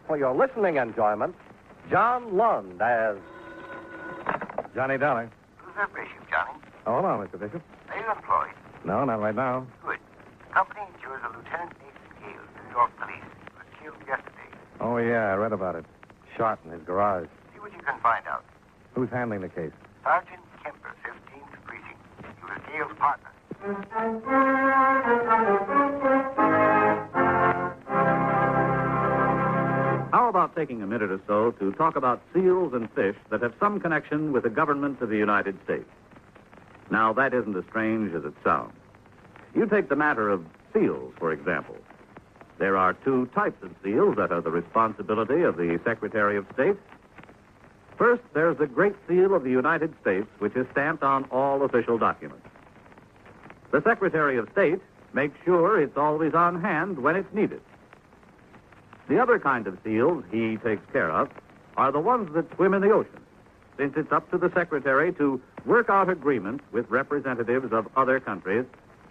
for your listening enjoyment, John Lund as Johnny Dollar. Who's that bishop, Johnny? Oh, hold on, Mr. Bishop. Are you employed? No, not right now. Good. Company insures a Lieutenant Nathan Gayles, New York Police, who was killed yesterday. Oh, yeah, I read about it. Shot in his garage. See what you can find out. Who's handling the case? Sergeant Kemper, 15th Precinct. He was Gayles' partner. How about taking a minute or so to talk about seals and fish that have some connection with the government of the United States? Now, that isn't as strange as it sounds. You take the matter of seals, for example. There are two types of seals that are the responsibility of the Secretary of State. First, there's the Great Seal of the United States, which is stamped on all official documents. The Secretary of State makes sure it's always on hand when it's needed. The other kind of seals he takes care of are the ones that swim in the ocean, since it's up to the Secretary to work out agreements with representatives of other countries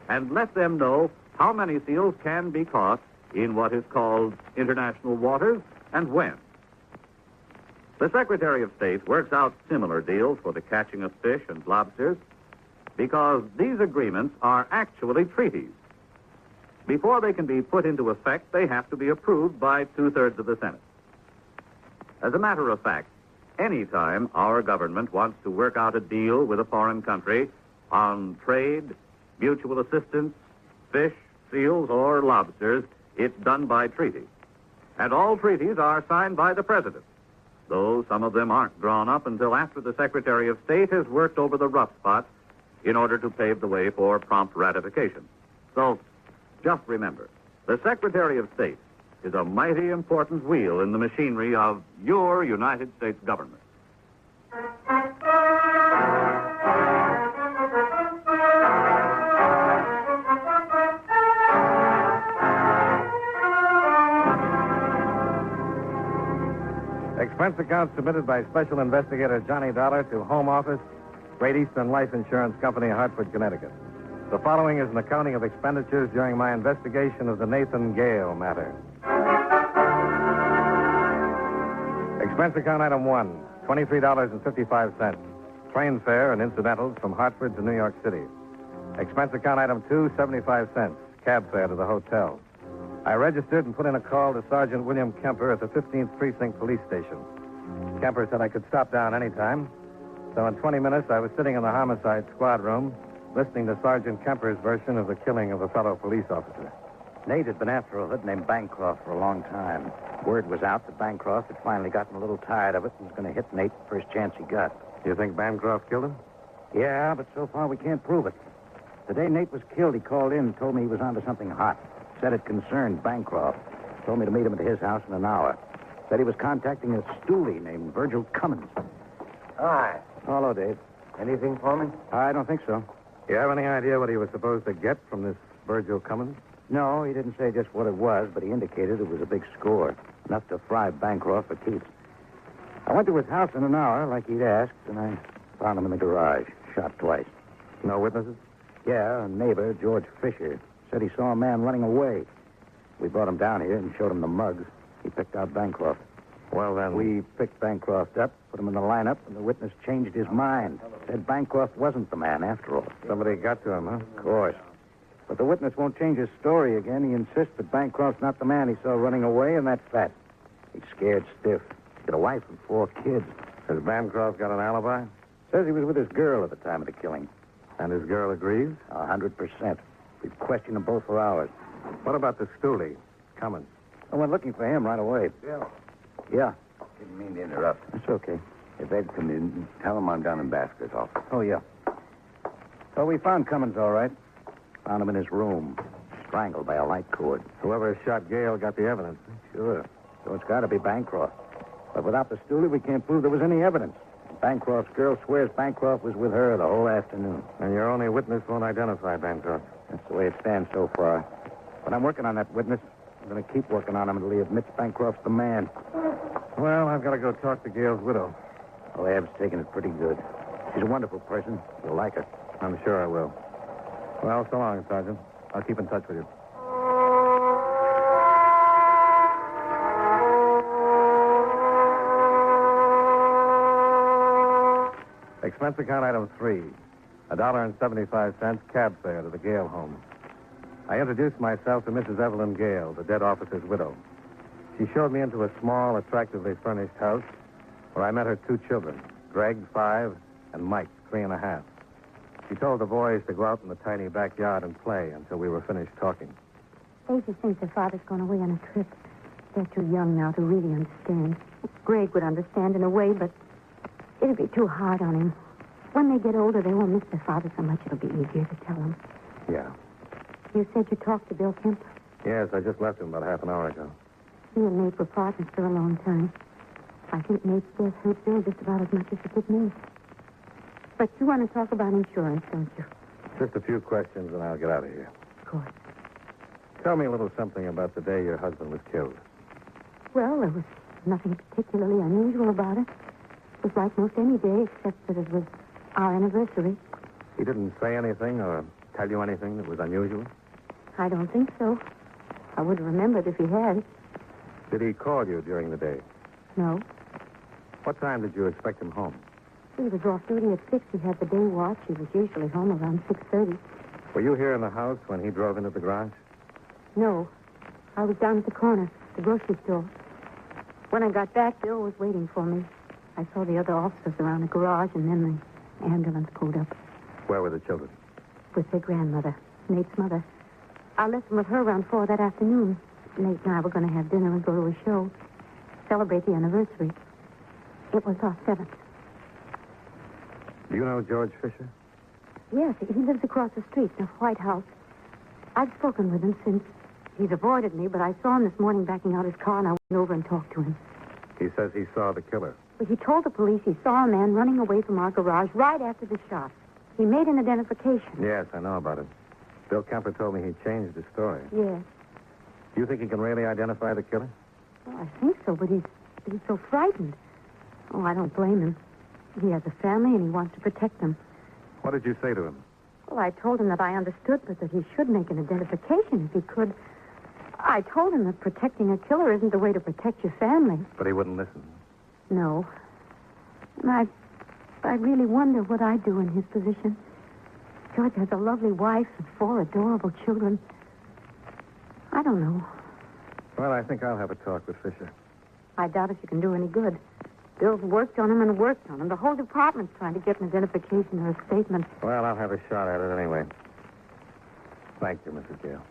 and let them know how many seals can be caught in what is called international waters and when. The Secretary of State works out similar deals for the catching of fish and lobsters because these agreements are actually treaties. Before they can be put into effect, they have to be approved by 2/3 of the Senate. As a matter of fact, any time our government wants to work out a deal with a foreign country on trade, mutual assistance, fish, seals, or lobsters, it's done by treaty. And all treaties are signed by the President, though some of them aren't drawn up until after the Secretary of State has worked over the rough spots in order to pave the way for prompt ratification. So, just remember, the Secretary of State is a mighty important wheel in the machinery of your United States government. Expense account submitted by Special Investigator Johnny Dollar to Home Office, Great Eastern Life Insurance Company, Hartford, Connecticut. The following is an accounting of expenditures during my investigation of the Nathan Gayles matter. Expense account item 1, $23.55. Train fare and incidentals from Hartford to New York City. Expense account item 2, 75 cents. Cab fare to the hotel. I registered and put in a call to Sergeant William Kemper at the 15th Precinct Police Station. Kemper said I could stop down anytime. So in 20 minutes, I was sitting in the homicide squad room, listening to Sergeant Kemper's version of the killing of a fellow police officer. Nate had been after a hood named Bancroft for a long time. Word was out that Bancroft had finally gotten a little tired of it and was going to hit Nate the first chance he got. Do you think Bancroft killed him? Yeah, but so far we can't prove it. The day Nate was killed, he called in and told me he was onto something hot. Said it concerned Bancroft. Told me to meet him at his house in an hour. Said he was contacting a stoolie named Virgil Cummins. Hi. Hello, Dave. Anything for me? I don't think so. You have any idea what he was supposed to get from this Virgil Cummins? No, he didn't say just what it was, but he indicated it was a big score. Enough to fry Bancroft for keeps. I went to his house in an hour, like he'd asked, and I found him in the garage, shot twice. No witnesses? Yeah, a neighbor, George Fisher, said he saw a man running away. We brought him down here and showed him the mugs. He picked out Bancroft. Well, then... We picked Bancroft up, put him in the lineup, and the witness changed his mind. Said Bancroft wasn't the man after all. Somebody got to him, huh? Of course. But the witness won't change his story again. He insists that Bancroft's not the man he saw running away, and that's that. He's scared stiff. He's got a wife and 4 kids. Has Bancroft got an alibi? Says he was with his girl at the time of the killing. And his girl agrees? 100%. We've questioned them both for hours. What about the stoolie, Cummins? I went looking for him right away. Bill. Yeah. Didn't mean to interrupt. That's okay. If Ed comes in, tell him I'm down in Basker's office. Oh, yeah. So we found Cummins all right. Found him in his room, strangled by a light cord. Whoever shot Gale got the evidence. Sure. So it's got to be Bancroft. But without the stoolie, we can't prove there was any evidence. Bancroft's girl swears Bancroft was with her the whole afternoon. And your only witness won't identify Bancroft. That's the way it stands so far. But I'm working on that witness. I'm going to keep working on him until he admits Bancroft's the man. Well, I've got to go talk to Gale's widow. Oh, Ab's taking it pretty good. She's a wonderful person. You'll like her. I'm sure I will. Well, so long, Sergeant. I'll keep in touch with you. Expense account item 3, $1.75 cab fare to the Gale home. I introduced myself to Mrs. Evelyn Gale, the dead officer's widow. She showed me into a small, attractively furnished house where I met her 2 children, Greg, 5, and Mike, 3.5. She told the boys to go out in the tiny backyard and play until we were finished talking. They just think their father's gone away on a trip. They're too young now to really understand. Greg would understand in a way, but it'd be too hard on him. When they get older, they won't miss their father so much it'll be easier to tell them. Yeah. You said you talked to Bill Kemp? Yes, I just left him about half an hour ago. He and Nate were partners for a long time. I think Nate's death hurt Bill just about as much as it did me. But you want to talk about insurance, don't you? Just a few questions and I'll get out of here. Of course. Tell me a little something about the day your husband was killed. Well, there was nothing particularly unusual about it. It was like most any day, except that it was our anniversary. He didn't say anything or tell you anything that was unusual? I don't think so. I would have remembered if he had. Did he call you during the day? No. What time did you expect him home? He was off duty at 6. He had the day watch. He was usually home around 6:30. Were you here in the house when he drove into the garage? No. I was down at the corner, the grocery store. When I got back, Bill was waiting for me. I saw the other officers around the garage, and then the ambulance pulled up Where were the children? with their grandmother, Nate's mother. I left them with her around 4 that afternoon. Nate and I were going to have dinner and go to a show, celebrate the anniversary. It was our 7th. Do you know George Fisher? Yes, he lives across the street in a white house. I've spoken with him since. He's avoided me, but I saw him this morning backing out his car, and I went over and talked to him. He says he saw the killer. But he told the police he saw a man running away from our garage right after the shot. He made an identification. Yes, I know about it. Bill Kemper told me he changed his story. Yes. Do you think he can really identify the killer? Well, I think so, but he's so frightened. Oh, I don't blame him. He has a family, and he wants to protect them. What did you say to him? Well, I told him that I understood, but that he should make an identification if he could. I told him that protecting a killer isn't the way to protect your family. But he wouldn't listen. No. And I really wonder what I'd do in his position. George has a lovely wife and 4 adorable children. I don't know. Well, I think I'll have a talk with Fisher. I doubt if you can do any good. Bill's worked on him and worked on him. The whole department's trying to get an identification or a statement. Well, I'll have a shot at it anyway. Thank you, Mrs. Gale.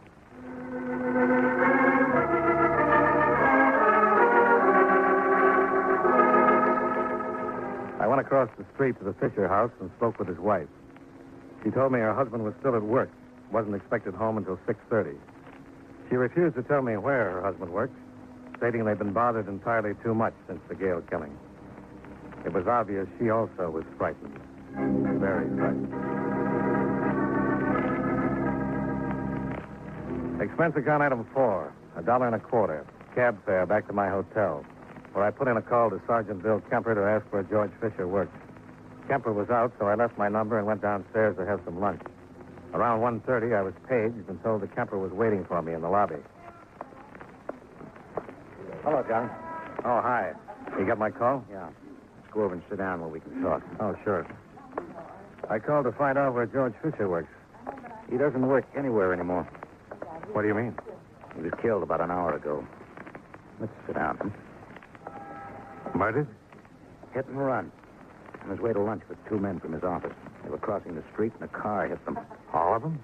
I went across the street to the Fisher house and spoke with his wife. She told me her husband was still at work, wasn't expected home until 6:30. She refused to tell me where her husband worked, stating they'd been bothered entirely too much since the Gale killing. It was obvious she also was frightened. Very frightened. Expense account item 4, $1.25, cab fare back to my hotel, where I put in a call to Sergeant Bill Kemper to ask where George Fisher worked. Kemper was out, so I left my number and went downstairs to have some lunch. Around 1:30, I was paged and told that Kemper was waiting for me in the lobby. Hello, Johnny. Oh, hi. You got my call? Yeah. Let's go over and sit down where we can talk. Oh, sure. I called to find out where George Fisher works. He doesn't work anywhere anymore. What do you mean? He was killed about an hour ago. Let's sit down. Murdered? Hit and run. On his way to lunch with 2 men from his office. They were crossing the street and a car hit them. All of them?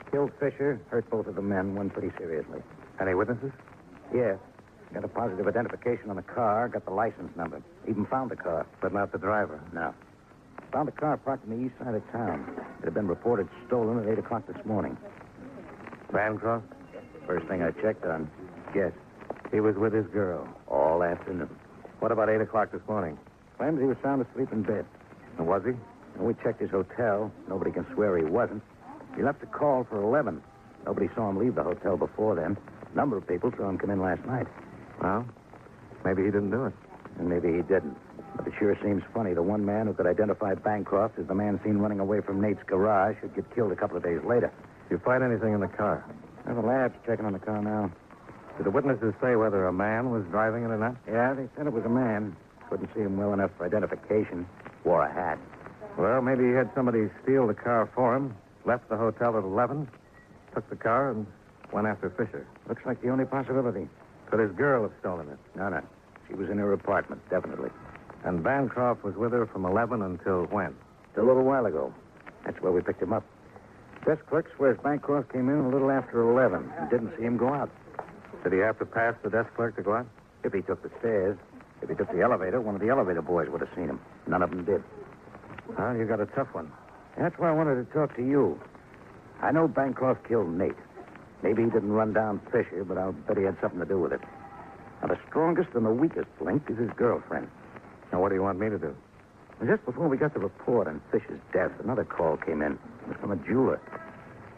Killed Fisher, hurt both of the men, one pretty seriously. Any witnesses? Yes. Got a positive identification on the car, got the license number. Even found the car. But not the driver. No. Found the car parked on the east side of town. It had been reported stolen at 8 o'clock this morning. Bancroft? First thing I checked on. Yes. He was with his girl. All afternoon. What about 8 o'clock this morning? Claims he was sound asleep in bed. And was he? When we checked his hotel, nobody can swear he wasn't. He left a call for 11. Nobody saw him leave the hotel before then. A number of people saw him come in last night. Well, maybe he didn't do it. And maybe he didn't. But it sure seems funny the one man who could identify Bancroft as the man seen running away from Nate's garage should get killed a couple of days later. Did you find anything in the car? Well, the lab's checking on the car now. Did the witnesses say whether a man was driving it or not? Yeah, they said it was a man. Couldn't see him well enough for identification. Wore a hat. Well, maybe he had somebody steal the car for him, left the hotel at 11, took the car, and went after Fisher. Looks like the only possibility. Could his girl have stolen it? No. She was in her apartment, definitely. And Bancroft was with her from 11 until when? A little while ago. That's where we picked him up. Desk clerk swears Bancroft came in a little after 11 and didn't see him go out. Did he have to pass the desk clerk to go out? If he took the stairs. If he took the elevator, one of the elevator boys would have seen him. None of them did. Well, you got a tough one. That's why I wanted to talk to you. I know Bancroft killed Nate. Maybe he didn't run down Fisher, but I'll bet he had something to do with it. Now, the strongest and the weakest link is his girlfriend. Now, what do you want me to do? Just before we got the report on Fisher's death, another call came in. It was from a jeweler.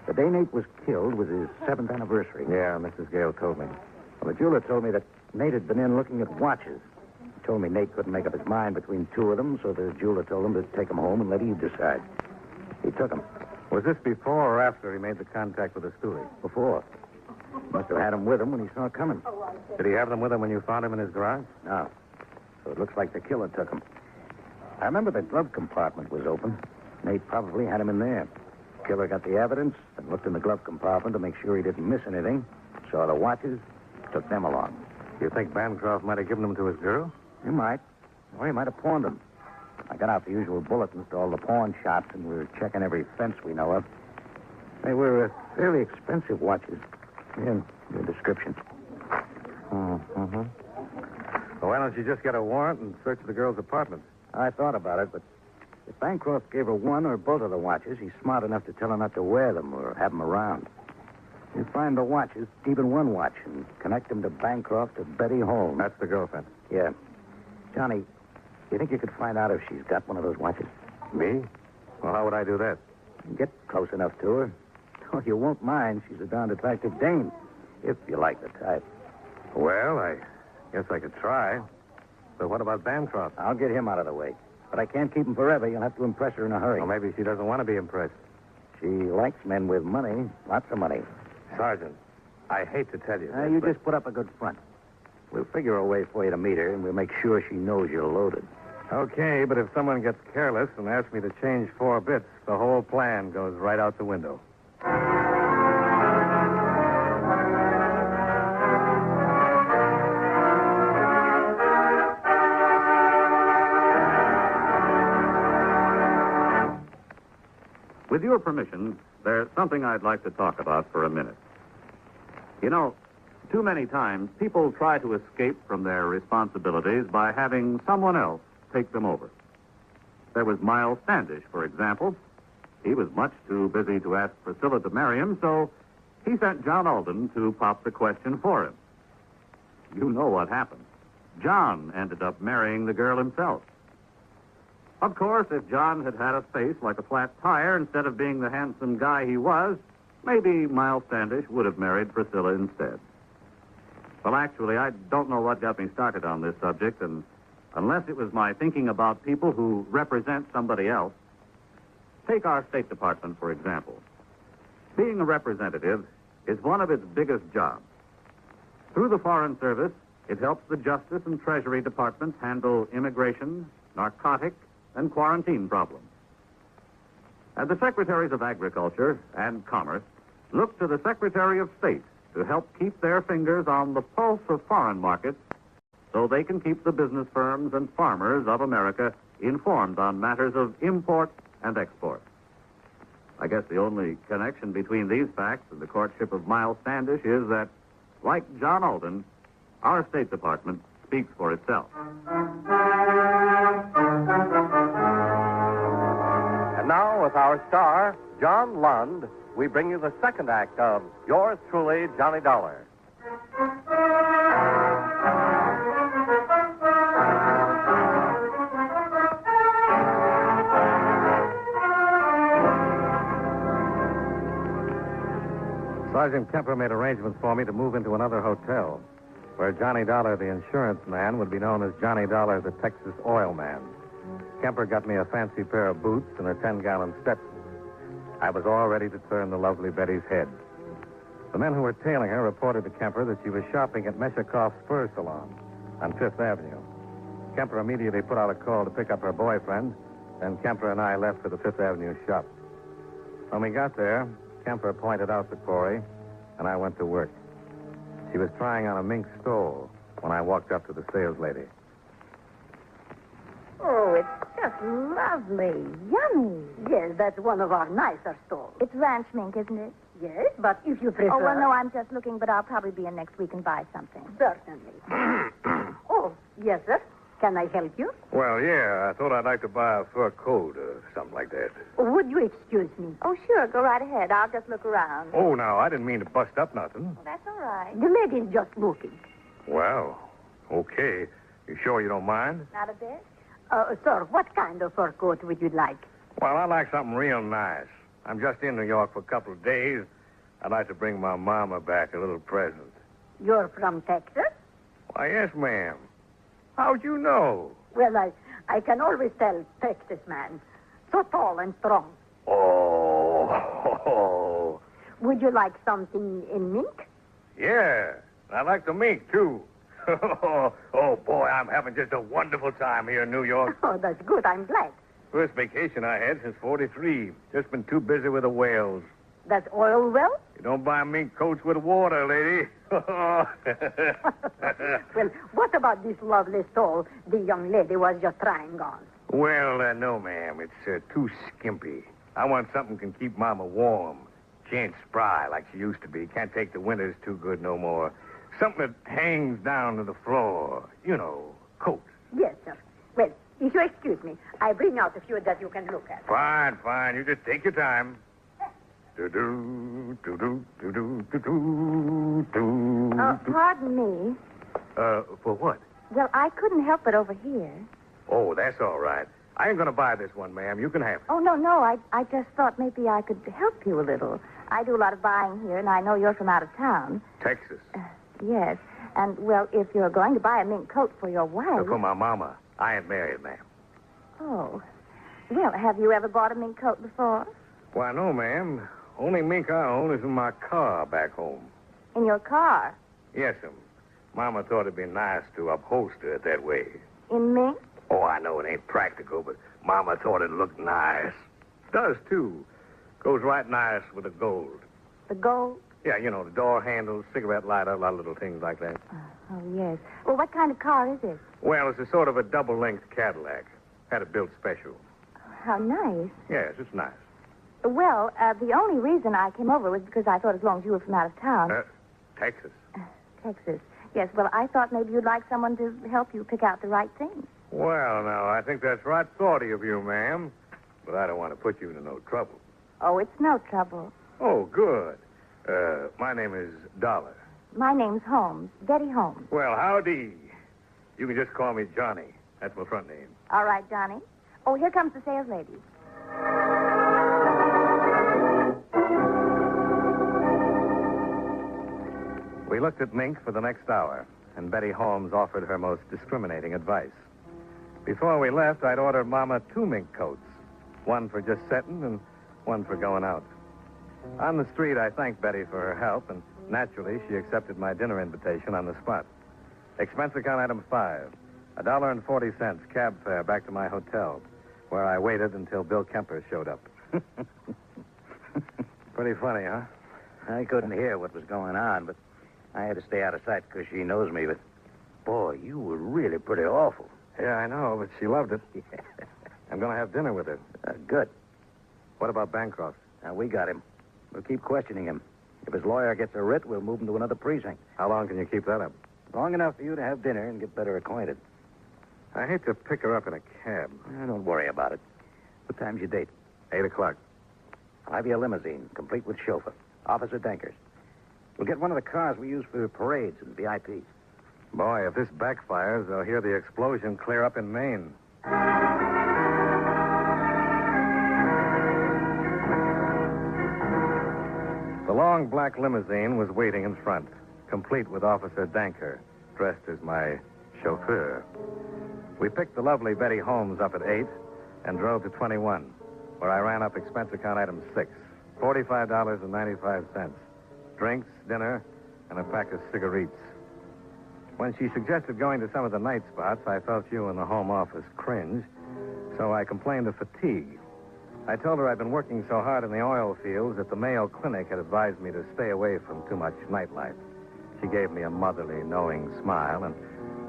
The day Nate was killed was his 7th anniversary. Yeah, Mrs. Gale told me. Well, the jeweler told me that Nate had been in looking at watches. He told me Nate couldn't make up his mind between two of them, so the jeweler told him to take him home and let Eve decide. He took him. Was this before or after he made the contact with the steward? Before. Must have had him with him when he saw it coming. Did he have them with him when you found him in his garage? No. So it looks like the killer took him. I remember the glove compartment was open. Nate probably had him in there. Killer got the evidence and looked in the glove compartment to make sure he didn't miss anything. Saw the watches, took them along. You think Bancroft might have given them to his girl? He might. Or he might have pawned them. I got out the usual bulletins to all the pawn shops, and we were checking every fence we know of. They were fairly expensive watches. Here, your description. Mm-hmm. Well, why don't you just get a warrant and search the girl's apartment? I thought about it, but if Bancroft gave her one or both of the watches, he's smart enough to tell her not to wear them or have them around. You find the watches, even one watch, and connect them to Bancroft or Betty Holmes. That's the girlfriend. Yeah. Johnny, you think you could find out if she's got one of those watches? Me? Well, how would I do that? Get close enough to her. Oh, you won't mind. She's a darned attractive dame, if you like the type. Well, I guess I could try. But what about Bancroft? I'll get him out of the way. But I can't keep him forever. You'll have to impress her in a hurry. Well, maybe she doesn't want to be impressed. She likes men with money. Lots of money. Sergeant, I hate to tell you this, You but... just put up a good front. We'll figure a way for you to meet her, and we'll make sure she knows you're loaded. Okay, but if someone gets careless and asks me to change 4 bits, the whole plan goes right out the window. With your permission, there's something I'd like to talk about for a minute. You know, too many times people try to escape from their responsibilities by having someone else take them over. There was Miles Standish, for example. He was much too busy to ask Priscilla to marry him, so he sent John Alden to pop the question for him. You know what happened. John ended up marrying the girl himself. Of course, if John had had a face like a flat tire instead of being the handsome guy he was, maybe Miles Standish would have married Priscilla instead. Well, actually, I don't know what got me started on this subject, and unless it was my thinking about people who represent somebody else. Take our State Department, for example. Being a representative is one of its biggest jobs. Through the Foreign Service, it helps the Justice and Treasury Departments handle immigration, narcotic, and quarantine problems. And the Secretaries of Agriculture and Commerce look to the Secretary of State to help keep their fingers on the pulse of foreign markets so they can keep the business firms and farmers of America informed on matters of import and export. I guess the only connection between these facts and the courtship of Miles Standish is that, like John Alden, our State Department speaks for itself. And now, with our star, John Lund, we bring you the second act of Yours Truly, Johnny Dollar. Sergeant Kemper made arrangements for me to move into another hotel, where Johnny Dollar, the insurance man, would be known as Johnny Dollar, the Texas oil man. Kemper got me a fancy pair of boots and a 10-gallon Stetson. I was all ready to turn the lovely Betty's head. The men who were tailing her reported to Kemper that she was shopping at Meshakoff's Fur Salon on Fifth Avenue. Kemper immediately put out a call to pick up her boyfriend, Then Kemper and I left for the Fifth Avenue shop. When we got there, Kemper pointed out the quarry, and I went to work. She was trying on a mink stole when I walked up to the sales lady. Oh, it's just lovely. Yummy. Yes, that's one of our nicer stalls. It's ranch mink, isn't it? Yes, but if you prefer... Oh, well, no, I'm just looking, but I'll probably be in next week and buy something. Certainly. Oh, yes, sir. Can I help you? Well, yeah, I thought I'd like to buy a fur coat or something like that. Would you excuse me? Oh, sure, go right ahead. I'll just look around. Oh, now, I didn't mean to bust up nothing. Well, that's all right. The lady's just looking. Well, okay. You sure you don't mind? Not a bit? Sir, what kind of fur coat would you like? Well, I'd like something real nice. I'm just in New York for a couple of days. I'd like to bring my mama back a little present. You're from Texas? Why, yes, ma'am. How'd you know? Well, I can always tell Texas man. So tall and strong. Oh. Would you like something in mink? Yeah. I like the mink, too. Oh, boy, I'm having just a wonderful time here in New York. Oh, that's good. I'm glad. First vacation I had since 43. Just been too busy with the whales. That's oil well? You don't buy mink coats with water, lady. Well, what about this lovely stole the young lady was just trying on? Well, no, ma'am. It's too skimpy. I want something can keep Mama warm. She ain't spry like she used to be. Can't take the winters too good no more. Something that hangs down to the floor. You know, coat. Yes, sir. Well, if you excuse me, I bring out a few that you can look at. Fine. You just take your time. Do-do, do-do, do-do, do-do, do. Pardon me. For what? Well, I couldn't help it over here. Oh, that's all right. I ain't gonna buy this one, ma'am. You can have it. Oh, no. I just thought maybe I could help you a little. I do a lot of buying here, and I know you're from out of town. Texas. Yes. And, well, if you're going to buy a mink coat for your wife... For my mama. I ain't married, ma'am. Oh. Well, have you ever bought a mink coat before? Why, no, ma'am. Only mink I own is in my car back home. In your car? Yes'm. Mama thought it'd be nice to upholster it that way. In mink? Oh, I know it ain't practical, but Mama thought it looked nice. Does, too. Goes right nice with the gold. The gold? Yeah, you know, the door handles, cigarette lighter, a lot of little things like that. Oh, yes. Well, what kind of car is it? Well, it's a sort of a double-length Cadillac. Had it built special. How nice. Yes, it's nice. Well, the only reason I came over was because I thought as long as you were from out of town... Texas. Texas. Yes, well, I thought maybe you'd like someone to help you pick out the right thing. Well, now, I think that's right thoughty of you, ma'am. But I don't want to put you into no trouble. Oh, it's no trouble. Oh, good. My name is Dollar. My name's Holmes. Betty Holmes. Well, howdy. You can just call me Johnny. That's my front name. All right, Johnny. Oh, here comes the sales lady. We looked at mink for the next hour, and Betty Holmes offered her most discriminating advice. Before we left, I'd ordered Mama 2 mink coats, one for just setting and one for going out. On the street, I thanked Betty for her help, and naturally, she accepted my dinner invitation on the spot. Expense account item 5, $1.40 cab fare back to my hotel, where I waited until Bill Kemper showed up. Pretty funny, huh? I couldn't hear what was going on, but I had to stay out of sight because she knows me. But, boy, you were really pretty awful. Yeah, I know, but she loved it. I'm going to have dinner with her. Good. What about Bancroft? Now, we got him. We'll keep questioning him. If his lawyer gets a writ, we'll move him to another precinct. How long can you keep that up? Long enough for you to have dinner and get better acquainted. I hate to pick her up in a cab. Don't worry about it. What time's your date? 8 o'clock. I'll have you a limousine, complete with chauffeur. Officer Denkers. We'll get one of the cars we use for parades and VIPs. Boy, if this backfires, they'll hear the explosion clear up in Maine. The long black limousine was waiting in front, complete with Officer Danker, dressed as my chauffeur. We picked the lovely Betty Holmes up at 8 and drove to 21, where I ran up expense account item 6, $45.95. Drinks, dinner, and a pack of cigarettes. When she suggested going to some of the night spots, I felt you in the home office cringe, so So I complained of fatigue. I told her I'd been working so hard in the oil fields that the Mayo Clinic had advised me to stay away from too much nightlife. She gave me a motherly, knowing smile and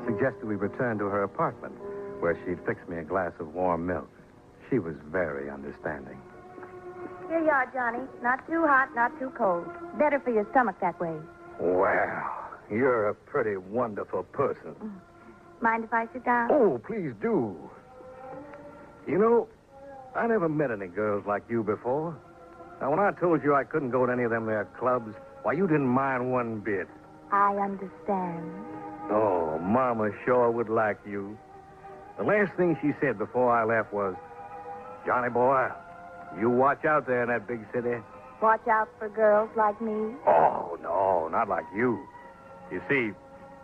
suggested we return to her apartment, where she'd fix me a glass of warm milk. She was very understanding. Here you are, Johnny. Not too hot, not too cold. Better for your stomach that way. Wow, you're a pretty wonderful person. Mind if I sit down? Oh, please do. You know, I never met any girls like you before. Now, when I told you I couldn't go to any of them there clubs, why, you didn't mind one bit. I understand. Oh, Mama sure would like you. The last thing she said before I left was, Johnny boy, you watch out there in that big city. Watch out for girls like me. Oh, no, not like you. You see,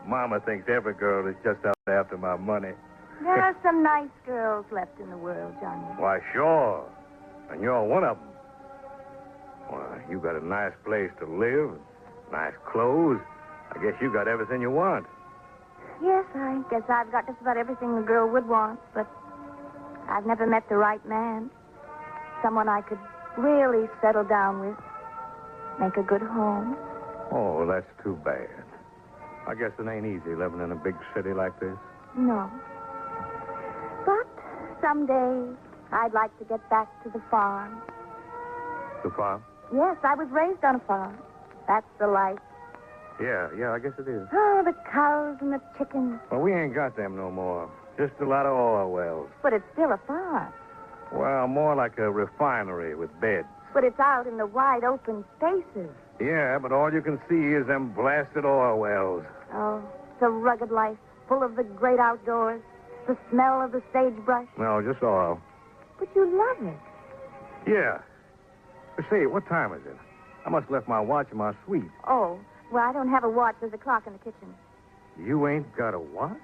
Mama thinks every girl is just out after my money. There are some nice girls left in the world, Johnny. Why, sure. And you're one of them. Why, you got a nice place to live, nice clothes. I guess you got everything you want. Yes, I guess I've got just about everything a girl would want, but I've never met the right man. Someone I could really settle down with, make a good home. Oh, that's too bad. I guess it ain't easy living in a big city like this. No. But someday I'd like to get back to the farm. The farm? Yes, I was raised on a farm. That's the life. Yeah, I guess it is. Oh, the cows and the chickens. Well, we ain't got them no more. Just a lot of oil wells. But it's still a farm. Well, more like a refinery with beds. But it's out in the wide open spaces. Yeah, but all you can see is them blasted oil wells. Oh, it's a rugged life, full of the great outdoors, the smell of the sagebrush. No, just oil. But you love it. Yeah. Say, what time is it? I must have left my watch in my suite. Oh, well, I don't have a watch. There's a clock in the kitchen. You ain't got a watch?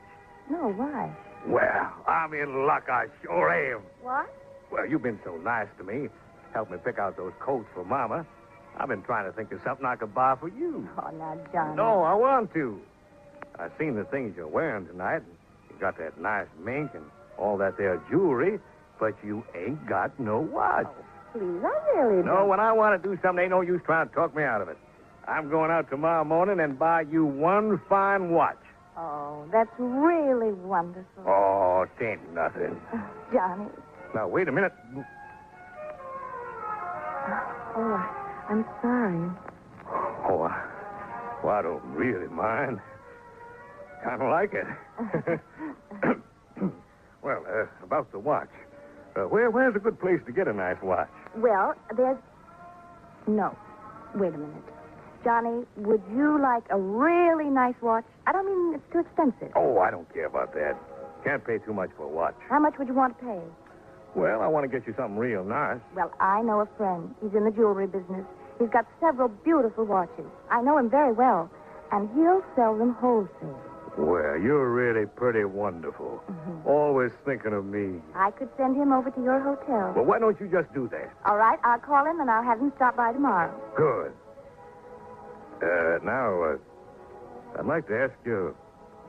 No, why? Well, I'm in luck. I sure am. What? Well, you've been so nice to me. Helped me pick out those coats for Mama. I've been trying to think of something I could buy for you. Oh, now, Johnny. No, I want to. I've seen the things you're wearing tonight. You got that nice mink and all that there jewelry, but you ain't got no watch. Oh, please, I really don't. No, when I want to do something, ain't no use trying to talk me out of it. I'm going out tomorrow morning and buy you one fine watch. Oh, that's really wonderful. Oh, it ain't nothing. Johnny. Now, wait a minute. Oh, I'm sorry. Oh, I don't really mind. Kind of like it. Well, about the watch. Where's a good place to get a nice watch? Well, there's... No. Wait a minute. Johnny, would you like a really nice watch? I don't mean it's too expensive. Oh, I don't care about that. Can't pay too much for a watch. How much would you want to pay? Well, I want to get you something real nice. Well, I know a friend. He's in the jewelry business. He's got several beautiful watches. I know him very well. And he'll sell them wholesale. Well, you're really pretty wonderful. Mm-hmm. Always thinking of me. I could send him over to your hotel. Well, why don't you just do that? All right, I'll call him and I'll have him stop by tomorrow. Good. Now, I'd like to ask you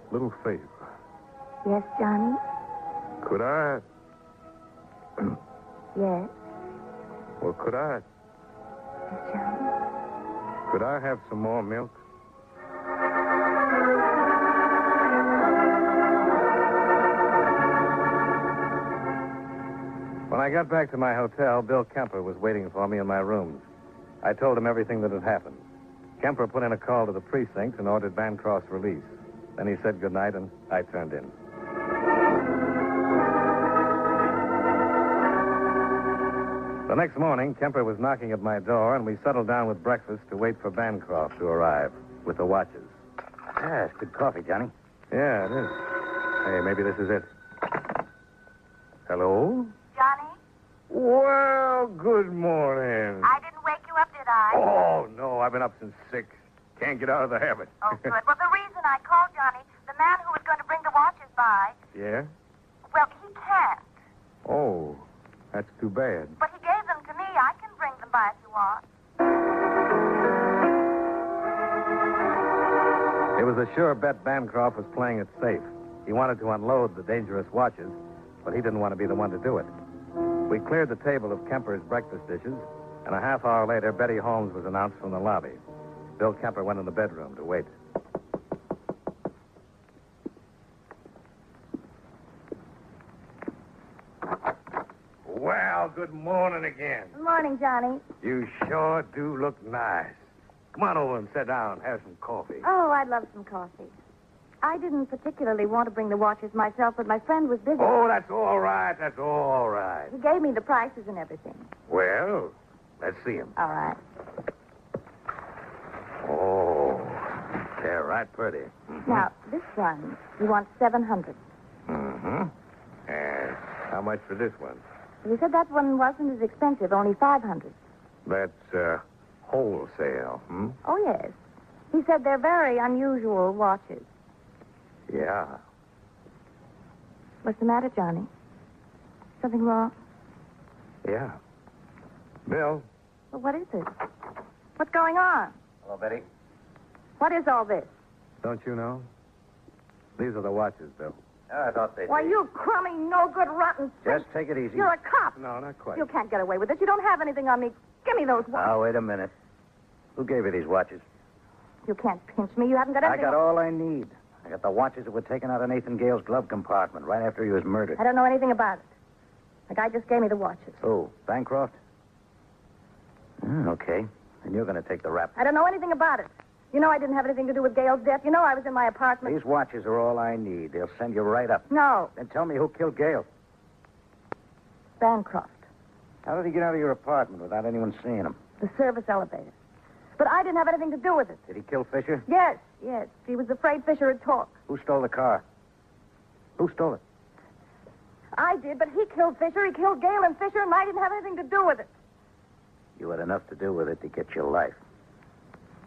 a little favor. Yes, Johnny? Could I... Yes. Well, could I... Yes, Johnny? Could I have some more milk? When I got back to my hotel, Bill Kemper was waiting for me in my rooms. I told him everything that had happened. Kemper put in a call to the precinct and ordered Bancroft's release. Then he said goodnight, and I turned in. The next morning, Kemper was knocking at my door, and we settled down with breakfast to wait for Bancroft to arrive with the watches. Yeah, it's good coffee, Johnny. Yeah, it is. Hey, maybe this is it. Hello? Johnny? Well, good morning. I didn't wake you up, did I? Oh, no, I've been up since 6. Can't get out of the habit. Oh, good. Well, the reason I called, Johnny, the man who was going to bring the watches by, Yeah? well, he can't. Oh, that's too bad. But he gave them to me. I can bring them by if you want. It was a sure bet Bancroft was playing it safe. He wanted to unload the dangerous watches, but he didn't want to be the one to do it. We cleared the table of Kemper's breakfast dishes, and a half hour later, Betty Holmes was announced from the lobby. Bill Kemper went in the bedroom to wait. Well, good morning again. Good morning, Johnny. You sure do look nice. Come on over and sit down. Have some coffee. Oh, I'd love some coffee. I didn't particularly want to bring the watches myself, but my friend was busy. Oh, that's all right. That's all right. He gave me the prices and everything. Well, let's see them. All right. Oh, they're right pretty. Mm-hmm. Now, this one, you want $700. Mm-hmm. And How much for this one? He said that one wasn't as expensive, only $500. That's wholesale, hmm? Oh, yes. He said they're very unusual watches. Yeah. What's the matter, Johnny? Something wrong? Yeah. Bill? Well, what is it? What's going on? Hello, Betty. What is all this? Don't you know? These are the watches, Bill. I thought they'd Why, be. you crummy, no good, rotten Just take it easy. You're a cop. No, not quite. You can't get away with it. You don't have anything on me. Give me those watches. Now, wait a minute. Who gave you these watches? You can't pinch me. You haven't got I anything. got all I need. I got the watches that were taken out of Nathan Gayles' glove compartment right after he was murdered. I don't know anything about it. The guy just gave me the watches. Oh, Bancroft? Okay. And you're going to take the rap. I don't know anything about it. You know I didn't have anything to do with Gayle's death. You know I was in my apartment. These watches are all I need. They'll send you right up. No. Then tell me who killed Gale. Bancroft. How did he get out of your apartment without anyone seeing him? The service elevator. But I didn't have anything to do with it. Did he kill Fisher? Yes. He was afraid Fisher would talk. Who stole the car? Who stole it? I did, but he killed Fisher. He killed Gale and Fisher, and I didn't have anything to do with it. You had enough to do with it to get your life.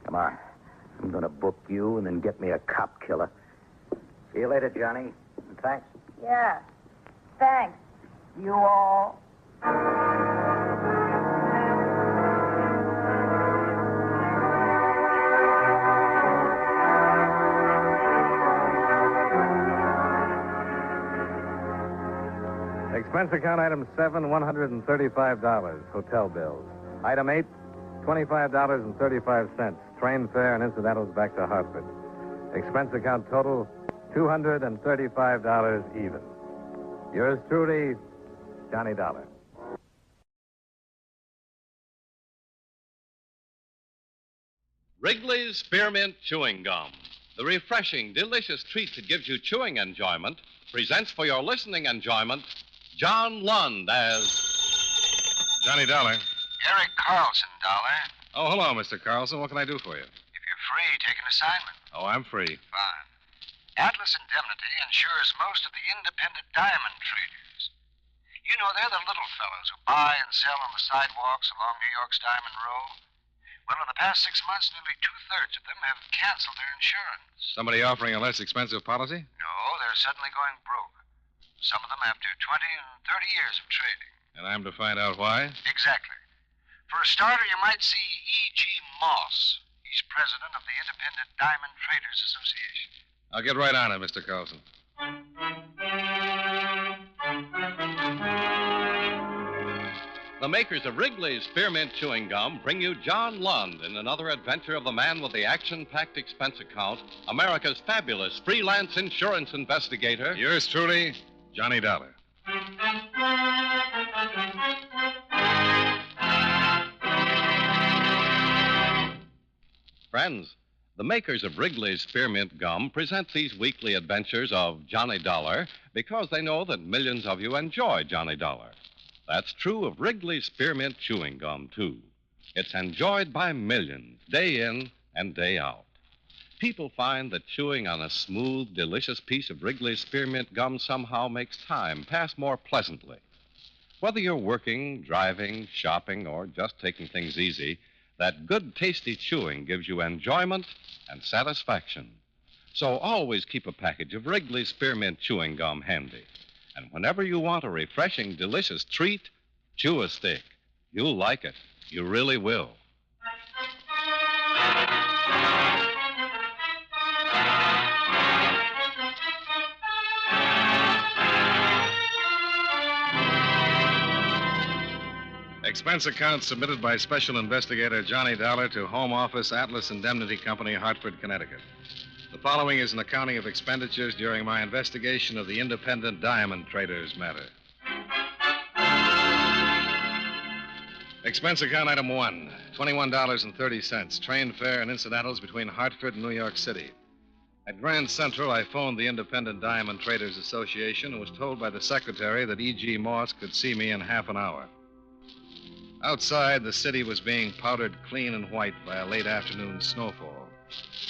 Come on. I'm going to book you and then get me a cop killer. See you later, Johnny. And thanks. Yeah. Thanks. You all. Expense account item 7, $135, hotel bills. Item 8, $25.35, train fare and incidentals back to Hartford. Expense account total, $235 even. Yours truly, Johnny Dollar. Wrigley's Spearmint Chewing Gum, the refreshing, delicious treat that gives you chewing enjoyment, presents for your listening enjoyment John Lund as Johnny Dollar. Eric Carlson, Dollar. Oh, hello, Mr. Carlson. What can I do for you? If you're free, take an assignment. Oh, I'm free. Fine. Atlas Indemnity insures most of the independent diamond traders. You know, they're the little fellows who buy and sell on the sidewalks along New York's Diamond Row. Well, in the past 6 months, nearly 2/3 of them have canceled their insurance. Somebody offering a less expensive policy? No, they're suddenly going broke. Some of them after 20 and 30 years of trading. And I'm to find out why? Exactly. For a starter, you might see E.G. Moss. He's president of the Independent Diamond Traders Association. I'll get right on it, Mr. Carlson. the makers of Wrigley's Spearmint Chewing Gum bring you John Lund in another adventure of the man with the action-packed expense account, America's fabulous freelance insurance investigator. Yours truly, Johnny Dollar. Friends, the makers of Wrigley's Spearmint Gum present these weekly adventures of Johnny Dollar because they know that millions of you enjoy Johnny Dollar. That's true of Wrigley's Spearmint Chewing Gum, too. It's enjoyed by millions, day in and day out. People find that chewing on a smooth, delicious piece of Wrigley's Spearmint Gum somehow makes time pass more pleasantly. Whether you're working, driving, shopping, or just taking things easy, that good, tasty chewing gives you enjoyment and satisfaction. So always keep a package of Wrigley's Spearmint Chewing Gum handy. And whenever you want a refreshing, delicious treat, chew a stick. You'll like it. You really will. Expense account submitted by Special Investigator Johnny Dollar to Home Office, Atlas Indemnity Company, Hartford, Connecticut. The following is an accounting of expenditures during my investigation of the independent diamond traders matter. Expense account item 1, $21.30, train fare and incidentals between Hartford and New York City. At Grand Central, I phoned the Independent Diamond Traders Association and was told by the secretary that E.G. Moss could see me in half an hour. Outside, the city was being powdered clean and white by a late afternoon snowfall,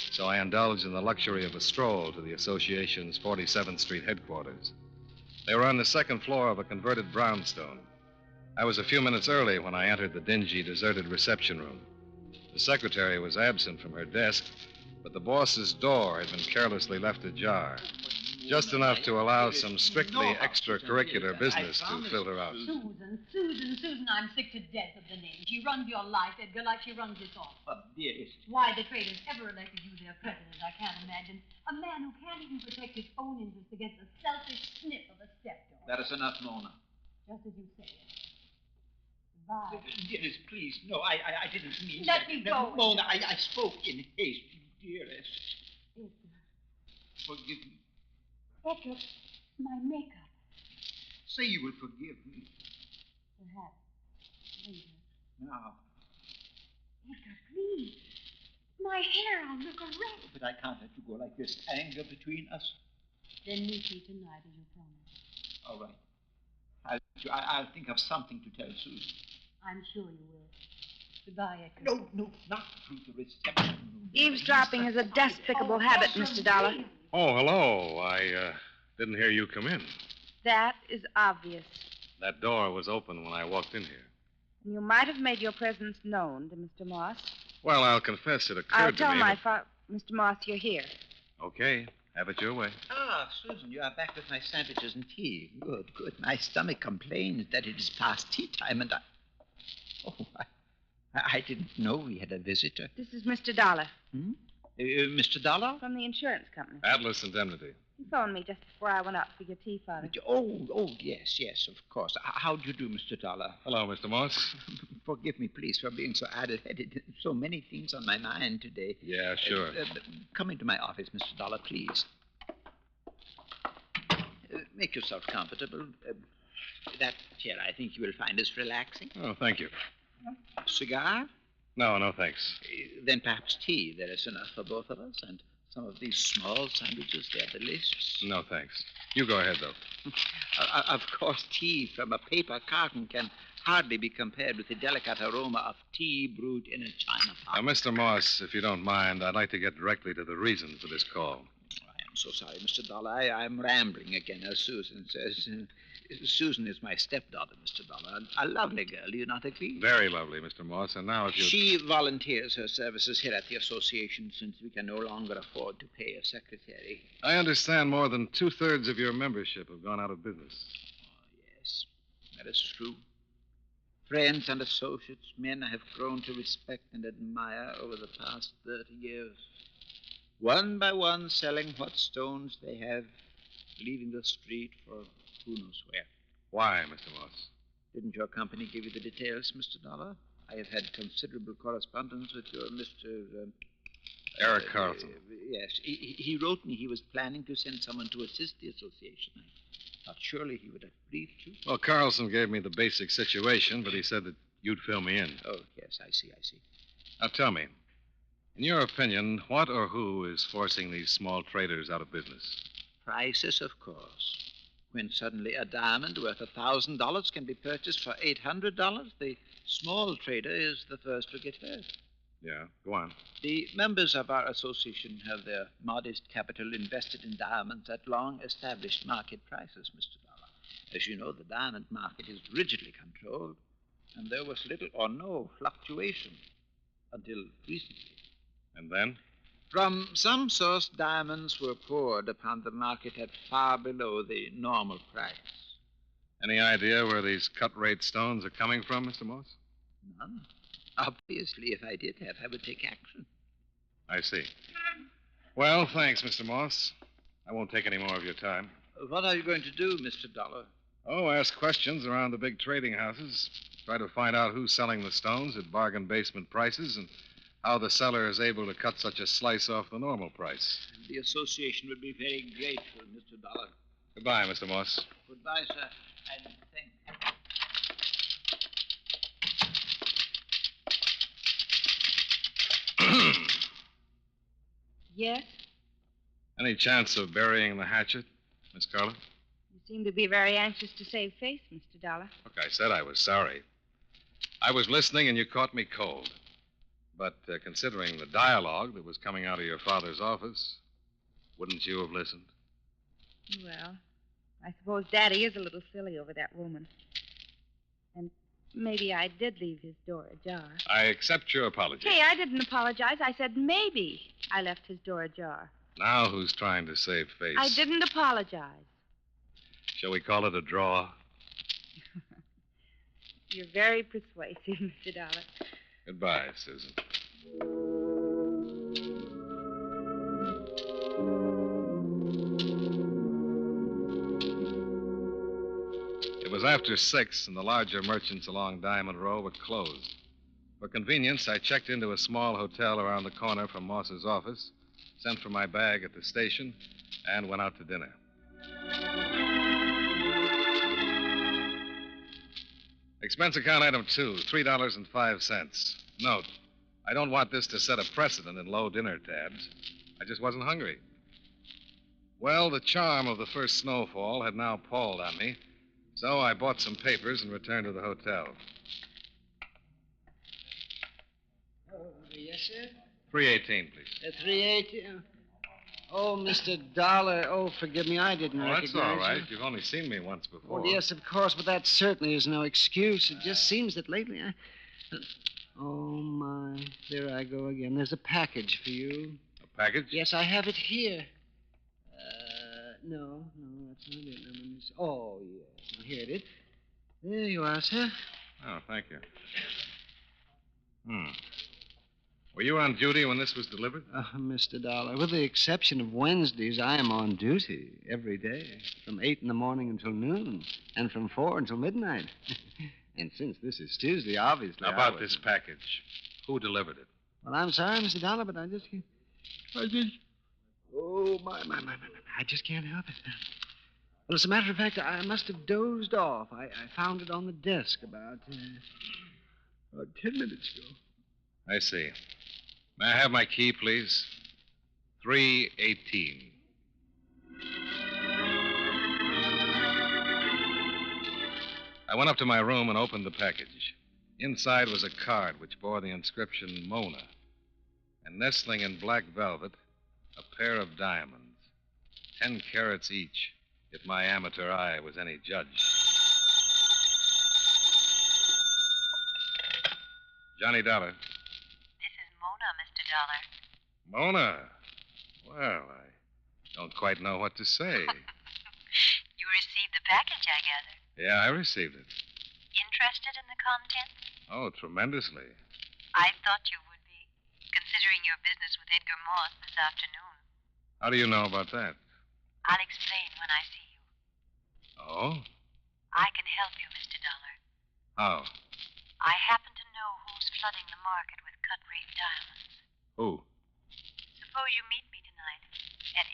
so I indulged in the luxury of a stroll to the association's 47th Street headquarters. They were on the second floor of a converted brownstone. I was a few minutes early when I entered the dingy, deserted reception room. The secretary was absent from her desk, but the boss's door had been carelessly left ajar, just enough to allow some strictly extracurricular business to filter out. Susan, I'm sick to death of the name. She runs your life, Edgar, like she runs this office. But, dearest. Why the traders ever elected you their president, I can't imagine. A man who can't even protect his own interests against the selfish snip of a stepdaughter. That is enough, Mona. Just as you say it. Goodbye. Dearest, please. No, I didn't mean Let me go. Mona, I spoke in haste. Dearest. Edgar. Forgive me. Edgar, my makeup. Say you will forgive me. Perhaps later. Now. Edgar, please. My hair, I'll look a wreck. But I can't let you go like this. Anger between us. Then meet me tonight as you promised. All right. I'll think of something to tell Susan. I'm sure you will. Goodbye, Edgar. No, not through the reception room. Eavesdropping is a despicable habit, Mr. Dollar. Oh, hello. I didn't hear you come in. That is obvious. That door was open when I walked in here. You might have made your presence known to Mr. Moss. Well, I'll confess it occurred I'll to me. tell my Mr. Moss you're here. Okay, have it your way. Ah, Susan, you are back with my sandwiches and tea. Good. My stomach complains that it is past tea time, and I didn't know we had a visitor. This is Mr. Dollar. Mr. Dollar? From the insurance company. Atlas Indemnity. He phoned me just before I went up for your tea, Father. Oh, yes, of course. How do you do, Mr. Dollar? Hello, Mr. Moss. Forgive me, please, for being so addle-headed. So many things on my mind today. Yeah, sure. Come into my office, Mr. Dollar, please. Make yourself comfortable. That chair, I think you will find is relaxing. Oh, thank you. Cigar? No, thanks. Then perhaps tea. There is enough for both of us. And some of these small sandwiches, they're delicious. No, thanks. You go ahead, though. Of course, tea from a paper carton can hardly be compared with the delicate aroma of tea brewed in a china pot. Now, Mr. Moss, if you don't mind, I'd like to get directly to the reason for this call. I am so sorry, Mr. Dollar. I'm rambling again, as Susan says. Susan is my stepdaughter, Mr. Dollar. A lovely girl, do you not agree? Very lovely, Mr. Moss. And now if you... She volunteers her services here at the association since we can no longer afford to pay a secretary. I understand more than 2/3 of your membership have gone out of business. Oh, yes, that is true. Friends and associates, men I have grown to respect and admire over the past 30 years. One by one selling what stones they have, leaving the street for who knows where. Why, Mr. Moss? Didn't your company give you the details, Mr. Dollar? I have had considerable correspondence with your Mr. Eric Carlson. Yes. He wrote me he was planning to send someone to assist the association. I thought surely he would have briefed you. Well, Carlson gave me the basic situation, but he said that you'd fill me in. Oh, yes, I see. Now, tell me, in your opinion, what or who is forcing these small traders out of business? Prices, of course. When suddenly a diamond worth $1,000 can be purchased for $800, the small trader is the first to get hurt. Yeah, go on. The members of our association have their modest capital invested in diamonds at long-established market prices, Mr. Dollar. As you know, the diamond market is rigidly controlled, and there was little or no fluctuation until recently. And then? From some source, diamonds were poured upon the market at far below the normal price. Any idea where these cut-rate stones are coming from, Mr. Moss? None. Obviously, if I did have, I would take action. I see. Well, thanks, Mr. Moss. I won't take any more of your time. What are you going to do, Mr. Dollar? Oh, ask questions around the big trading houses. Try to find out who's selling the stones at bargain basement prices and how the seller is able to cut such a slice off the normal price. The association would be very grateful, Mr. Dollar. Goodbye, Mr. Moss. Goodbye, sir. And thank Yes? Any chance of burying the hatchet, Miss Carla? You seem to be very anxious to save face, Mr. Dollar. Look, I said I was sorry. I was listening and you caught me cold. But considering the dialogue that was coming out of your father's office, wouldn't you have listened? Well, I suppose Daddy is a little silly over that woman. And maybe I did leave his door ajar. I accept your apology. Hey, I didn't apologize. I said maybe I left his door ajar. Now who's trying to save face? I didn't apologize. Shall we call it a draw? You're very persuasive, Mr. Dollar. Goodbye, Susan. It was after 6, and the larger merchants along Diamond Row were closed. For convenience, I checked into a small hotel around the corner from Moss's office, sent for my bag at the station, and went out to dinner. Expense account item 2, $3.05. Note, I don't want this to set a precedent in low dinner tabs. I just wasn't hungry. Well, the charm of the first snowfall had now palled on me, so I bought some papers and returned to the hotel. Yes, sir? 318, please. 380. Oh, Mr. Dollar. Oh, forgive me. I didn't recognize That's all right. you. You've only seen me once before. Oh, yes, of course, but that certainly is no excuse. It just seems that lately Oh, my. There I go again. There's a package for you. A package? Yes, I have it here. No, that's not it. Oh, yes. Here it is. There you are, sir. Oh, thank you. Were you on duty when this was delivered? Mr. Dollar, with the exception of Wednesdays, I am on duty every day, from 8 in the morning until noon, and from 4 until midnight. And since this is Tuesday, obviously. Now, about this package. Who delivered it? Well, I'm sorry, Mr. Dollar, but I just. Oh, my. I just can't help it. Well, as a matter of fact, I must have dozed off. I found it on the desk about 10 minutes ago. I see. May I have my key, please? 318. I went up to my room and opened the package. Inside was a card which bore the inscription Mona. And nestling in black velvet, a pair of diamonds. 10 carats each, if my amateur eye was any judge. Johnny Dollar. Mona, Mr. Dollar. Mona? Well, I don't quite know what to say. You received the package, I gather. Yeah, I received it. Interested in the contents? Oh, tremendously. I thought you would be, considering your business with Edgar Moss this afternoon. How do you know about that? I'll explain when I see you. Oh? I can help you, Mr. Dollar. How? I happen to know who's flooding the market with cut-rate diamonds. Who? Suppose you meet me tonight at 8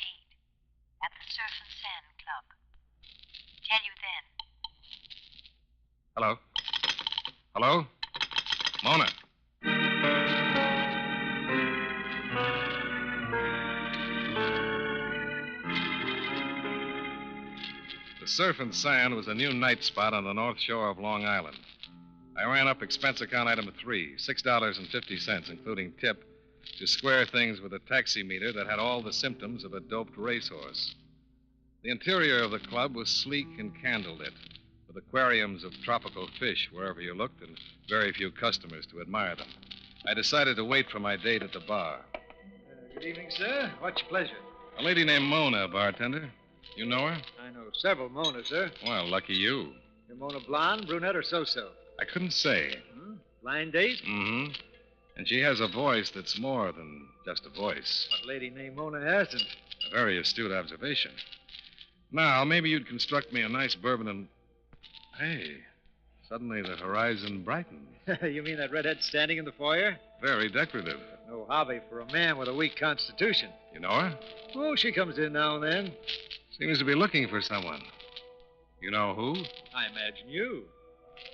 at the Surf and Sand Club. Tell you then. Hello? Hello? Mona. The Surf and Sand was a new night spot on the north shore of Long Island. I ran up expense account item 3, $6.50, including tip, to square things with a taximeter that had all the symptoms of a doped racehorse. The interior of the club was sleek and candlelit, with aquariums of tropical fish wherever you looked and very few customers to admire them. I decided to wait for my date at the bar. Good evening, sir. What's your pleasure? A lady named Mona, bartender. You know her? I know several Monas, sir. Well, lucky you. Your Mona blonde, brunette, or so-so? I couldn't say. Blind date? Mm-hmm. And she has a voice that's more than just a voice. What lady named Mona hasn't? A very astute observation. Now, maybe you'd construct me a nice bourbon and... Hey, suddenly the horizon brightens. You mean that redhead standing in the foyer? Very decorative. No hobby for a man with a weak constitution. You know her? Oh, she comes in now and then. Seems to be looking for someone. You know who? I imagine you.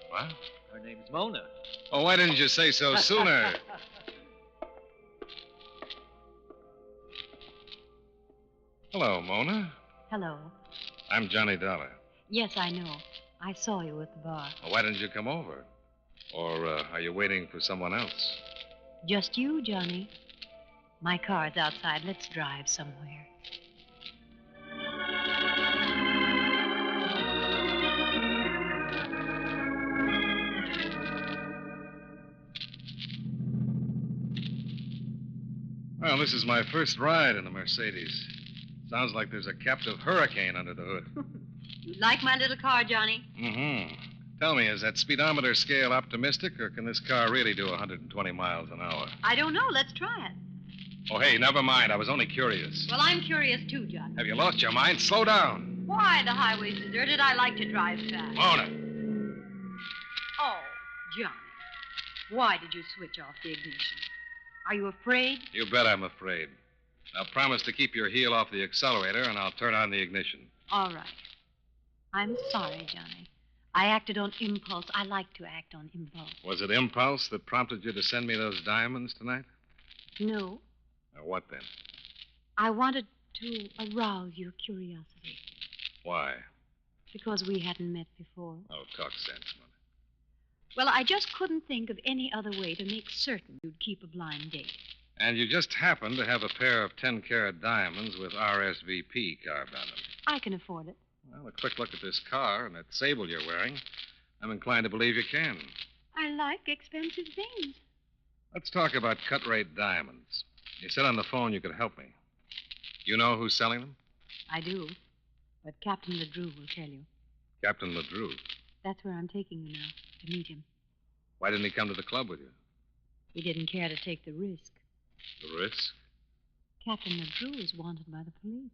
What? Her name's Mona. Oh, why didn't you say so sooner? Hello, Mona. Hello. I'm Johnny Dollar. Yes, I know. I saw you at the bar. Well, why didn't you come over? Or are you waiting for someone else? Just you, Johnny. My car's outside. Let's drive somewhere. Well, this is my first ride in a Mercedes. Sounds like there's a captive hurricane under the hood. You like my little car, Johnny? Mm-hmm. Tell me, is that speedometer scale optimistic, or can this car really do 120 miles an hour? I don't know. Let's try it. Oh, hey, never mind. I was only curious. Well, I'm curious too, Johnny. Have you lost your mind? Slow down. Why? The highway's deserted. I like to drive fast. Mona. Oh, Johnny. Why did you switch off the ignition? Are you afraid? You bet I'm afraid. Now promise to keep your heel off the accelerator, and I'll turn on the ignition. All right. I'm sorry, Johnny. I acted on impulse. I like to act on impulse. Was it impulse that prompted you to send me those diamonds tonight? No. Or what then? I wanted to arouse your curiosity. Why? Because we hadn't met before. Oh, talk sense, Mona. Well, I just couldn't think of any other way to make certain you'd keep a blind date. And you just happen to have a pair of 10-carat diamonds with RSVP carved on them. I can afford it. Well, a quick look at this car and that sable you're wearing, I'm inclined to believe you can. I like expensive things. Let's talk about cut-rate diamonds. You said on the phone you could help me. You know who's selling them? I do. But Captain LeDrew will tell you. Captain LeDrew. That's where I'm taking you now, to meet him. Why didn't he come to the club with you? He didn't care to take the risk. The risk? Captain LeDrew is wanted by the police.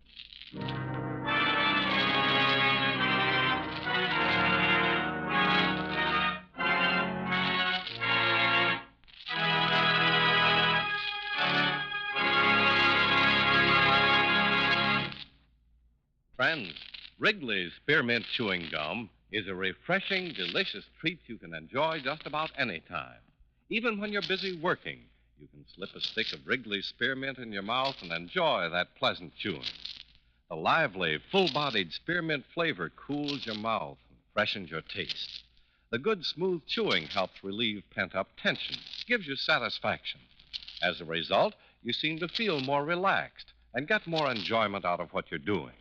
Friends, Wrigley's Spearmint Chewing Gum is a refreshing, delicious treat you can enjoy just about any time. Even when you're busy working, you can slip a stick of Wrigley's Spearmint in your mouth and enjoy that pleasant chewing. The lively, full-bodied spearmint flavor cools your mouth and freshens your taste. The good, smooth chewing helps relieve pent-up tension, gives you satisfaction. As a result, you seem to feel more relaxed and get more enjoyment out of what you're doing.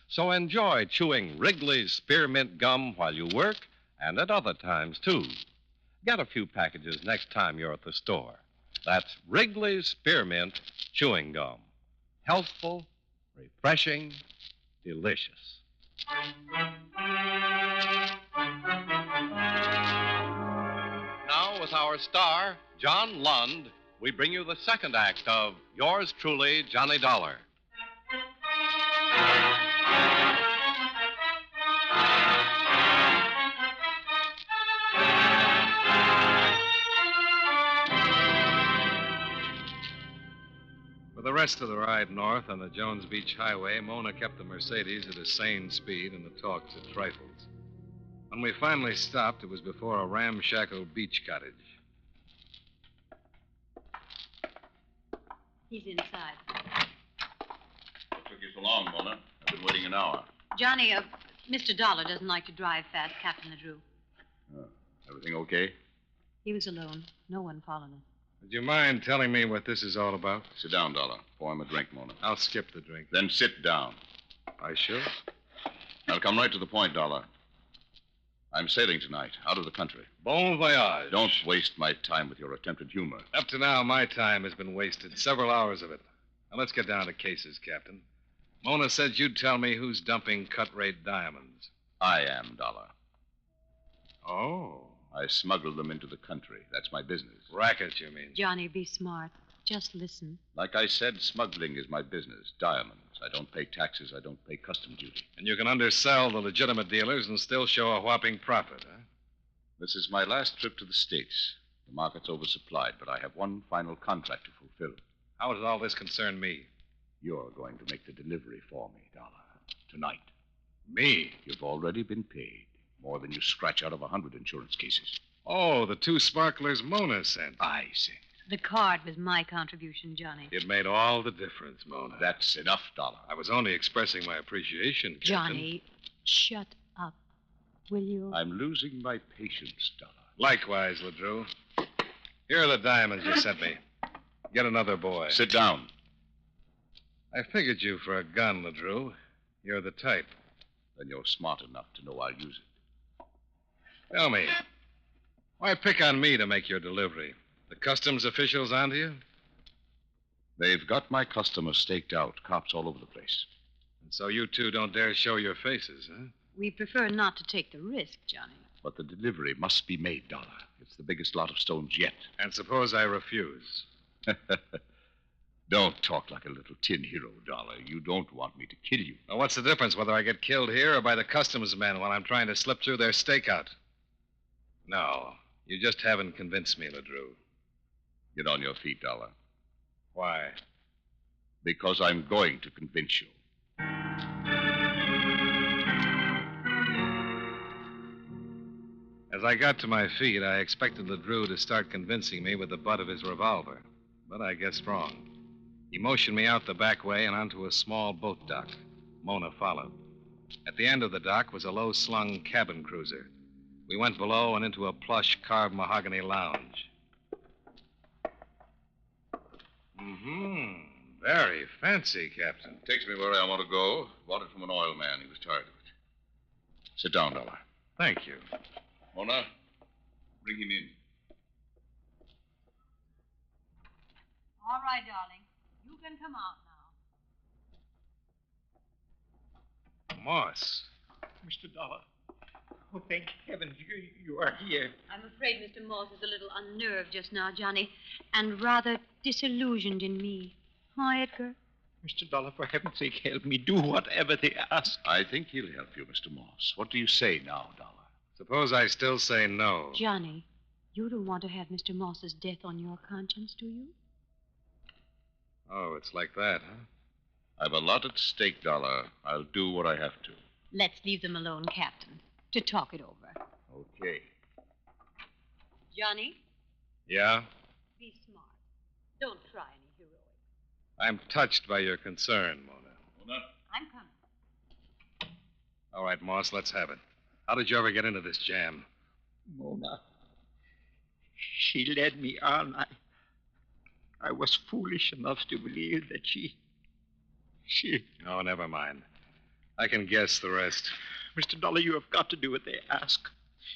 So enjoy chewing Wrigley's Spearmint Gum while you work and at other times, too. Get a few packages next time you're at the store. That's Wrigley's Spearmint Chewing Gum. Healthful, refreshing, delicious. Now, with our star, John Lund, we bring you the second act of Yours Truly, Johnny Dollar. For the rest of the ride north on the Jones Beach Highway, Mona kept the Mercedes at a sane speed and the talks at trifles. When we finally stopped, it was before a ramshackle beach cottage. He's inside. What took you so long, Mona? I've been waiting an hour. Johnny, Mr. Dollar doesn't like to drive fast, Captain LeDrew. Everything okay? He was alone. No one followed him. Would you mind telling me what this is all about? Sit down, Dollar. Pour him a drink, Mona. I'll skip the drink. Then sit down. I should. I'll come right to the point, Dollar. I'm sailing tonight, out of the country. Bon voyage. Don't waste my time with your attempted humor. Up to now, my time has been wasted. Several hours of it. Now, let's get down to cases, Captain. Mona said you'd tell me who's dumping cut-rate diamonds. I am, Dollar. Oh. I smuggled them into the country. That's my business. Racket, you mean? Johnny, be smart. Just listen. Like I said, smuggling is my business. Diamonds. I don't pay taxes. I don't pay custom duty. And you can undersell the legitimate dealers and still show a whopping profit, huh? This is my last trip to the States. The market's oversupplied, but I have one final contract to fulfill. How does all this concern me? You're going to make the delivery for me, Dollar. Tonight. Me? You've already been paid. More than you scratch out of 100 insurance cases. Oh, the 2 sparklers Mona sent. I sent. The card was my contribution, Johnny. It made all the difference, Mona. That's enough, Dollar. I was only expressing my appreciation, Captain. Johnny, shut up. Will you? I'm losing my patience, Dollar. Likewise, LeDrew. Here are the diamonds you sent me. Get another boy. Sit down. I figured you for a gun, LeDrew. You're the type. Then you're smart enough to know I'll use it. Tell me, why pick on me to make your delivery? The customs officials onto you? They've got my customers staked out. Cops all over the place. And so you two don't dare show your faces, huh? We prefer not to take the risk, Johnny. But the delivery must be made, Dollar. It's the biggest lot of stones yet. And suppose I refuse? Don't talk like a little tin hero, Dollar. You don't want me to kill you. Now, what's the difference whether I get killed here or by the customs men while I'm trying to slip through their stakeout? No, you just haven't convinced me, LeDrew. Get on your feet, Dollar. Why? Because I'm going to convince you. As I got to my feet, I expected LeDrew to start convincing me with the butt of his revolver. But I guessed wrong. He motioned me out the back way and onto a small boat dock. Mona followed. At the end of the dock was a low-slung cabin cruiser. We went below and into a plush carved mahogany lounge. Very fancy, Captain. Takes me where I want to go. Bought it from an oil man. He was tired of it. Sit down, Dollar. Thank you. Mona, bring him in. All right, darling. You can come out now. Moss. Mr. Dollar. Oh, thank heavens you are here. I'm afraid Mr. Moss is a little unnerved just now, Johnny, and rather disillusioned in me. Huh, Edgar? Mr. Dollar, for heaven's sake, help me. Do whatever they ask. I think he'll help you, Mr. Moss. What do you say now, Dollar? Suppose I still say no. Johnny, you don't want to have Mr. Moss's death on your conscience, do you? Oh, it's like that, huh? I've a lot at stake, Dollar. I'll do what I have to. Let's leave them alone, Captain, to talk it over. Okay. Johnny? Yeah? Be smart. Don't try any heroic. I'm touched by your concern, Mona. Mona? I'm coming. All right, Moss, let's have it. How did you ever get into this jam? Mona. She led me on. I was foolish enough to believe that she... Oh, never mind. I can guess the rest. Mr. Dollar, you have got to do what they ask.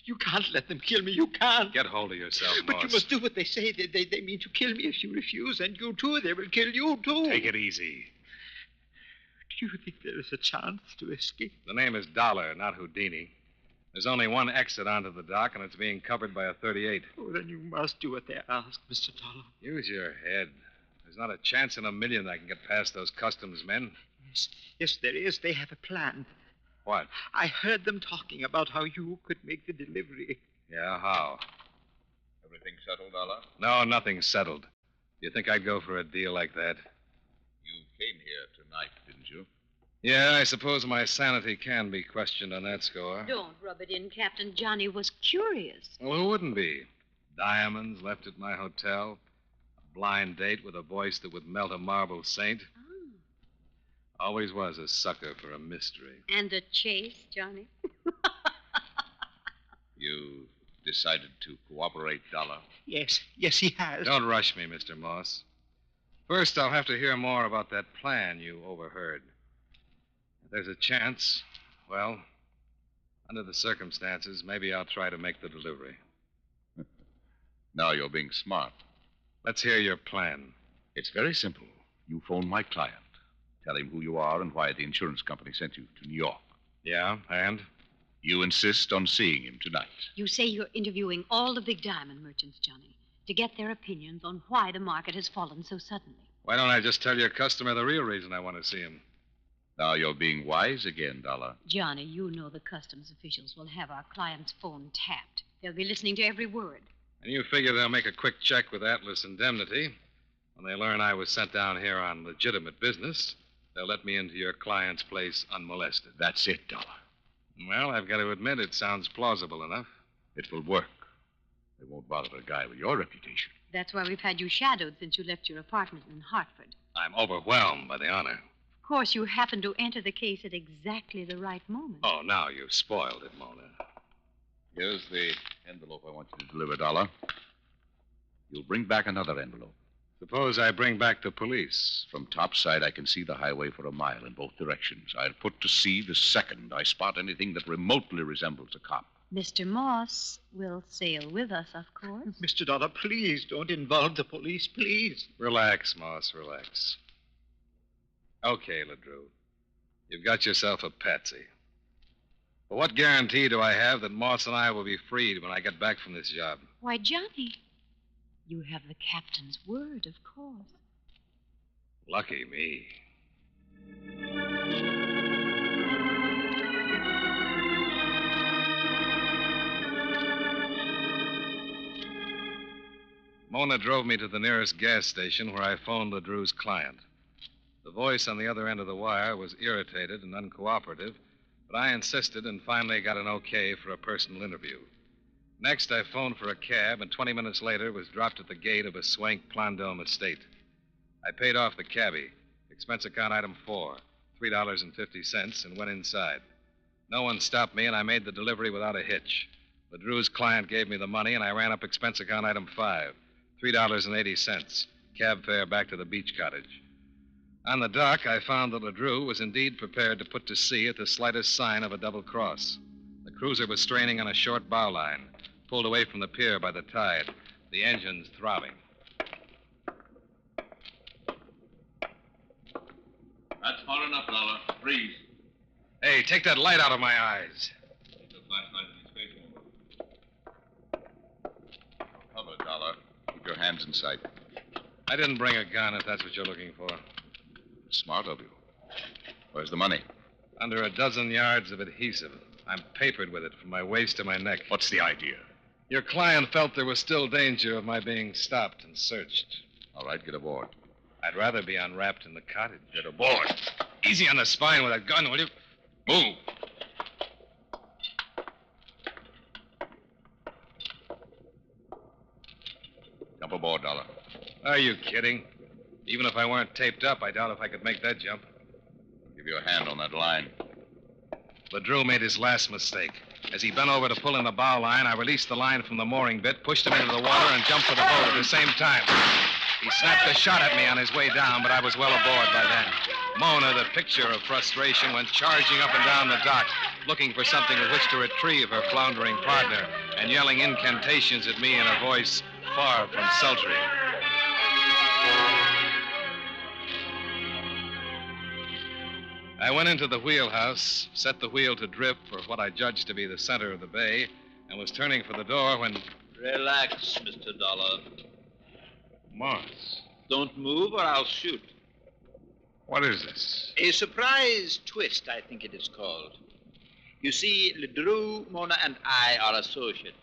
You can't let them kill me. You can't. Get hold of yourself, But Moss. you must do what they say. They mean to kill me if you refuse, and you too. They will kill you too. Take it easy. Do you think there is a chance to escape? The name is Dollar, not Houdini. There's only one exit onto the dock, and it's being covered by a 38. Oh, then you must do what they ask, Mr. Dollar. Use your head. There's not a chance in a million I can get past those customs men. Yes, there is. They have a plan. What? I heard them talking about how you could make the delivery. Yeah, how? Everything settled, Dollar? No, nothing's settled. Do you think I'd go for a deal like that? You came here tonight, didn't you? Yeah, I suppose my sanity can be questioned on that score. Don't rub it in, Captain. Johnny was curious. Well, who wouldn't be? Diamonds left at my hotel. A blind date with a voice that would melt a marble saint. Always was a sucker for a mystery. And a chase, Johnny. You decided to cooperate, Dollar? Yes, he has. Don't rush me, Mr. Moss. First, I'll have to hear more about that plan you overheard. If there's a chance, well, under the circumstances, maybe I'll try to make the delivery. Now you're being smart. Let's hear your plan. It's very simple. You phone my client. Tell him who you are and why the insurance company sent you to New York. Yeah, and? You insist on seeing him tonight. You say you're interviewing all the big diamond merchants, Johnny. to get their opinions on why the market has fallen so suddenly. Why don't I just tell your customer the real reason I want to see him? Now you're being wise again, Dollar. Johnny, you know the customs officials will have our client's phone tapped. They'll be listening to every word. And you figure they'll make a quick check with Atlas Indemnity. When they learn I was sent down here on legitimate business, they'll let me into your client's place unmolested. That's it, Dollar. Well, I've got to admit it sounds plausible enough. It will work. They won't bother a guy with your reputation. That's why we've had you shadowed since you left your apartment in Hartford. I'm overwhelmed by the honor. Of course, you happened to enter the case at exactly the right moment. Oh, now you've spoiled it, Mona. Here's the envelope I want you to deliver, Dollar. You'll bring back another envelope. Suppose I bring back the police. From topside, I can see the highway for a mile in both directions. I'll put to sea the second I spot anything that remotely resembles a cop. Mr. Moss will sail with us, of course. Mr. Dollar, please don't involve the police, please. Relax, Moss, relax. Okay, LeDrew. You've got yourself a patsy. But what guarantee do I have that Moss and I will be freed when I get back from this job? Why, Johnny, you have the captain's word, of course. Lucky me. Mona drove me to the nearest gas station where I phoned LeDrew's client. The voice on the other end of the wire was irritated and uncooperative, but I insisted and finally got an okay for a personal interview. Next, I phoned for a cab, and 20 minutes later was dropped at the gate of a swank Plandome estate. I paid off the cabbie, expense account item 4, $3.50, and went inside. No one stopped me, and I made the delivery without a hitch. LeDrew's client gave me the money, and I ran up expense account item 5, $3.80, cab fare back to the beach cottage. On the dock, I found that LeDrew was indeed prepared to put to sea at the slightest sign of a double cross. The cruiser was straining on a short bow line, pulled away from the pier by the tide, the engines throbbing. That's far enough, Dollar. Freeze. Hey, take that light out of my eyes. The flashlight in his face. Cover, Dollar. Keep your hands in sight. I didn't bring a gun, if that's what you're looking for. Smart of you. Where's the money? Under a dozen yards of adhesive. I'm papered with it from my waist to my neck. What's the idea? Your client felt there was still danger of my being stopped and searched. All right, get aboard. I'd rather be unwrapped in the cottage. Get aboard. Easy on the spine with a gun, will you? Move. Jump aboard, Dollar. Are you kidding? Even if I weren't taped up, I doubt if I could make that jump. Give you a hand on that line. LeDrew made his last mistake. As he bent over to pull in the bow line, I released the line from the mooring bit, pushed him into the water, and jumped for the boat at the same time. He snapped a shot at me on his way down, but I was well aboard by then. Mona, the picture of frustration, went charging up and down the dock, looking for something with which to retrieve her floundering partner, and yelling incantations at me in a voice far from sultry. I went into the wheelhouse, set the wheel to drift for what I judged to be the center of the bay, and was turning for the door when... Relax, Mr. Dollar. Moss. Don't move or I'll shoot. What is this? A surprise twist, I think it is called. You see, LeDrew, Mona, and I are associates.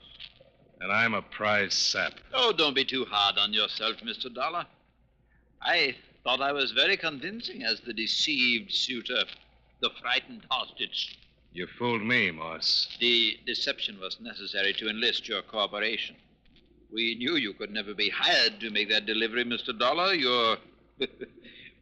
And I'm a prize sap. Oh, don't be too hard on yourself, Mr. Dollar. I thought I was very convincing as the deceived suitor, the frightened hostage. You fooled me, Moss. The deception was necessary to enlist your cooperation. We knew you could never be hired to make that delivery, Mr. Dollar, your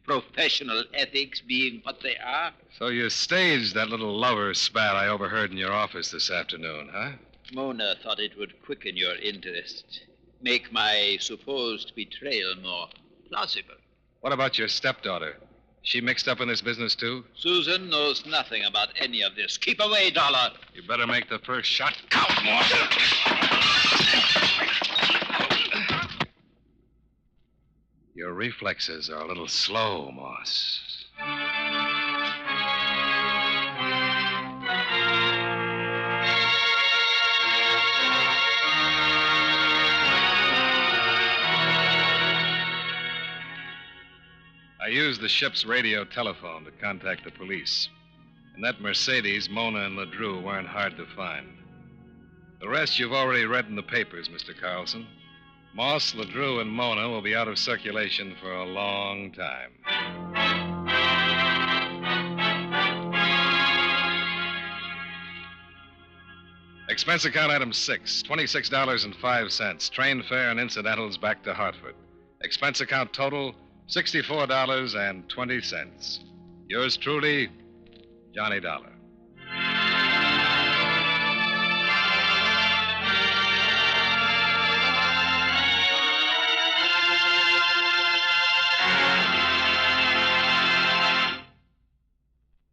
professional ethics being what they are. So you staged that little lover spat I overheard in your office this afternoon, huh? Mona thought it would quicken your interest, make my supposed betrayal more plausible. What about your stepdaughter? She mixed up in this business, too? Susan knows nothing about any of this. Keep away, Dollar. You better make the first shot count, Moss. Your reflexes are a little slow, Moss. used the ship's radio telephone to contact the police. In that Mercedes, Mona and LeDrew weren't hard to find. The rest you've already read in the papers, Mr. Carlson. Moss, LeDrew, and Mona will be out of circulation for a long time. Expense account item 6, $26.05. Train fare and incidentals back to Hartford. Expense account total, $64.20. Yours truly, Johnny Dollar.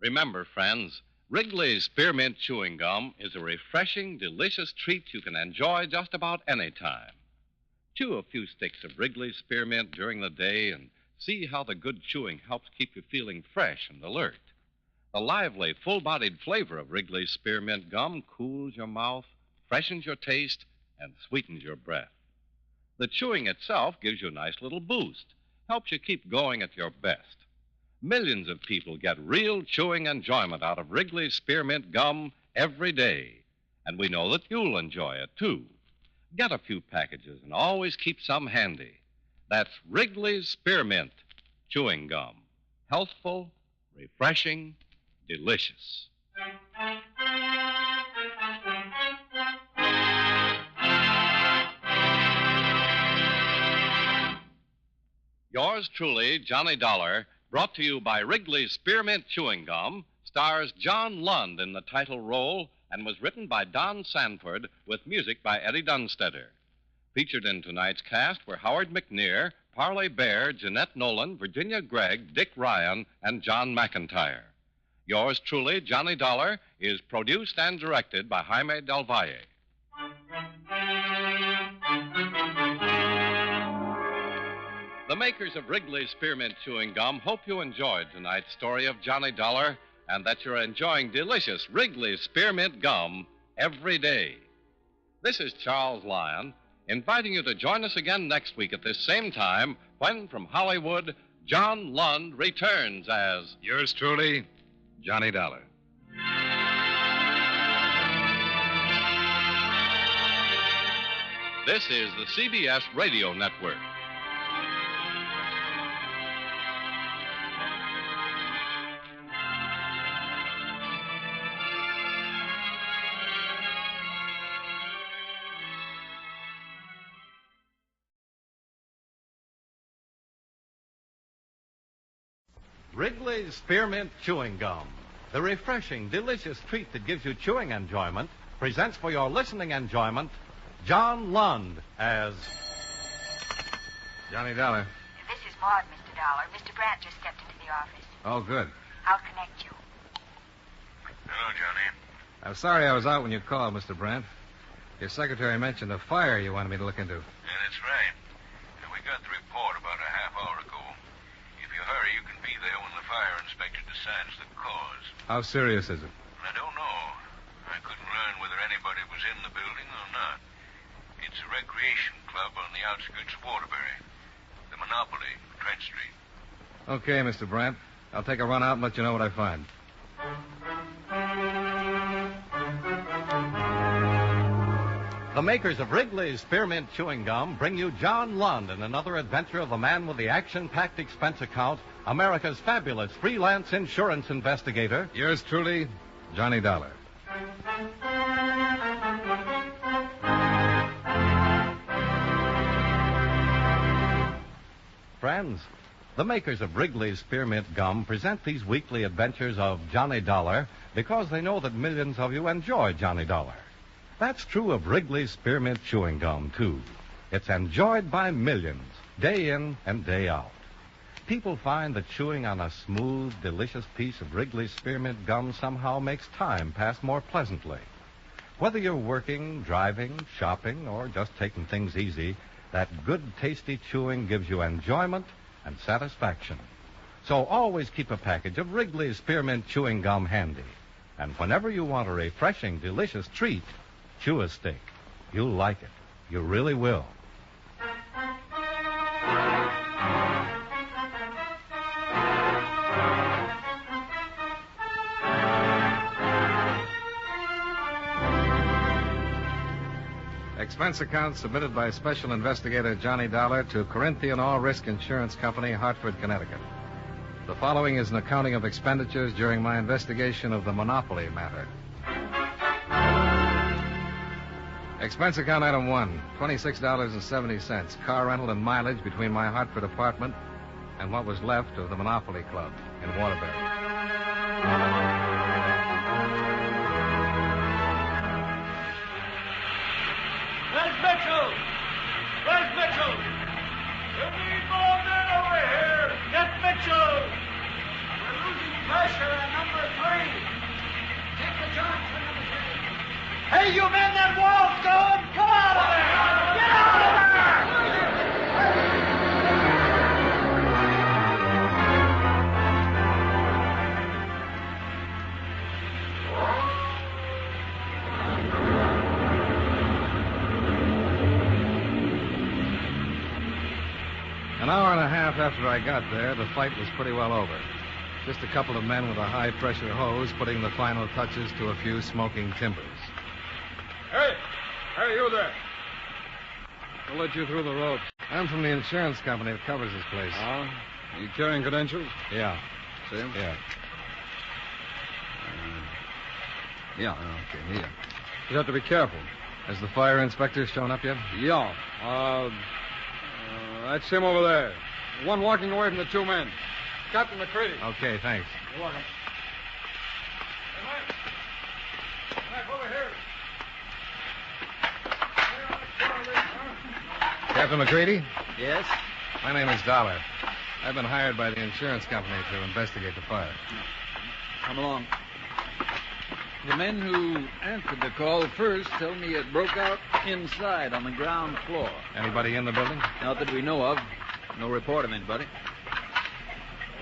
Remember, friends, Wrigley's Spearmint Chewing Gum is a refreshing, delicious treat you can enjoy just about any time. Chew a few sticks of Wrigley's Spearmint during the day and see how the good chewing helps keep you feeling fresh and alert. The lively, full-bodied flavor of Wrigley's Spearmint Gum cools your mouth, freshens your taste, and sweetens your breath. The chewing itself gives you a nice little boost, helps you keep going at your best. Millions of people get real chewing enjoyment out of Wrigley's Spearmint Gum every day, and we know that you'll enjoy it, too. Get a few packages and always keep some handy. That's Wrigley's Spearmint Chewing Gum. Healthful, refreshing, delicious. Yours truly, Johnny Dollar, brought to you by Wrigley's Spearmint Chewing Gum, stars John Lund in the title role and was written by Don Sanford with music by Eddie Dunstetter. Featured in tonight's cast were Howard McNear, Parley Bear, Jeanette Nolan, Virginia Gregg, Dick Ryan, and John McIntyre. Yours truly, Johnny Dollar, is produced and directed by Jaime Del Valle. The makers of Wrigley's Spearmint Chewing Gum hope you enjoyed tonight's story of Johnny Dollar and that you're enjoying delicious Wrigley's Spearmint Gum every day. This is Charles Lyon, inviting you to join us again next week at this same time when, from Hollywood, John Lund returns as... Yours truly, Johnny Dollar. This is the CBS Radio Network. Wrigley's Spearmint Chewing Gum, the refreshing, delicious treat that gives you chewing enjoyment, presents for your listening enjoyment John Lund as Johnny Dollar. This is Maud, Mr. Dollar. Mr. Brandt just stepped into the office. Oh, good. I'll connect you. Hello, Johnny. I'm sorry I was out when you called, Mr. Brandt. Your secretary mentioned a fire you wanted me to look into. Yeah, that's right. We got the report about a half hour ago. If you hurry, you can be there when the fire inspector decides the cause. How serious is it? I don't know. I couldn't learn whether anybody was in the building or not. It's a recreation club on the outskirts of Waterbury. The Monopoly, Trent Street. Okay, Mr. Brandt. I'll take a run out and let you know what I find. The makers of Wrigley's Spearmint Chewing Gum bring you John Lund in another adventure of the man with the action-packed expense account, America's fabulous freelance insurance investigator. Yours truly, Johnny Dollar. Friends, the makers of Wrigley's Spearmint Gum present these weekly adventures of Johnny Dollar because they know that millions of you enjoy Johnny Dollar. That's true of Wrigley's Spearmint Chewing Gum, too. It's enjoyed by millions, day in and day out. People find that chewing on a smooth, delicious piece of Wrigley's Spearmint Gum somehow makes time pass more pleasantly. Whether you're working, driving, shopping, or just taking things easy, that good, tasty chewing gives you enjoyment and satisfaction. So always keep a package of Wrigley's Spearmint Chewing Gum handy. And whenever you want a refreshing, delicious treat, chew a stick. You'll like it. You really will. Expense account submitted by Special Investigator Johnny Dollar to Corinthian All Risk Insurance Company, Hartford, Connecticut. The following is an accounting of expenditures during my investigation of the monopoly matter. Expense account item 1, $26.70, car rental and mileage between my Hartford apartment and what was left of the Monopoly Club in Waterbury. Where's Mitchell? Where's Mitchell? We need more men over here. Get Mitchell. We're losing pressure at number 3. Take the charge for number 3. Hey, you men, that wall's going. Come out of there. Get out of there. An hour and a half after I got there, the fight was pretty well over. Just a couple of men with a high-pressure hose putting the final touches to a few smoking timbers. Hey, you there. We'll let you through the ropes. I'm from the insurance company that covers this place. Oh? You carrying credentials? Yeah. See 'em? Yeah. Okay, here. You have to be careful. Has the fire inspector shown up yet? Yeah. That's him over there. The one walking away from the 2 men. Captain McCready. Okay, thanks. You're welcome. Hey, over here. Captain McCready? Yes? My name is Dollar. I've been hired by the insurance company to investigate the fire. Come along. The men who answered the call first tell me it broke out inside on the ground floor. Anybody in the building? Not that we know of. No report of anybody.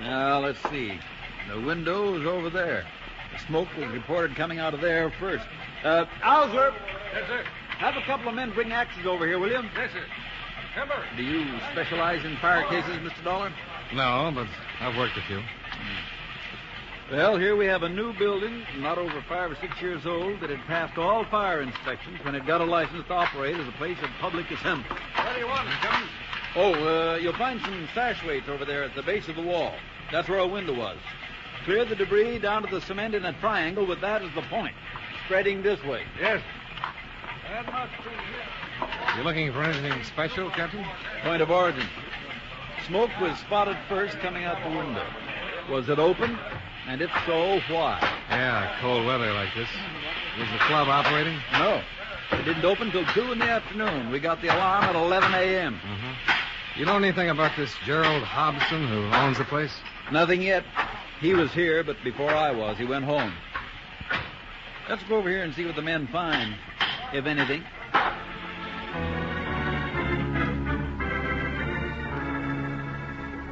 Now, let's see. The window's over there. The smoke was reported coming out of there first. Hauser! Yes, sir. Have a couple of men bring axes over here, will you? Yes, sir. Timber. Do you specialize in fire cases, Mr. Dollar? No, but I've worked a few. Well, here we have a new building, not over 5 or 6 years old, that had passed all fire inspections when it got a license to operate as a place of public assembly. What do you want, Captain? Oh, you'll find some sash weights over there at the base of the wall. That's where a window was. Clear the debris down to the cement in a triangle with that as the point, spreading this way. Yes. That must be it. You looking for anything special, Captain? Point of origin. Smoke was spotted first coming out the window. Was it open? And if so, why? Yeah, cold weather like this. Was the club operating? No. It didn't open till 2 in the afternoon. We got the alarm at 11 a.m. You know anything about this Gerald Hobson who owns the place? Nothing yet. He was here, but before I was. He went home. Let's go over here and see what the men find, if anything.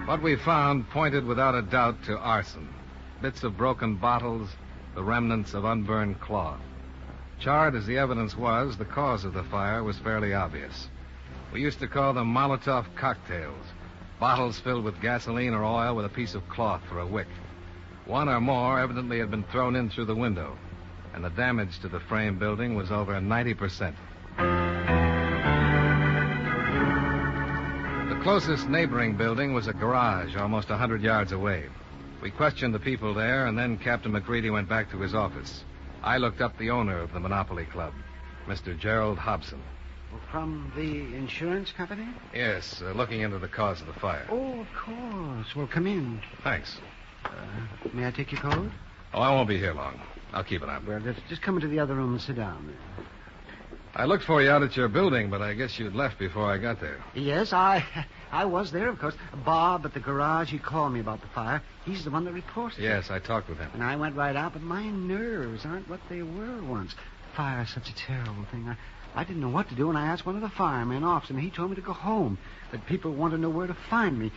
What we found pointed without a doubt to arson. Bits of broken bottles, the remnants of unburned cloth. Charred as the evidence was, the cause of the fire was fairly obvious. We used to call them Molotov cocktails, bottles filled with gasoline or oil with a piece of cloth for a wick. One or more evidently had been thrown in through the window, and the damage to the frame building was over 90%. The closest neighboring building was a garage almost 100 yards away. We questioned the people there, and then Captain McCready went back to his office. I looked up the owner of the Monopoly Club, Mr. Gerald Hobson. From the insurance company? Yes, looking into the cause of the fire. Oh, of course. Well, come in. Thanks. May I take your coat? Oh, I won't be here long. I'll keep it on. Well, just come into the other room and sit down there. I looked for you out at your building, but I guess you'd left before I got there. Yes, I was there, of course. Bob at the garage, he called me about the fire. He's the one that reported it. Yes, I talked with him. And I went right out, but my nerves aren't what they were once. Fire's such a terrible thing. I didn't know what to do, and I asked one of the firemen off, and he told me to go home, that people want to know where to find me.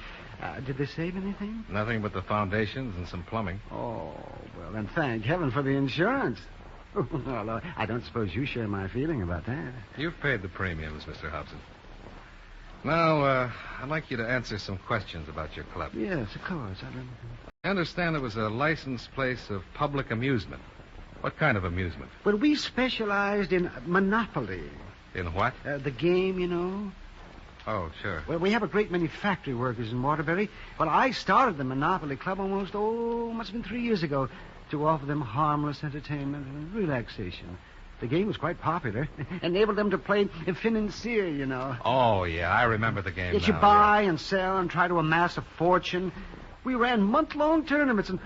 Did they save anything? Nothing but the foundations and some plumbing. Oh, well, then thank heaven for the insurance. Well, I don't suppose you share my feeling about that. You've paid the premiums, Mr. Hobson. Now, I'd like you to answer some questions about your club. Yes, of course. I understand it was a licensed place of public amusement. What kind of amusement? Well, we specialized in Monopoly. In what? The game, you know. Oh, sure. Well, we have a great many factory workers in Waterbury. Well, I started the Monopoly Club must have been 3 years ago, to offer them harmless entertainment and relaxation. The game was quite popular. Enabled them to play financier, you know. Oh, yeah, I remember the game. Yes, you buy and sell and try to amass a fortune. We ran month-long tournaments and...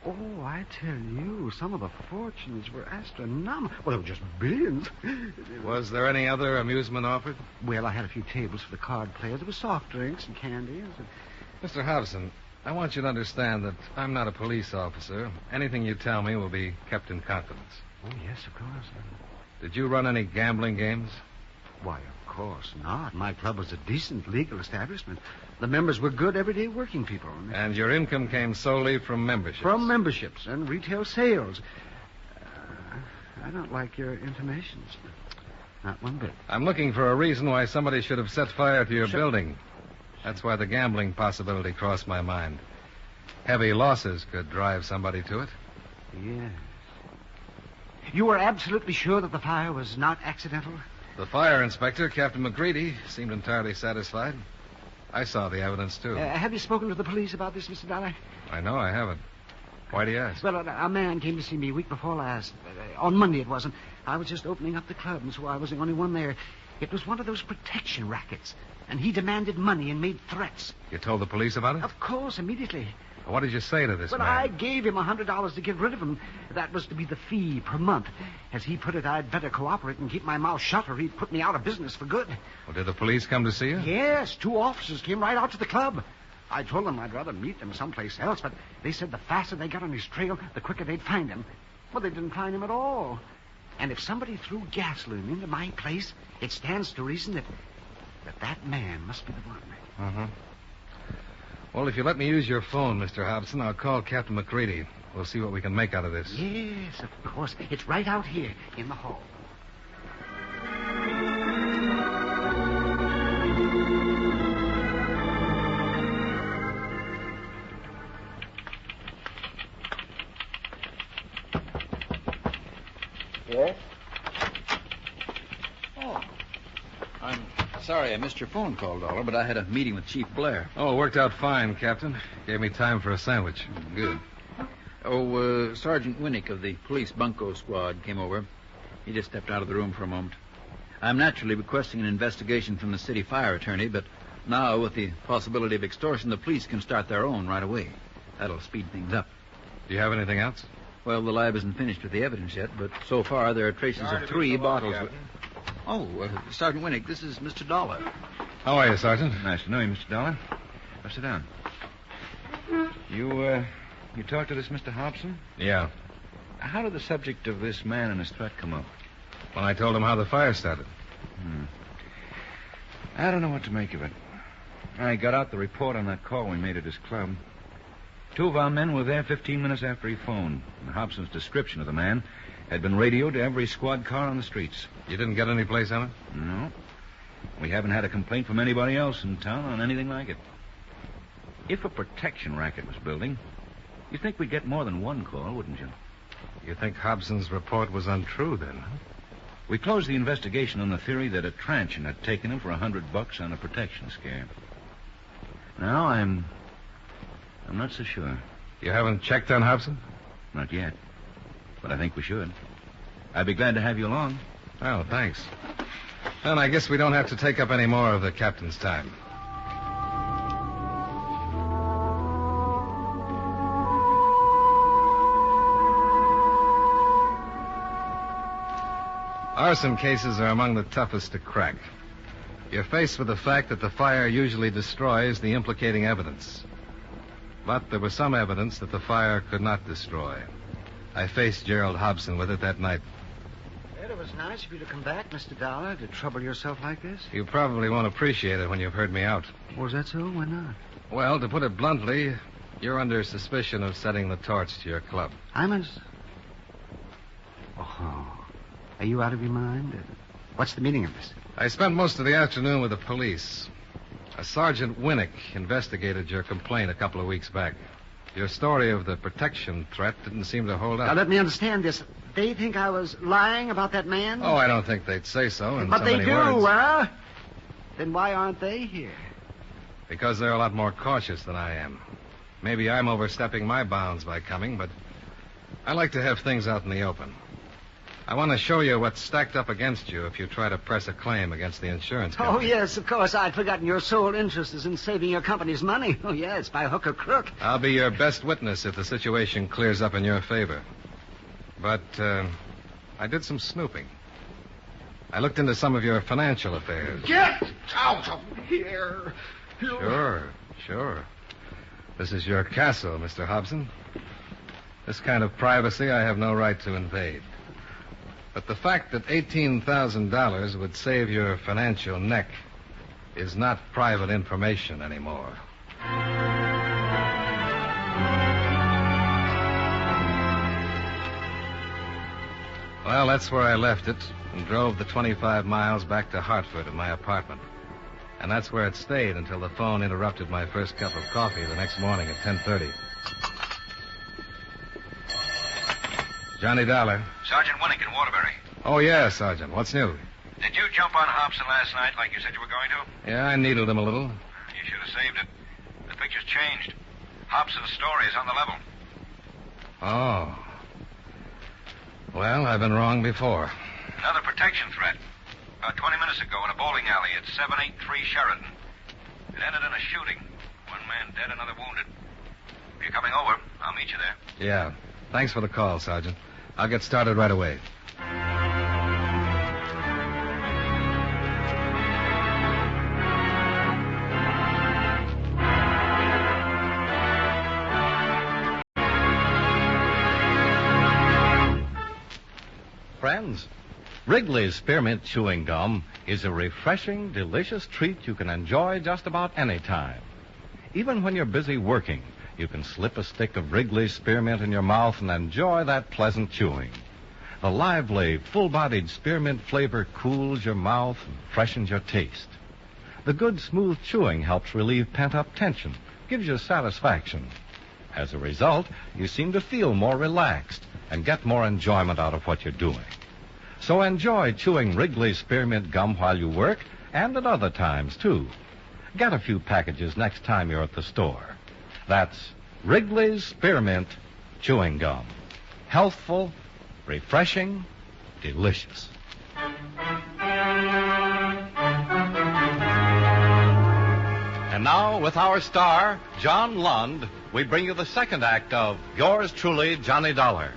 Oh, I tell you, some of the fortunes were astronomical. Well, they were just billions. Was there any other amusement offered? Well, I had a few tables for the card players. There was soft drinks and candy. Mr. Hobson, I want you to understand that I'm not a police officer. Anything you tell me will be kept in confidence. Oh, yes, of course. Did you run any gambling games? Why, of course not. My club was a decent legal establishment. The members were good, everyday working people. And your income came solely from memberships? From memberships and retail sales. I don't like your intimations. Not one bit. I'm looking for a reason why somebody should have set fire to your building. That's why the gambling possibility crossed my mind. Heavy losses could drive somebody to it. Yes. You were absolutely sure that the fire was not accidental? The fire inspector, Captain McGreedy, seemed entirely satisfied. I saw the evidence, too. Have you spoken to the police about this, Mr. Dollar? I know I haven't. Why do you ask? Well, a man came to see me a week before last. On Monday it was, and I was just opening up the club, and so I was the only one there. It was one of those protection rackets, and he demanded money and made threats. You told the police about it? Of course, immediately. What did you say to this man? I gave him $100 to get rid of him. That was to be the fee per month. As he put it, I'd better cooperate and keep my mouth shut, or he'd put me out of business for good. Well, did the police come to see you? Yes, 2 officers came right out to the club. I told them I'd rather meet them someplace else, but they said the faster they got on his trail, the quicker they'd find him. Well, they didn't find him at all. And if somebody threw gasoline into my place, it stands to reason that man must be the one. Uh-huh. Well, if you let me use your phone, Mr. Hobson, I'll call Captain McCready. We'll see what we can make out of this. Yes, of course. It's right out here in the hall. Yes? Oh. I'm sorry I missed your phone call, Dollar, but I had a meeting with Chief Blair. Oh, it worked out fine, Captain. Gave me time for a sandwich. Good. Oh, Sergeant Winnick of the police bunco squad came over. He just stepped out of the room for a moment. I'm naturally requesting an investigation from the city fire attorney, but now, with the possibility of extortion, the police can start their own right away. That'll speed things up. Do you have anything else? Well, the lab isn't finished with the evidence yet, but so far there are traces of 3 bottles. Sergeant Winnick, this is Mr. Dollar. How are you, Sergeant? Nice to know you, Mr. Dollar. Now, sit down. You talked to this Mr. Hobson? Yeah. How did the subject of this man and his threat come up? When I told him how the fire started. I don't know what to make of it. I got out the report on that call we made at his club. 2 of our men were there 15 minutes after he phoned. And Hobson's description of the man had been radioed to every squad car on the streets. You didn't get any place on it? No. We haven't had a complaint from anybody else in town on anything like it. If a protection racket was building, you'd think we'd get more than 1 call, wouldn't you? You think Hobson's report was untrue, then, huh? We closed the investigation on the theory that a Tranchen had taken him for $100 on a protection scare. Now I'm not so sure. You haven't checked on Hobson? Not yet. But I think we should. I'd be glad to have you along. Oh, thanks. Then I guess we don't have to take up any more of the captain's time. Arson cases are among the toughest to crack. You're faced with the fact that the fire usually destroys the implicating evidence. But there was some evidence that the fire could not destroy. I faced Gerald Hobson with it that night. Well, it was nice of you to come back, Mr. Dollar, to trouble yourself like this. You probably won't appreciate it when you've heard me out. Was that so? Why not? Well, to put it bluntly, you're under suspicion of setting the torch to your club. Oh. Are you out of your mind? What's the meaning of this? I spent most of the afternoon with the police. A Sergeant Winnick investigated your complaint a couple of weeks back. Your story of the protection threat didn't seem to hold up. Now, let me understand this. They think I was lying about that man? Oh, I don't think they'd say so in But so they many do, words. huh? Then why aren't they here? Because they're a lot more cautious than I am. Maybe I'm overstepping my bounds by coming, but I like to have things out in the open. I want to show you what's stacked up against you if you try to press a claim against the insurance company. Oh, yes, of course. I'd forgotten your sole interest is in saving your company's money. Oh, yes, by hook or crook. I'll be your best witness if the situation clears up in your favor. But I did some snooping. I looked into some of your financial affairs. Get out of here! Sure. This is your castle, Mr. Hobson. This kind of privacy I have no right to invade. But the fact that $18,000 would save your financial neck is not private information anymore. Well, that's where I left it and drove the 25 miles back to Hartford at my apartment. And that's where it stayed until the phone interrupted my first cup of coffee the next morning at 10:30. Johnny Dollar. Sergeant Winnick in Waterbury. Oh, yeah, Sergeant. What's new? Did you jump on Hobson last night like you said you were going to? Yeah, I needled him a little. You should have saved it. The picture's changed. Hobson's story is on the level. Oh. Well, I've been wrong before. Another protection threat. About 20 minutes ago in a bowling alley at 783 Sheridan. It ended in a shooting. One man dead, another wounded. If you're coming over, I'll meet you there. Yeah. Thanks for the call, Sergeant. I'll get started right away. Friends, Wrigley's Spearmint Chewing Gum is a refreshing, delicious treat you can enjoy just about any time. Even when you're busy working, you can slip a stick of Wrigley's Spearmint in your mouth and enjoy that pleasant chewing. The lively, full-bodied spearmint flavor cools your mouth and freshens your taste. The good, smooth chewing helps relieve pent-up tension, gives you satisfaction. As a result, you seem to feel more relaxed and get more enjoyment out of what you're doing. So enjoy chewing Wrigley's Spearmint Gum while you work and at other times, too. Get a few packages next time you're at the store. That's Wrigley's Spearmint Chewing Gum. Healthful, refreshing, delicious. And now, with our star, John Lund, we bring you the second act of Yours Truly, Johnny Dollar.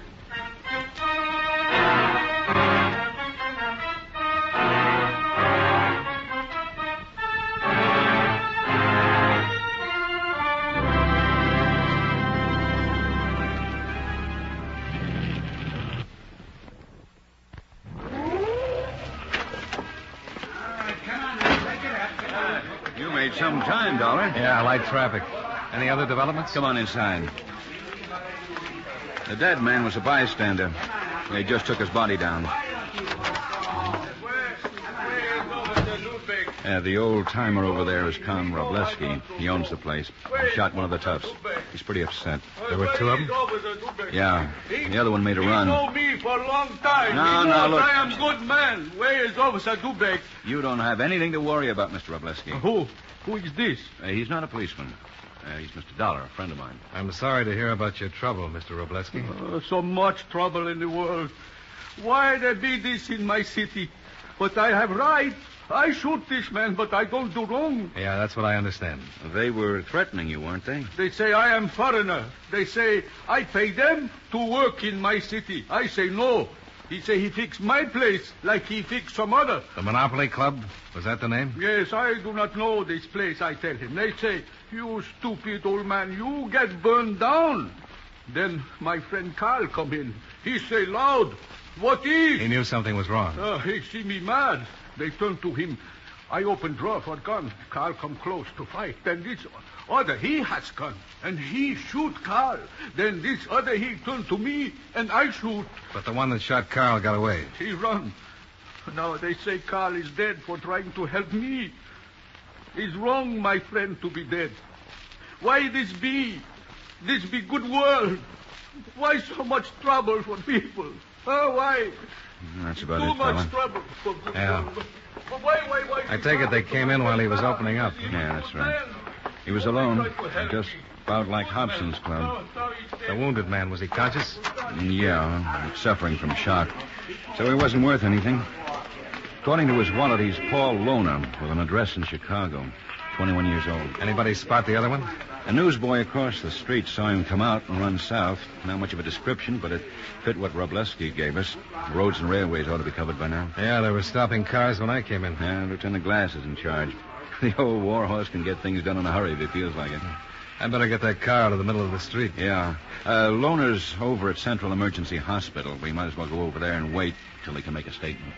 You made some time, Dollar. Yeah, light traffic. Any other developments? Come on inside. The dead man was a bystander. They just took his body down. The old-timer over there is Con Robleski. He owns the place. He shot one of the toughs. He's pretty upset. There were two of them? Yeah. The other one made a run. He know me for a long time. No, look. I am good man. Where is Officer Dubek? You don't have anything to worry about, Mr. Robleski. Who? Who is this? He's not a policeman. He's Mr. Dollar, a friend of mine. I'm sorry to hear about your trouble, Mr. Robleski. So much trouble in the world. Why there be this in my city? But I have right. I shoot this man, but I don't do wrong. Yeah, that's what I understand. They were threatening you, weren't they? They say I am foreigner. They say I pay them to work in my city. I say no. He say he fix my place like he fix some other. The Monopoly Club? Was that the name? Yes, I do not know this place, I tell him. They say, you stupid old man, you get burned down. Then my friend Carl come in. He say loud, what is? He knew something was wrong. He see me mad. They turn to him. I open drawer for gun. Carl come close to fight. Then this other, he has gun. And he shoot Carl. Then this other, he turn to me, and I shoot. But the one that shot Carl got away. He run. Now they say Carl is dead for trying to help me. It's wrong, my friend, to be dead. Why this be? This be good world. Why so much trouble for people? Oh, wait. That's about Too it, much fella. trouble. Yeah. Wait. I take it they came in while he was opening up. Yeah, that's right. He was alone, just about like Hobson's club. The wounded man, was he conscious? Yeah, suffering from shock. So he wasn't worth anything. According to his wallet, he's Paul Loner, with an address in Chicago. 21 years old. Anybody spot the other one? A newsboy across the street saw him come out and run south. Not much of a description, but it fit what Robleski gave us. Roads and railways ought to be covered by now. Yeah, they were stopping cars when I came in. Yeah, Lieutenant Glass is in charge. The old warhorse can get things done in a hurry if he feels like it. I better get that car out of the middle of the street. Yeah. Loner's over at Central Emergency Hospital. We might as well go over there and wait till he can make a statement.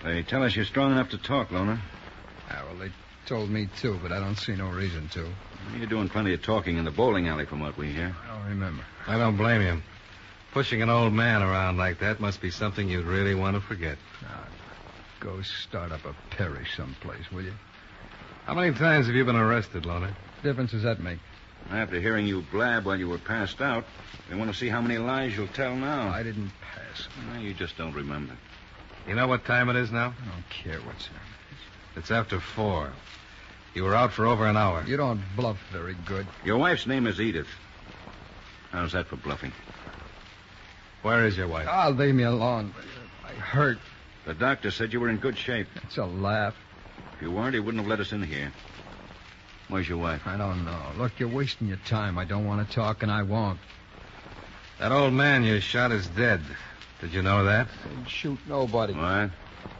They tell us you're strong enough to talk, Loner. Well, they told me to, but I don't see no reason to. You're doing plenty of talking in the bowling alley from what we hear. I don't remember. I don't blame you. Pushing an old man around like that must be something you'd really want to forget. Go start up a parish someplace, will you? How many times have you been arrested, Loner? What difference does that make? After hearing you blab while you were passed out, they want to see how many lies you'll tell now. I didn't pass. No, you just don't remember. You know what time it is now? I don't care what's time. It's after 4. You were out for over an hour. You don't bluff very good. Your wife's name is Edith. How's that for bluffing? Where is your wife? Oh, leave me alone. I hurt. The doctor said you were in good shape. It's a laugh. If you weren't, he wouldn't have let us in here. Where's your wife? I don't know. Look, you're wasting your time. I don't want to talk, and I won't. That old man you shot is dead. Did you know that? I didn't shoot nobody. What?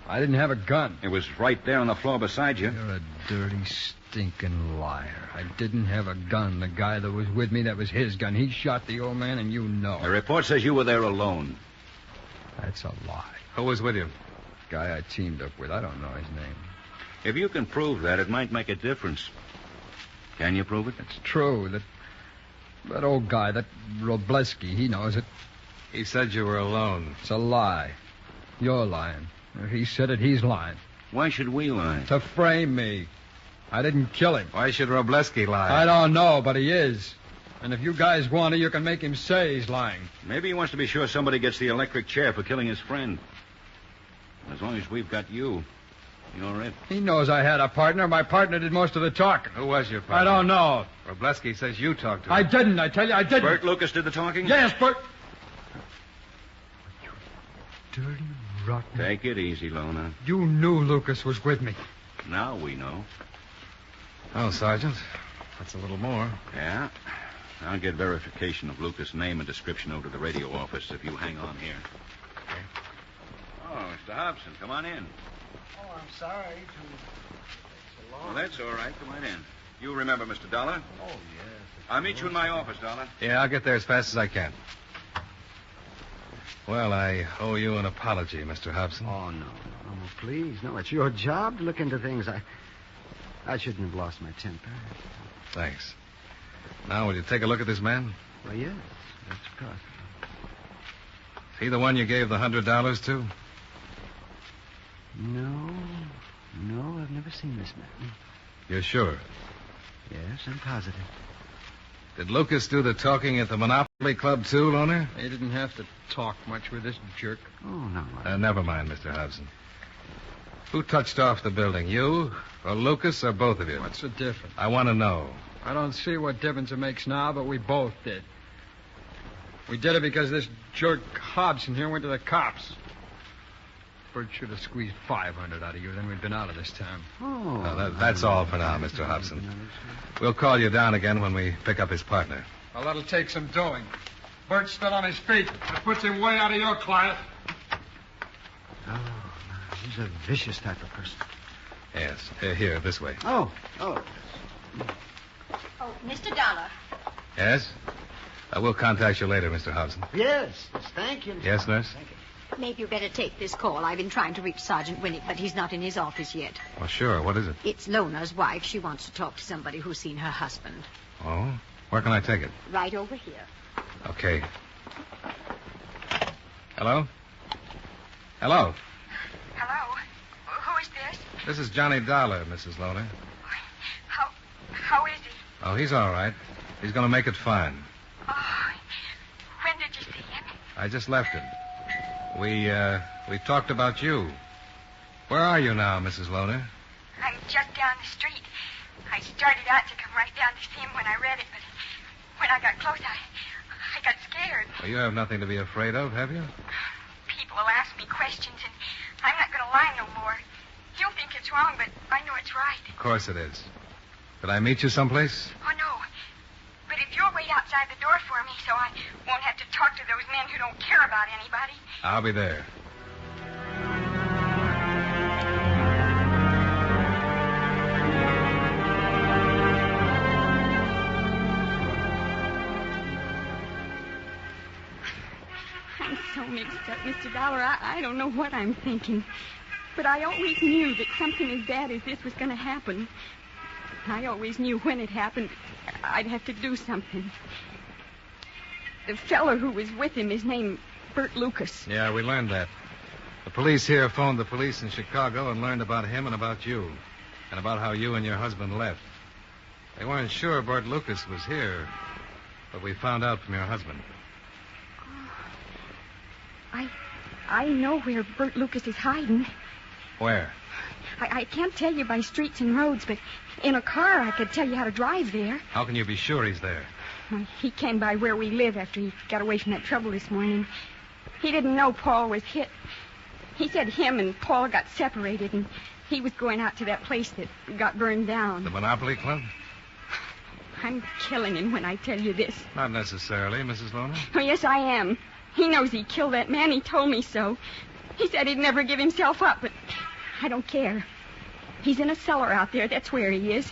I didn't have a gun. It was right there on the floor beside you. You're a dirty, stinking liar. I didn't have a gun. The guy that was with me, that was his gun. He shot the old man, and you know. The report says you were there alone. That's a lie. Who was with you? Guy I teamed up with. I don't know his name. If you can prove that, it might make a difference. Can you prove it? It's true. That old guy, that Robleski, he knows it. He said you were alone. It's a lie. You're lying. If he said it, he's lying. Why should we lie? To frame me. I didn't kill him. Why should Robleski lie? I don't know, but he is. And if you guys want to, you can make him say he's lying. Maybe he wants to be sure somebody gets the electric chair for killing his friend. As long as we've got you, you're it. He knows I had a partner. My partner did most of the talking. Who was your partner? I don't know. Robleski says you talked to him. I didn't. I tell you, I didn't. Bert Lucas did the talking? Yes, Bert. Dirty, rotten. Take it easy, Lona. You knew Lucas was with me. Now we know. Oh, Sergeant. That's a little more. Yeah? I'll get verification of Lucas' name and description over to the radio office if you hang on here. Okay. Oh, Mr. Hobson, come on in. Oh, I'm sorry to take so long. Well, that's all right. Come on in. You remember Mr. Dollar? Oh, yes. I'll meet you in my office, Dollar. Yeah, I'll get there as fast as I can. Well, I owe you an apology, Mr. Hobson. Oh, no, please. No, it's your job to look into things. I shouldn't have lost my temper. Thanks. Now, will you take a look at this man? Well, yes, that's possible. Is he the one you gave the $100 to? No, I've never seen this man. You're sure? Yes, I'm positive. Did Lucas do the talking at the Monopoly Club, too, Loner? He didn't have to talk much with this jerk. Oh, no. Never mind, Mr. Hobson. Who touched off the building, you or Lucas or both of you? What's the difference? I want to know. I don't see what difference it makes now, but we both did. We did it because this jerk Hobson here went to the cops. Bert should have squeezed $500 out of you, then we'd been out of this town. That's all for now, Mr. Hobson. We'll call you down again when we pick up his partner. Well, that'll take some doing. Bert's still on his feet. That puts him way out of your client. Oh, he's a vicious type of person. Yes. Here, this way. Oh. Oh, Mr. Dollar. Yes? We'll contact you later, Mr. Hobson. Yes, thank you. Yes, nurse? Thank you. Maybe you better take this call. I've been trying to reach Sergeant Winnick, but he's not in his office yet. Oh, sure. What is it? It's Lona's wife. She wants to talk to somebody who's seen her husband. Oh? Where can I take it? Right over here. Okay. Hello? Hello? Hello? Who is this? This is Johnny Dollar, Mrs. Lohner. How is he? Oh, he's all right. He's going to make it fine. Oh, when did you see him? I just left him. We talked about you. Where are you now, Mrs. Lohner? I'm just down the street. I started out to come right down to see him when I read it, but when I got close, I got scared. Well, you have nothing to be afraid of, have you? People will ask me questions, and I'm not going to lie no more. You'll think it's wrong, but I know it's right. Of course it is. Could I meet you someplace? Oh, no. But if you'll wait outside the door for me so I won't have to talk to those men who don't care about anybody. I'll be there. I'm so mixed up, Mr. Dollar. I don't know what I'm thinking. But I always knew that something as bad as this was going to happen. I always knew when it happened, I'd have to do something. The fellow who was with him is named Bert Lucas. Yeah, we learned that. The police here phoned the police in Chicago and learned about him and about you. And about how you and your husband left. They weren't sure Bert Lucas was here, but we found out from your husband. I know where Bert Lucas is hiding. Where? I can't tell you by streets and roads, but in a car I could tell you how to drive there. How can you be sure he's there? He came by where we live after he got away from that trouble this morning. He didn't know Paul was hit. He said him and Paul got separated, and he was going out to that place that got burned down. The Monopoly Club? I'm killing him when I tell you this. Not necessarily, Mrs. Lohner. Oh, yes, I am. He knows he killed that man. He told me so. He said he'd never give himself up, but I don't care. He's in a cellar out there. That's where he is.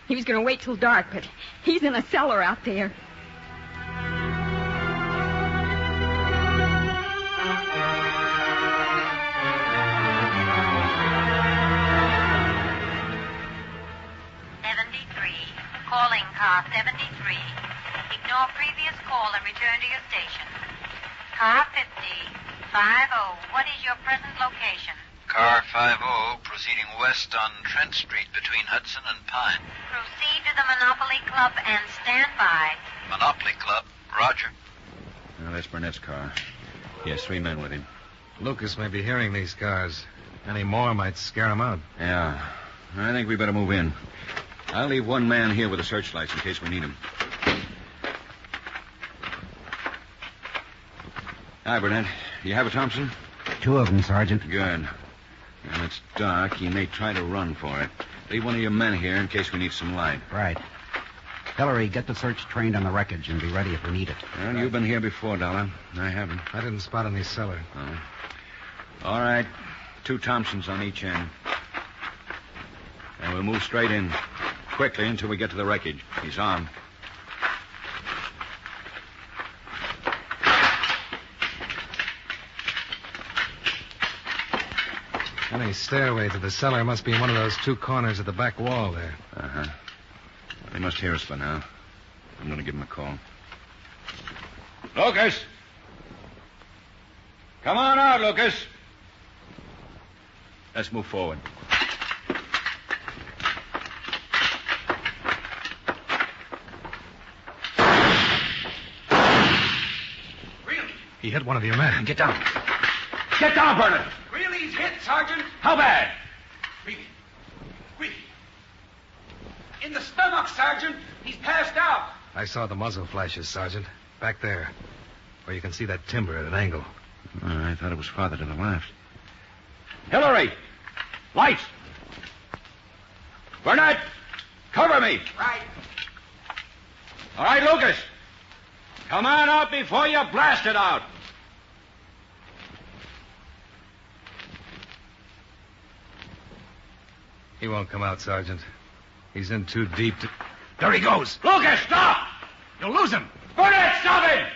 He was going to wait till dark, but he's in a cellar out there. Calling car 73. Ignore previous call and return to your station. Car 50. 50. What is your present location? Car 50 proceeding west on Trent Street between Hudson and Pine. Proceed to the Monopoly Club and stand by. Monopoly Club. Roger. Now, that's Burnett's car. He has 3 men with him. Lucas may be hearing these cars. Any more might scare him out. Yeah. I think we better move in. I'll leave 1 man here with the searchlights in case we need him. Hi, Burnett. You have a Thompson? 2 of them, Sergeant. Good. When it's dark, you may try to run for it. Leave 1 of your men here in case we need some light. Right. Hillary, get the search trained on the wreckage and be ready if we need it. Well, you've been here before, Dollar. I haven't. I didn't spot any cellar. Oh. All right. 2 Thompsons on each end. And we'll move straight in. Quickly until we get to the wreckage. He's armed. Any stairway to the cellar must be in one of those 2 corners of the back wall there. Uh-huh. They must hear us by now. I'm going to give them a call. Lucas! Come on out, Lucas. Let's move forward. He hit one of your men. Get down. Get down, Burnett. Really, he's hit, Sergeant. How bad? Really. In the stomach, Sergeant. He's passed out. I saw the muzzle flashes, Sergeant. Back there. Where you can see that timber at an angle. Oh, I thought it was farther to the left. Hillary! Lights! Burnett! Cover me! Right. All right, Lucas. Come on out before you blast it out. He won't come out, Sergeant. He's in too deep to... There he goes. Lucas, stop! You'll lose him. Burnett, stop him!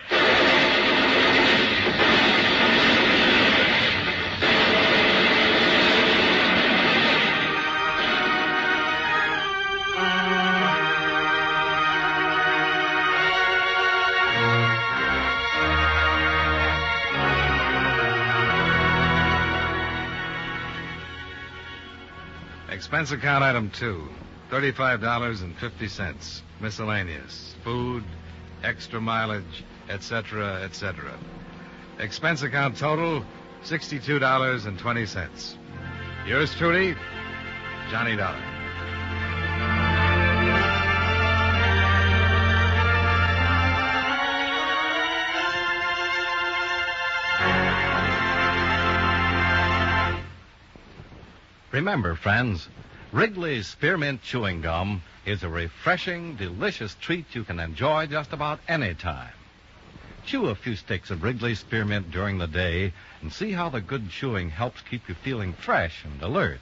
Expense account item 2, $35.50. Miscellaneous. Food, extra mileage, etc., etc. Expense account total, $62.20. Yours truly, Johnny Dollar. Remember, friends, Wrigley's Spearmint Chewing Gum is a refreshing, delicious treat you can enjoy just about any time. Chew a few sticks of Wrigley's Spearmint during the day and see how the good chewing helps keep you feeling fresh and alert.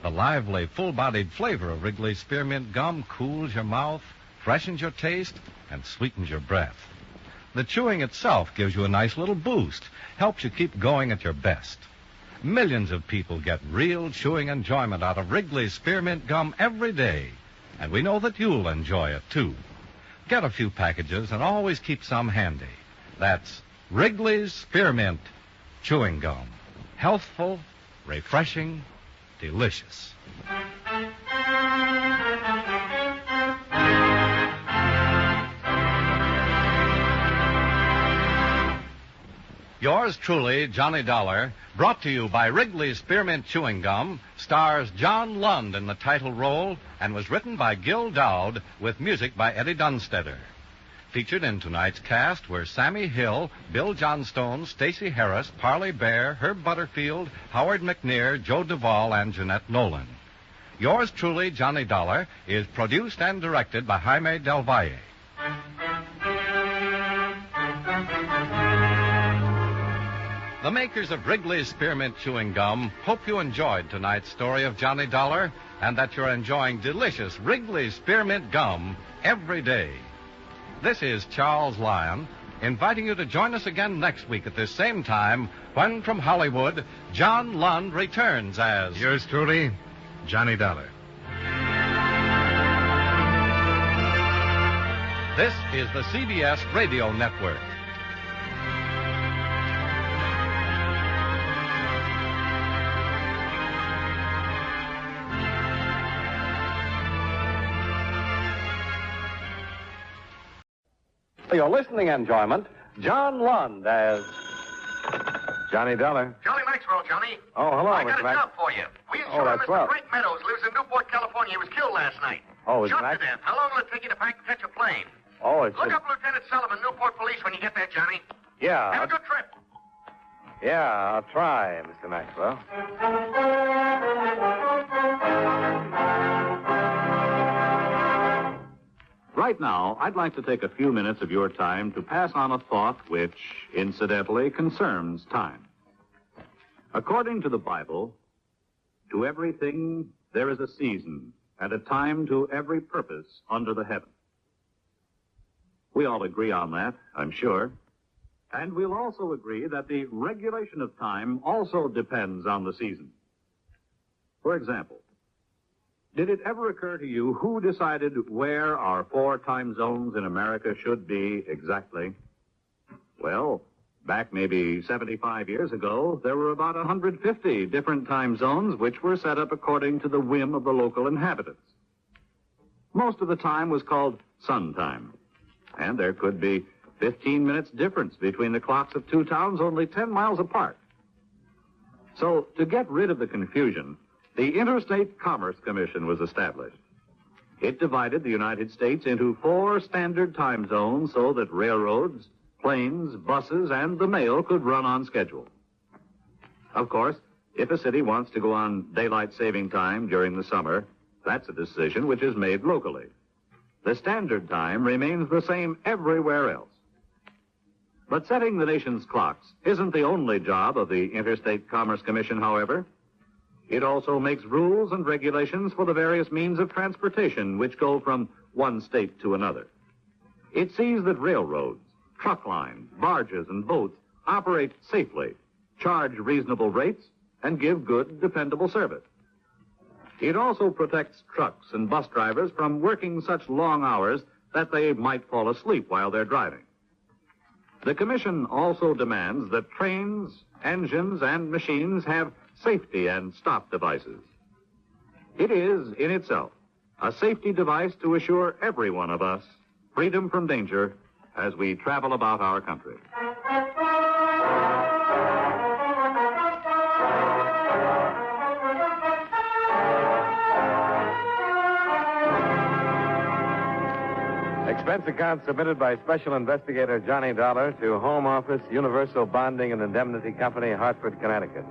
The lively, full-bodied flavor of Wrigley's Spearmint Gum cools your mouth, freshens your taste, and sweetens your breath. The chewing itself gives you a nice little boost, helps you keep going at your best. Millions of people get real chewing enjoyment out of Wrigley's Spearmint Gum every day, and we know that you'll enjoy it, too. Get a few packages and always keep some handy. That's Wrigley's Spearmint Chewing Gum. Healthful, refreshing, delicious. Yours truly, Johnny Dollar, brought to you by Wrigley's Spearmint Chewing Gum, stars John Lund in the title role and was written by Gil Dowd with music by Eddie Dunstetter. Featured in tonight's cast were Sammy Hill, Bill Johnstone, Stacey Harris, Parley Bear, Herb Butterfield, Howard McNear, Joe Duvall, and Jeanette Nolan. Yours truly, Johnny Dollar, is produced and directed by Jaime Del Valle. The makers of Wrigley's Spearmint Chewing Gum hope you enjoyed tonight's story of Johnny Dollar and that you're enjoying delicious Wrigley's Spearmint Gum every day. This is Charles Lyon, inviting you to join us again next week at this same time when, from Hollywood, John Lund returns as... Yours truly, Johnny Dollar. This is the CBS Radio Network. For your listening enjoyment, John Lund as Johnny Dollar. Johnny Maxwell, Johnny. Oh, hello, I got Mr. a Max. job for you. We Oh, insure that's Mr. swell. Frank Meadows, lives in Newport, California. He was killed last night. Oh, is Shot Max? to death. How long will it take you to pack and catch a plane? Oh, it's... Look up Lieutenant Sullivan, Newport Police, when you get there, Johnny. Yeah. Have a good trip. Yeah, I'll try, Mr. Maxwell. Right now, I'd like to take a few minutes of your time to pass on a thought which, incidentally, concerns time. According to the Bible, to everything there is a season and a time to every purpose under the heaven. We all agree on that, I'm sure. And we'll also agree that the regulation of time also depends on the season. For example, did it ever occur to you who decided where our 4 time zones in America should be exactly? Well, back maybe 75 years ago, there were about 150 different time zones which were set up according to the whim of the local inhabitants. Most of the time was called sun time, and there could be 15 minutes difference between the clocks of 2 towns only 10 miles apart. So, to get rid of the confusion, the Interstate Commerce Commission was established. It divided the United States into 4 standard time zones so that railroads, planes, buses, and the mail could run on schedule. Of course, if a city wants to go on daylight saving time during the summer, that's a decision which is made locally. The standard time remains the same everywhere else. But setting the nation's clocks isn't the only job of the Interstate Commerce Commission, however. It also makes rules and regulations for the various means of transportation which go from one state to another. It sees that railroads, truck lines, barges, and boats operate safely, charge reasonable rates, and give good, dependable service. It also protects trucks and bus drivers from working such long hours that they might fall asleep while they're driving. The Commission also demands that trains, engines, and machines have safety and stop devices. It is, in itself, a safety device to assure every one of us freedom from danger as we travel about our country. Expense account submitted by Special Investigator Johnny Dollar to Home Office, Universal Bonding and Indemnity Company, Hartford, Connecticut.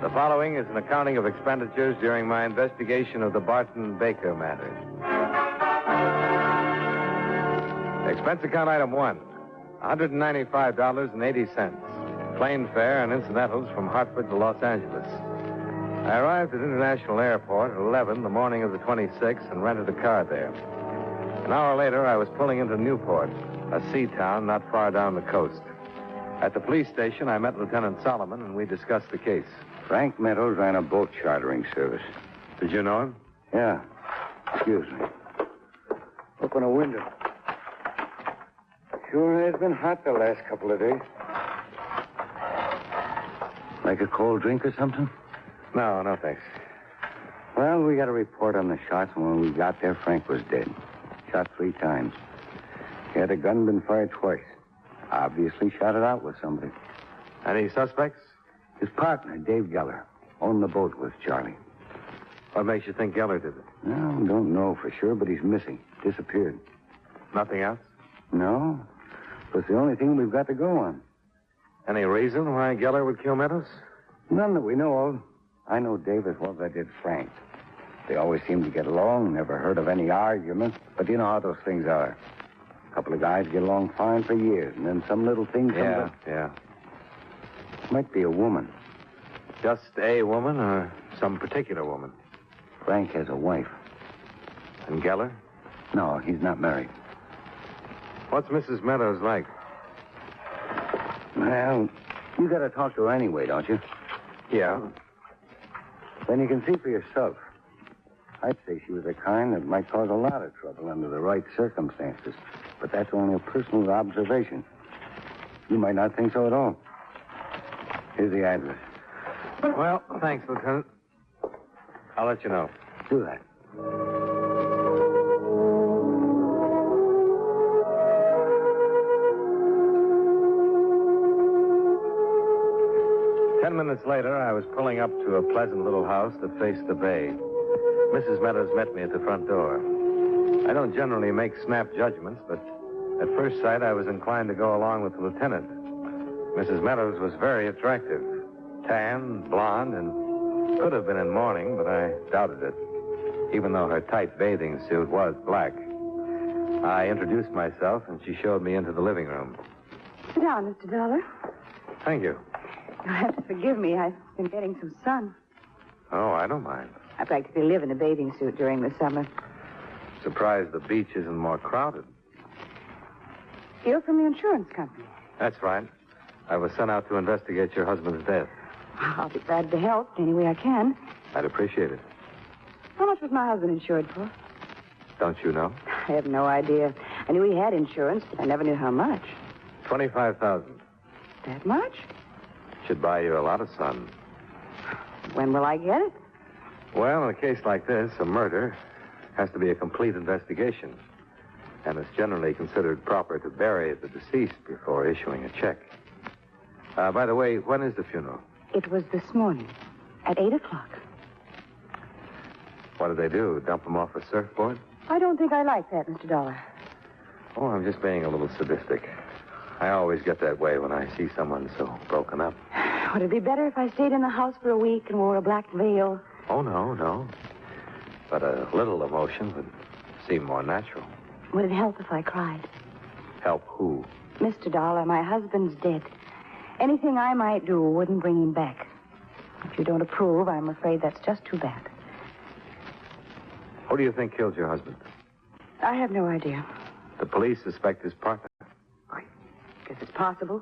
The following is an accounting of expenditures during my investigation of the Barton Baker matter. Expense account item 1, $195.80. Plane fare and incidentals from Hartford to Los Angeles. I arrived at International Airport at 11 the morning of the 26th and rented a car there. An hour later, I was pulling into Newport, a sea town not far down the coast. At the police station, I met Lieutenant Solomon, and we discussed the case. Frank Meadows ran a boat chartering service. Did you know him? Yeah. Excuse me. Open a window. Sure has been hot the last couple of days. Like a cold drink or something? No, thanks. Well, we got a report on the shots, and when we got there, Frank was dead. Shot 3 times. He had a gun been fired twice. Obviously shot it out with somebody. Any suspects? His partner, Dave Geller, owned the boat with Charlie. What makes you think Geller did it? Well, don't know for sure, but he's missing. Disappeared. Nothing else? No. It's the only thing we've got to go on. Any reason why Geller would kill Meadows? None that we know of. I know Dave as well as I did Frank. They always seem to get along. Never heard of any argument. But you know how those things are. A couple of guys get along fine for years, and then some little thing comes up. Yeah. Might be a woman. Just a woman or some particular woman? Frank has a wife. And Geller? No, he's not married. What's Mrs. Meadows like? Well, you got to talk to her anyway, don't you? Yeah. Then you can see for yourself. I'd say she was the kind that might cause a lot of trouble under the right circumstances. But that's only a personal observation. You might not think so at all. Here's the address. Well, thanks, Lieutenant. I'll let you know. Do that. Ten minutes later, I was pulling up to a pleasant little house that faced the bay. Mrs. Meadows met me at the front door. I don't generally make snap judgments, but at first sight, I was inclined to go along with the lieutenant. Mrs. Meadows was very attractive. Tan, blonde, and could have been in mourning, but I doubted it, even though her tight bathing suit was black. I introduced myself, and she showed me into the living room. Sit down, Mr. Dollar. Thank you. You'll have to forgive me. I've been getting some sun. Oh, I don't mind. I practically live in a bathing suit during the summer. Surprised the beach isn't more crowded. You're from the insurance company. That's right. I was sent out to investigate your husband's death. I'll be glad to help any way I can. I'd appreciate it. How much was my husband insured for? Don't you know? I have no idea. I knew he had insurance, but I never knew how much. $25,000. That much? Should buy you a lot of sun. When will I get it? Well, in a case like this, a murder has to be a complete investigation. And it's generally considered proper to bury the deceased before issuing a check. By the way, when is the funeral? It was this morning at 8 o'clock. What did they do? Dump him off a surfboard? I don't think I like that, Mr. Dollar. Oh, I'm just being a little sadistic. I always get that way when I see someone so broken up. Would it be better if I stayed in the house for a week and wore a black veil? Oh, no. But a little emotion would seem more natural. Would it help if I cried? Help who? Mr. Dollar, my husband's dead. Anything I might do wouldn't bring him back. If you don't approve, I'm afraid that's just too bad. Who do you think killed your husband? I have no idea. The police suspect his partner. I guess it's possible.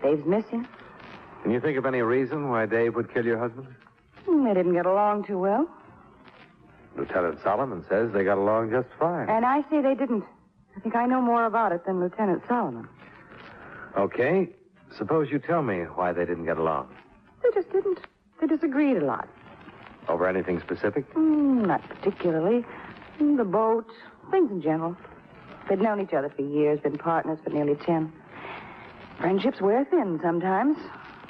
Dave's missing. Can you think of any reason why Dave would kill your husband? They didn't get along too well. Lieutenant Solomon says they got along just fine. And I say they didn't. I think I know more about it than Lieutenant Solomon. Okay. Suppose you tell me why they didn't get along. They just didn't. They disagreed a lot. Over anything specific? Not particularly. The boat, things in general. They'd known each other for years, been partners for nearly 10. Friendships wear thin sometimes.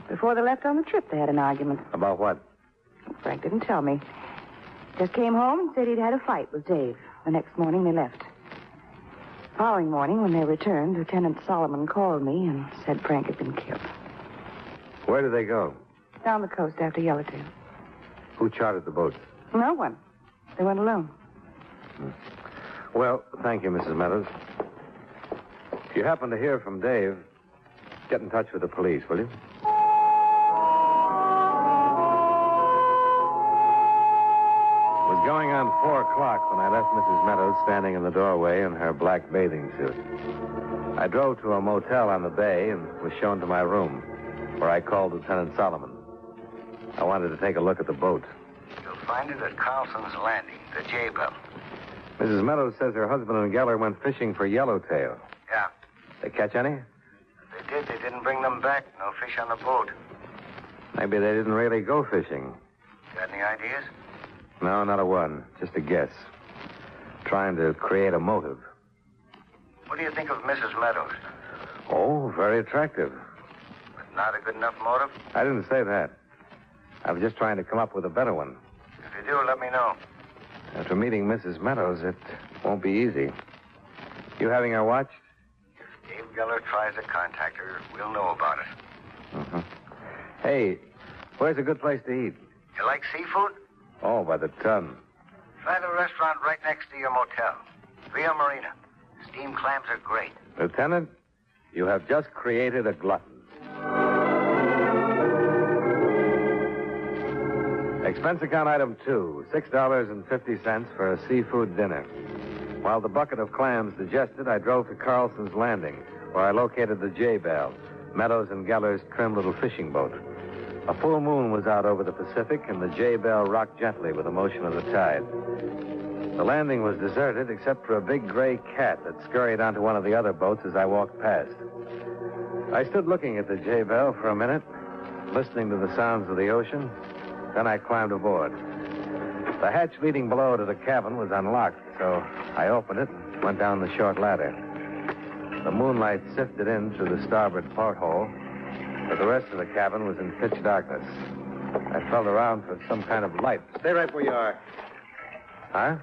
Before they left on the trip, they had an argument. About what? Frank didn't tell me. Just came home and said he'd had a fight with Dave. The next morning, they left. The following morning, when they returned, Lieutenant Solomon called me and said Frank had been killed. Where did they go? Down the coast after Yellowtail. Who chartered the boat? No one. They went alone. Well, thank you, Mrs. Meadows. If you happen to hear from Dave, get in touch with the police, will you? It was going on 4 o'clock when I left Mrs. Meadows standing in the doorway in her black bathing suit. I drove to a motel on the bay and was shown to my room, where I called Lieutenant Solomon. I wanted to take a look at the boat. You'll find it at Carlson's Landing, the J-Bell. Mrs. Meadows says her husband and Geller went fishing for yellowtail. Yeah. They catch any? They did. They didn't bring them back. No fish on the boat. Maybe they didn't really go fishing. Got any ideas? No, not a one. Just a guess. Trying to create a motive. What do you think of Mrs. Meadows? Oh, very attractive. Not a good enough motive? I didn't say that. I was just trying to come up with a better one. If you do, let me know. After meeting Mrs. Meadows, it won't be easy. You having her watched? If Dave Geller tries to contact her, we'll know about it. Mm-hmm. Hey, where's a good place to eat? You like seafood? Oh, by the ton. Try the restaurant right next to your motel. Via Marina. Steamed clams are great. Lieutenant, you have just created a glutton. Expense account item 2, $6.50 for a seafood dinner. While the bucket of clams digested, I drove to Carlson's Landing, where I located the J-Bell, Meadows and Geller's trim little fishing boat. A full moon was out over the Pacific, and the J-Bell rocked gently with the motion of the tide. The landing was deserted except for a big gray cat that scurried onto one of the other boats as I walked past. I stood looking at the J-Bell for a minute, listening to the sounds of the ocean. Then I climbed aboard. The hatch leading below to the cabin was unlocked, so I opened it and went down the short ladder. The moonlight sifted in through the starboard porthole, but the rest of the cabin was in pitch darkness. I felt around for some kind of light. Stay right where you are. Huh?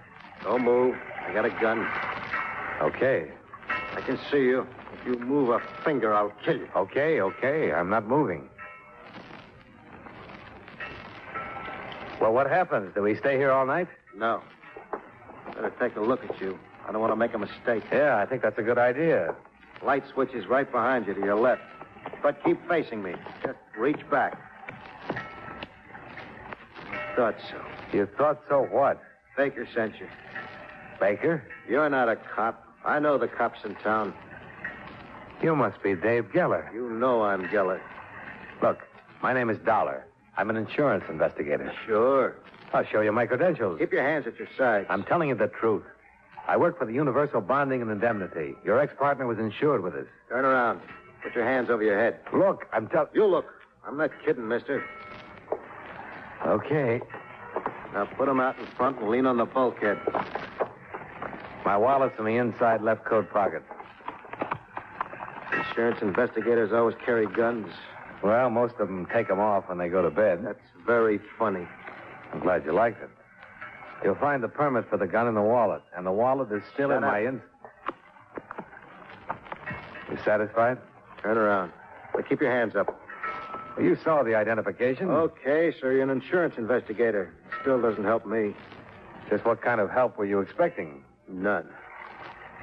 Don't move. I got a gun. Okay. I can see you. If you move a finger, I'll kill you. Okay. I'm not moving. Well, what happens? Do we stay here all night? No. Better take a look at you. I don't want to make a mistake. Yeah, I think that's a good idea. Light switch is right behind you to your left. But keep facing me. Just reach back. I thought so. You thought so what? Baker sent you. Baker? You're not a cop. I know the cops in town. You must be Dave Geller. You know I'm Geller. Look, my name is Dollar. I'm an insurance investigator. Sure. I'll show you my credentials. Keep your hands at your sides. I'm telling you the truth. I work for the Universal Bonding and Indemnity. Your ex-partner was insured with us. Turn around. Put your hands over your head. Look, I'm telling... You look. I'm not kidding, mister. Okay. Now put them out in front and lean on the bulkhead. My wallet's in the inside left coat pocket. Insurance investigators always carry guns. Well, most of them take them off when they go to bed. That's very funny. I'm glad you liked it. You'll find the permit for the gun in the wallet, and the wallet is still in my... You satisfied? Turn around. But keep your hands up. Well, you saw the identification. Okay, so you're an insurance investigator. Still doesn't help me. Just what kind of help were you expecting? None.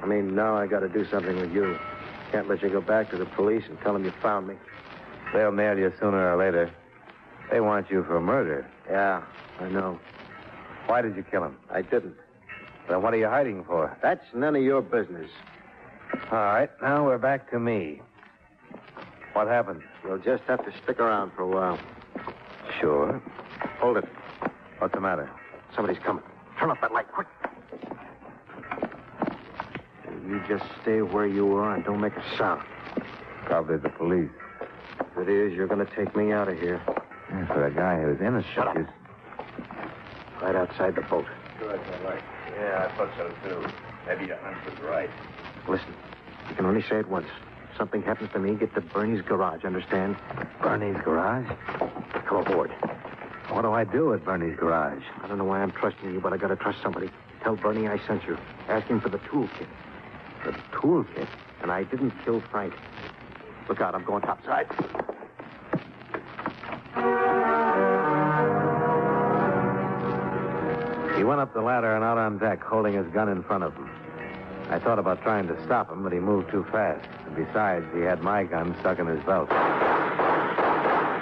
I mean, now I got to do something with you. Can't let you go back to the police and tell them you found me. They'll nail you sooner or later. They want you for murder. Yeah, I know. Why did you kill him? I didn't. Then what are you hiding for? That's none of your business. All right, now we're back to me. What happened? You'll just have to stick around for a while. Sure. Hold it. What's the matter? Somebody's coming. Turn up that light, quick. You just stay where you are and don't make a sound. Probably the police. If it is, you're going to take me out of here. Yeah, for a guy who's innocent. Shut up. Right outside the boat. Good, all right. Yeah, I thought so, too. Maybe your hunch was right. Listen, you can only say it once. If something happens to me, get to Bernie's garage, understand? Bernie's garage? Come aboard. What do I do at Bernie's garage? I don't know why I'm trusting you, but I gotta trust somebody. Tell Bernie I sent you. Ask him for the toolkit. The toolkit? And I didn't kill Frank. Look out, I'm going topside. He went up the ladder and out on deck, holding his gun in front of him. I thought about trying to stop him, but he moved too fast. And besides, he had my gun stuck in his belt. I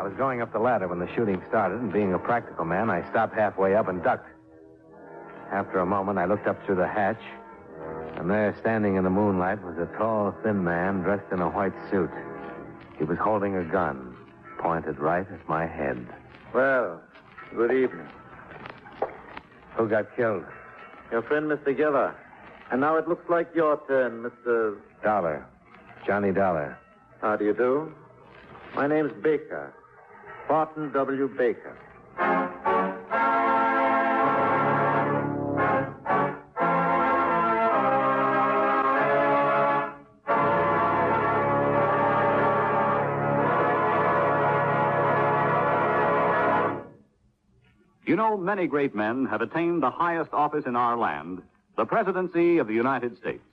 was going up the ladder when the shooting started, and being a practical man, I stopped halfway up and ducked. After a moment, I looked up through the hatch, and there, standing in the moonlight, was a tall, thin man dressed in a white suit. He was holding a gun, pointed right at my head. Well, good evening. Who got killed? Your friend, Mr. Geller. And now it looks like your turn, Mr. Dollar. Johnny Dollar. How do you do? My name's Baker. Barton W. Baker. You know, many great men have attained the highest office in our land, the presidency of the United States.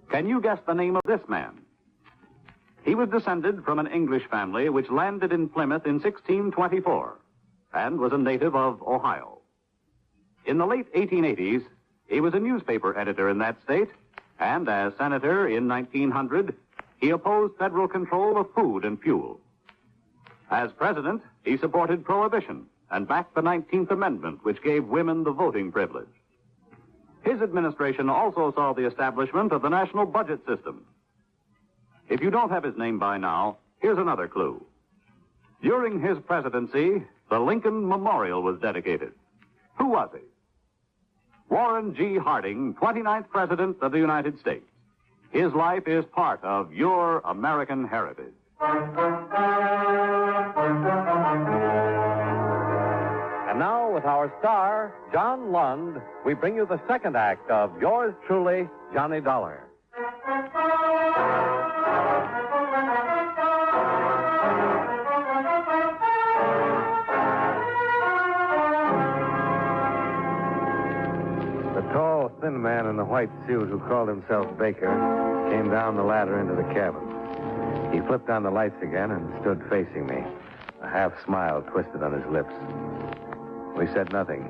Can you guess the name of this man? He was descended from an English family which landed in Plymouth in 1624 and was a native of Ohio. In the late 1880s, he was a newspaper editor in that state, and as senator in 1900, he opposed federal control of food and fuel. As president, he supported prohibition and backed the 19th Amendment, which gave women the voting privilege. His administration also saw the establishment of the national budget system. If you don't have his name by now, here's another clue. During his presidency, the Lincoln Memorial was dedicated. Who was he? Warren G. Harding, 29th President of the United States. His life is part of your American heritage. And now, with our star, John Lund, we bring you the second act of yours truly, Johnny Dollar. The tall, thin man in the white suit who called himself Baker came down the ladder into the cabin. He flipped on the lights again and stood facing me, a half smile twisted on his lips. We said nothing.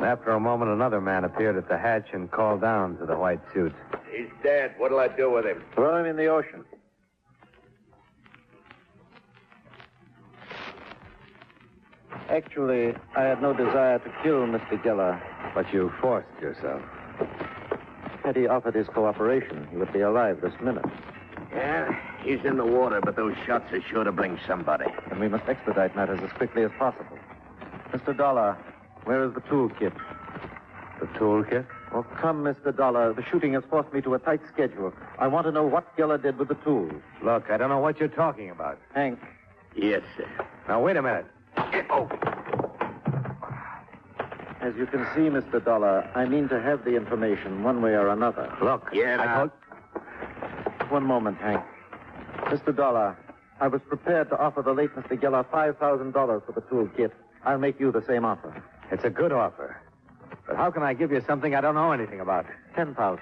After a moment, another man appeared at the hatch and called down to the white suit. He's dead. What'll I do with him? Throw him in the ocean. Actually, I had no desire to kill Mr. Geller. But you forced yourself. Had he offered his cooperation, he would be alive this minute. Yeah, he's in the water, but those shots are sure to bring somebody. And we must expedite matters as quickly as possible. Mr. Dollar, where is the toolkit? The toolkit? Oh, come, Mr. Dollar. The shooting has forced me to a tight schedule. I want to know what Geller did with the tools. Look, I don't know what you're talking about. Hank. Yes, sir. Now, wait a minute. Oh. As you can see, Mr. Dollar, I mean to have the information one way or another. Look, One moment, Hank. Mr. Dollar, I was prepared to offer the late Mr. Geller $5,000 for the toolkit. I'll make you the same offer. It's a good offer. But how can I give you something I don't know anything about? $10,000.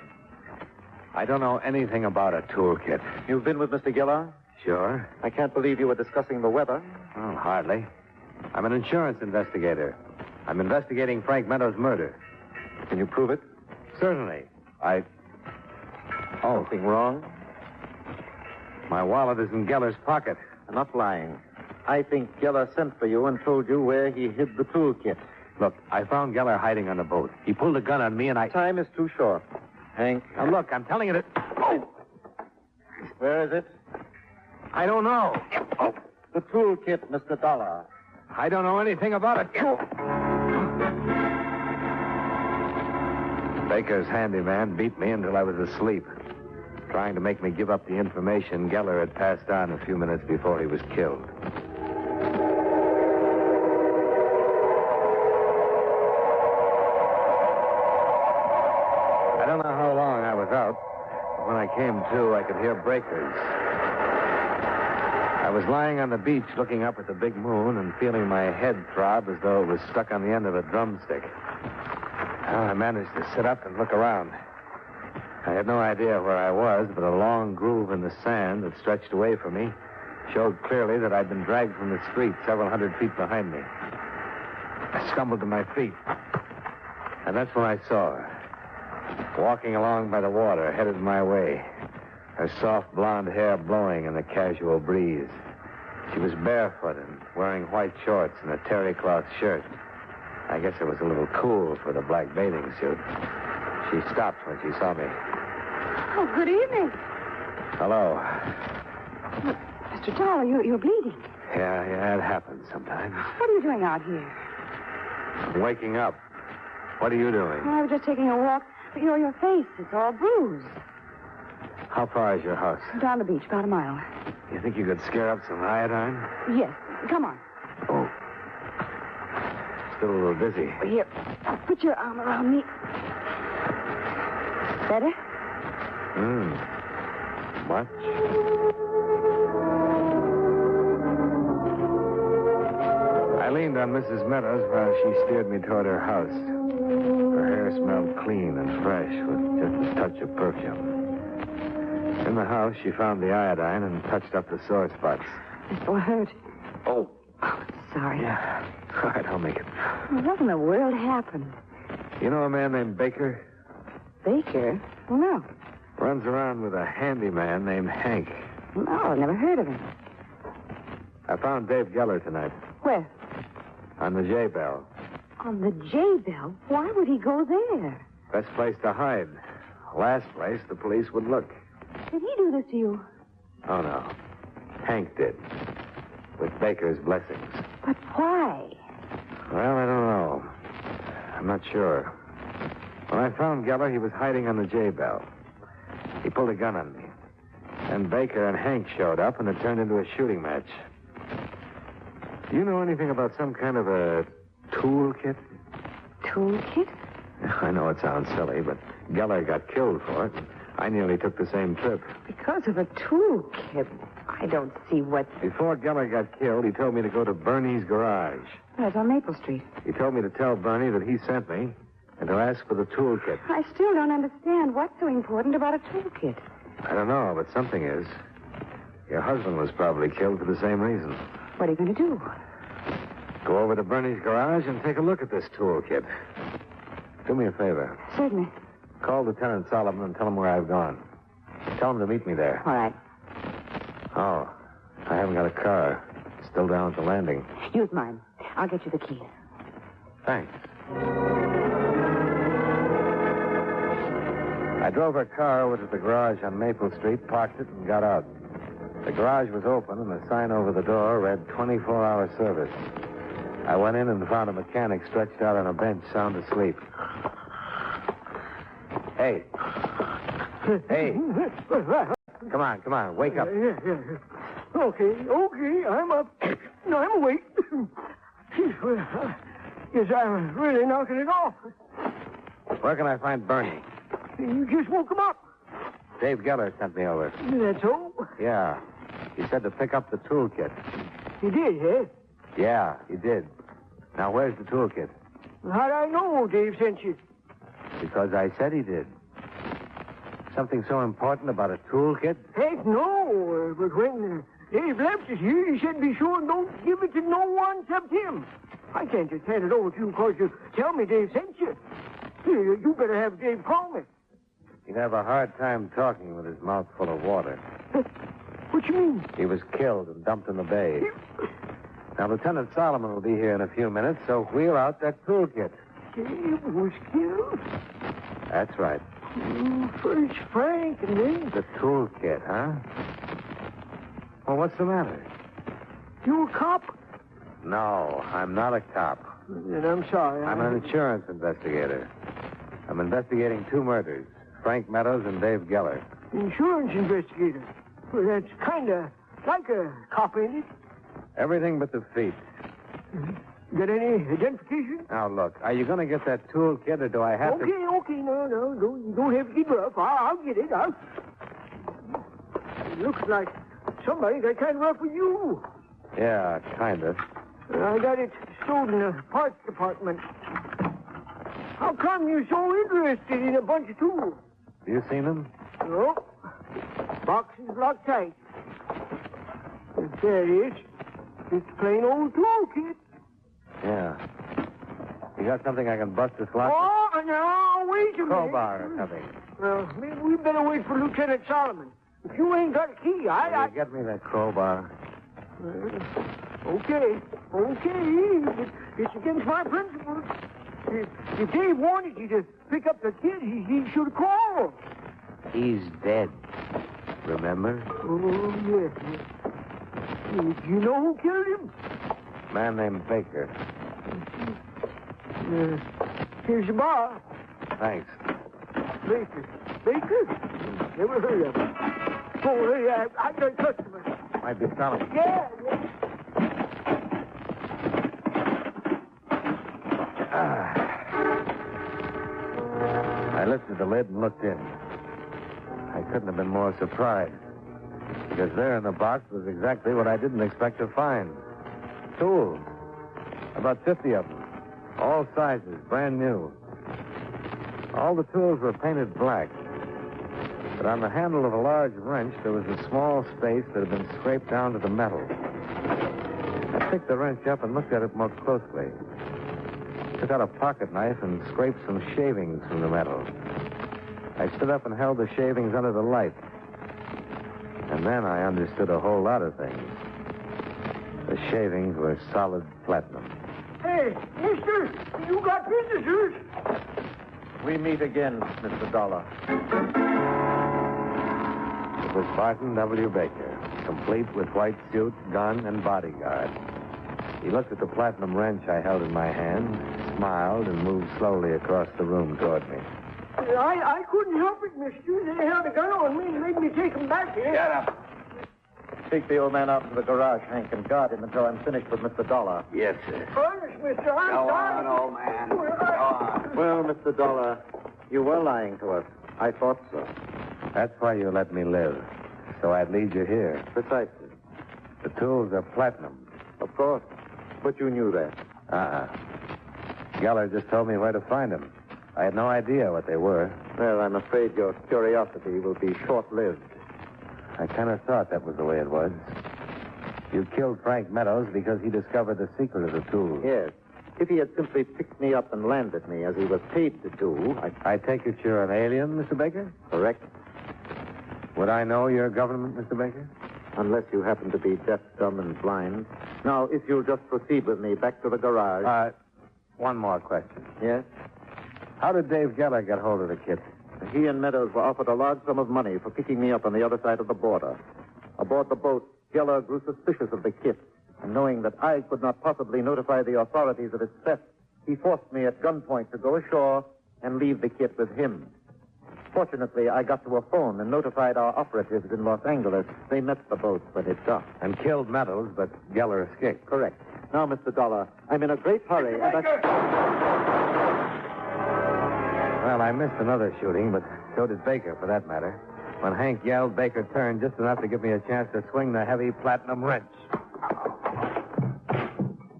I don't know anything about a toolkit. You've been with Mr. Geller? Sure. I can't believe you were discussing the weather. Oh, hardly. I'm an insurance investigator. I'm investigating Frank Meadows' murder. Can you prove it? Certainly. Something wrong? My wallet is in Geller's pocket. I'm not lying. I think Geller sent for you and told you where he hid the toolkit. Look, I found Geller hiding on the boat. He pulled a gun on me and Time is too short. Hank. Now, look, I'm telling you that... Oh! Where is it? I don't know. Oh. The toolkit, Mr. Dollar. I don't know anything about it. Baker's handyman beat me until I was asleep, trying to make me give up the information Geller had passed on a few minutes before he was killed. came to, I could hear breakers. I was lying on the beach looking up at the big moon and feeling my head throb as though it was stuck on the end of a drumstick. I managed to sit up and look around. I had no idea where I was, but a long groove in the sand that stretched away from me showed clearly that I'd been dragged from the street several hundred feet behind me. I stumbled to my feet, and that's when I saw her, walking along by the water, headed my way, her soft blonde hair blowing in the casual breeze. She was barefoot and wearing white shorts and a terry cloth shirt. I guess it was a little cool for the black bathing suit. She stopped when she saw me. Oh, good evening. Hello. Mr. Dollar, you're bleeding. Yeah, it happens sometimes. What are you doing out here? I'm waking up. What are you doing? Oh, I was just taking a walk. But, your face, it's all bruised. How far is your house? Down the beach, about a mile. You think you could scare up some iodine? Yes. Come on. Oh. Still a little dizzy. Here, put your arm around me. Better? Much? I leaned on Mrs. Meadows while she steered me toward her house. Her hair smelled clean and fresh with just a touch of perfume. In the house, she found the iodine and touched up the sore spots. It's so hurt. Oh. Sorry. Yeah. All right, I'll make it. What in the world happened? You know a man named Baker? Baker? No. Runs around with a handyman named Hank. No, I've never heard of him. I found Dave Geller tonight. Where? On the J-Bell. On the J-Bell? Why would he go there? Best place to hide. Last place the police would look. Did he do this to you? Oh, no. Hank did. With Baker's blessings. But why? Well, I don't know. I'm not sure. When I found Geller, he was hiding on the J-Bell. He pulled a gun on me. And Baker and Hank showed up, and it turned into a shooting match. Do you know anything about some kind of a toolkit? Toolkit? I know it sounds silly, but Geller got killed for it. I nearly took the same trip. Because of a toolkit? I don't see what... Before Geller got killed, he told me to go to Bernie's garage. That's on Maple Street. He told me to tell Bernie that he sent me and to ask for the toolkit. I still don't understand what's so important about a toolkit. I don't know, but something is. Your husband was probably killed for the same reason. What are you going to do? Go over to Bernie's garage and take a look at this toolkit. Do me a favor. Certainly. Call Lieutenant Solomon and tell him where I've gone. Tell him to meet me there. All right. Oh, I haven't got a car. Still down at the landing. Use mine. I'll get you the keys. Thanks. I drove her car over to the garage on Maple Street, parked it, and got out. The garage was open, and the sign over the door read 24-hour service. I went in and found a mechanic stretched out on a bench, sound asleep. Hey. Hey. Come on. Wake up. Yeah. Okay, I'm up. No, I'm awake. Guess I'm really knocking it off. Where can I find Bernie? You just woke him up. Dave Geller sent me over. That's all? Yeah. He said to pick up the toolkit. He did, eh? Yeah, he did. Now, where's the toolkit? How'd I know Dave sent you? Because I said he did. Something so important about a toolkit? Heck, no. But when Dave left us here, he said be sure and don't give it to no one except him. I can't just hand it over to you because you tell me Dave sent you. You better have Dave call me. He'd have a hard time talking with his mouth full of water. What you mean? He was killed and dumped in the bay. Now, Lieutenant Solomon will be here in a few minutes, so wheel out that toolkit. Dave was killed? That's right. First Frank and then... The toolkit, huh? Well, what's the matter? You a cop? No, I'm not a cop. Then I'm sorry. I'm an insurance investigator. I'm investigating 2 murders, Frank Meadows and Dave Geller. Insurance investigator? Well, that's kind of like a cop, ain't it? Everything but the feet. Got any identification? Now, look, are you going to get that toolkit, or do I have to... Okay, no, you don't have to get rough. I'll get it. It looks like somebody got kind of rough with you. Yeah, kind of. I got it stored in the parts department. How come you're so interested in a bunch of tools? Have you seen them? No. Box is locked tight. There it is. Just a plain old toolkit. Yeah. You got something I can bust this lock? Oh, no, wait a minute. Crowbar or something. Well, maybe we better wait for Lieutenant Solomon. If you ain't got a key, Will you get me that crowbar? Okay. It's against my principles. If Dave wanted you to pick up the kid, he should have called. He's dead. Remember? Oh, yes. Do you know who killed him? Man named Baker. Here's the bar. Thanks. Baker? Never heard of him. Oh, hey, I got a customer. Might be Solomon. Yeah. I lifted the lid and looked in. I couldn't have been more surprised. Because there in the box was exactly what I didn't expect to find. Tools. About 50 of them. All sizes, brand new. All the tools were painted black. But on the handle of a large wrench, there was a small space that had been scraped down to the metal. I picked the wrench up and looked at it more closely. Took out a pocket knife and scraped some shavings from the metal. I stood up and held the shavings under the light. And then I understood a whole lot of things. The shavings were solid platinum. Hey, mister, you got visitors. We meet again, Mr. Dollar. It was Barton W. Baker, complete with white suit, gun, and bodyguard. He looked at the platinum wrench I held in my hand, smiled, and moved slowly across the room toward me. I couldn't help it, mister. They held a gun on me and made me take them back here. Get up. Take the old man out to the garage, Hank, and guard him until I'm finished with Mr. Dollar. Yes, sir. Honest, mister, I'm Go sorry. on, old man. Go on. Well, Mr. Dollar, you were lying to us. I thought so. That's why you let me live, so I'd lead you here. Precisely. The tools are platinum. Of course. But you knew that. Geller just told me where to find them. I had no idea what they were. Well, I'm afraid your curiosity will be short-lived. I kind of thought that was the way it was. You killed Frank Meadows because he discovered the secret of the tools. Yes. If he had simply picked me up and landed me, as he was paid to do, I take it you're an alien, Mr. Baker? Correct. Would I know your government, Mr. Baker? Unless you happen to be deaf, dumb, and blind. Now, if you'll just proceed with me back to the garage. One more question. Yes? How did Dave Geller get hold of the kit? He and Meadows were offered a large sum of money for picking me up on the other side of the border. Aboard the boat, Geller grew suspicious of the kit, and knowing that I could not possibly notify the authorities of its theft, he forced me at gunpoint to go ashore and leave the kit with him. Fortunately, I got to a phone and notified our operatives in Los Angeles. They met the boat when it docked. And killed Meadows, but Geller escaped. Correct. Now, Mr. Dollar, I'm in a great hurry. Well, I missed another shooting, but so did Baker, for that matter. When Hank yelled, Baker turned just enough to give me a chance to swing the heavy platinum wrench.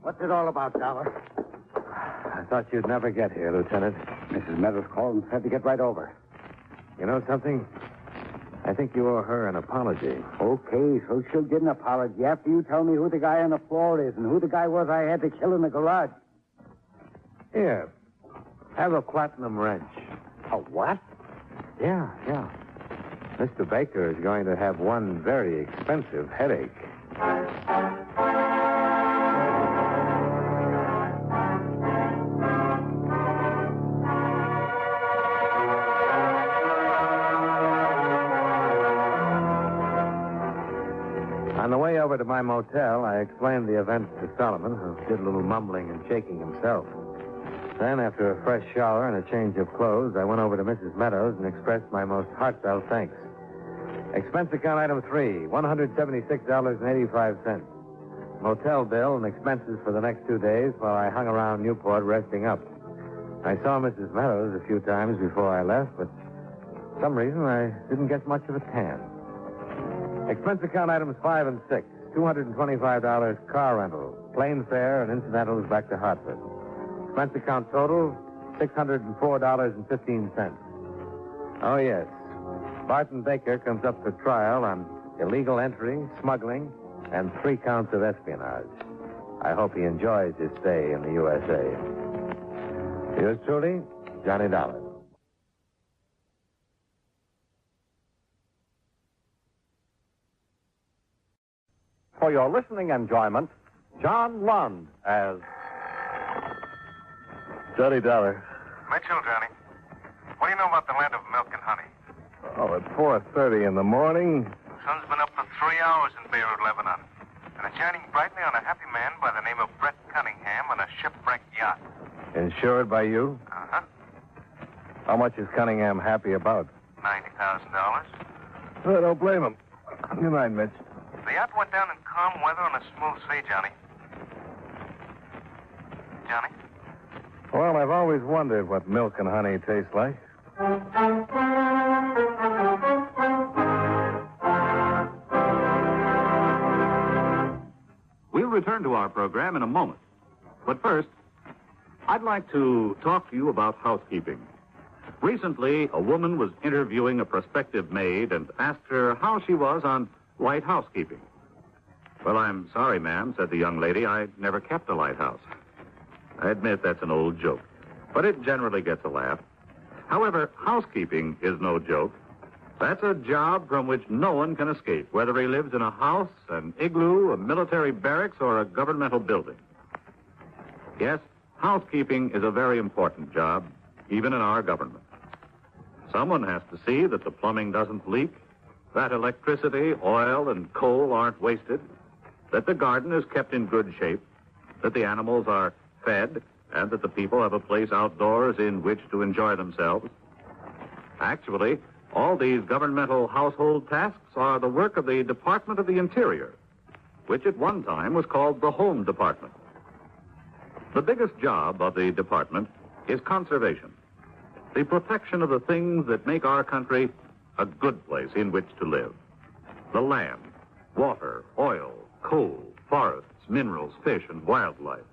What's it all about, Dollar? I thought you'd never get here, Lieutenant. Mrs. Meadows called and said to get right over. You know something? I think you owe her an apology. Okay, so she'll get an apology after you tell me who the guy on the floor is and who the guy was I had to kill in the garage. Here. Have a platinum wrench. A what? Yeah. Mr. Baker is going to have one very expensive headache. On the way over to my motel, I explained the events to Solomon, who did a little mumbling and shaking himself. Then, after a fresh shower and a change of clothes, I went over to Mrs. Meadows and expressed my most heartfelt thanks. Expense account item 3, $176.85. Motel bill and expenses for the next 2 days while I hung around Newport resting up. I saw Mrs. Meadows a few times before I left, but for some reason I didn't get much of a tan. Expense account items 5 and 6. $225 car rental, plane fare, and incidentals back to Hartford. Expense account total, $604.15. Oh, yes. Barton Baker comes up for trial on illegal entry, smuggling, and 3 counts of espionage. I hope he enjoys his stay in the USA. Yours truly, Johnny Dollar. For your listening enjoyment, John Lund as Johnny Dollar. Mitchell, Johnny. What do you know about the land of milk and honey? Oh, at 4:30 in the morning. The sun's been up for 3 hours in Beirut, Lebanon. And it's shining brightly on a happy man by the name of Brett Cunningham on a shipwrecked yacht. Insured by you? Uh-huh. How much is Cunningham happy about? $90,000. I don't blame him. Good night, Mitch. The yacht went down in calm weather on a smooth sea, Johnny. Johnny? Well, I've always wondered what milk and honey taste like. We'll return to our program in a moment. But first, I'd like to talk to you about housekeeping. Recently, a woman was interviewing a prospective maid and asked her how she was on light housekeeping. Well, I'm sorry, ma'am, said the young lady. I never kept a lighthouse. I admit that's an old joke, but it generally gets a laugh. However, housekeeping is no joke. That's a job from which no one can escape, whether he lives in a house, an igloo, a military barracks, or a governmental building. Yes, housekeeping is a very important job, even in our government. Someone has to see that the plumbing doesn't leak, that electricity, oil, and coal aren't wasted, that the garden is kept in good shape, that the animals are fed, and that the people have a place outdoors in which to enjoy themselves. Actually, all these governmental household tasks are the work of the Department of the Interior, which at one time was called the Home Department. The biggest job of the department is conservation, the protection of the things that make our country a good place in which to live. The land, water, oil, coal, forests, minerals, fish, and wildlife.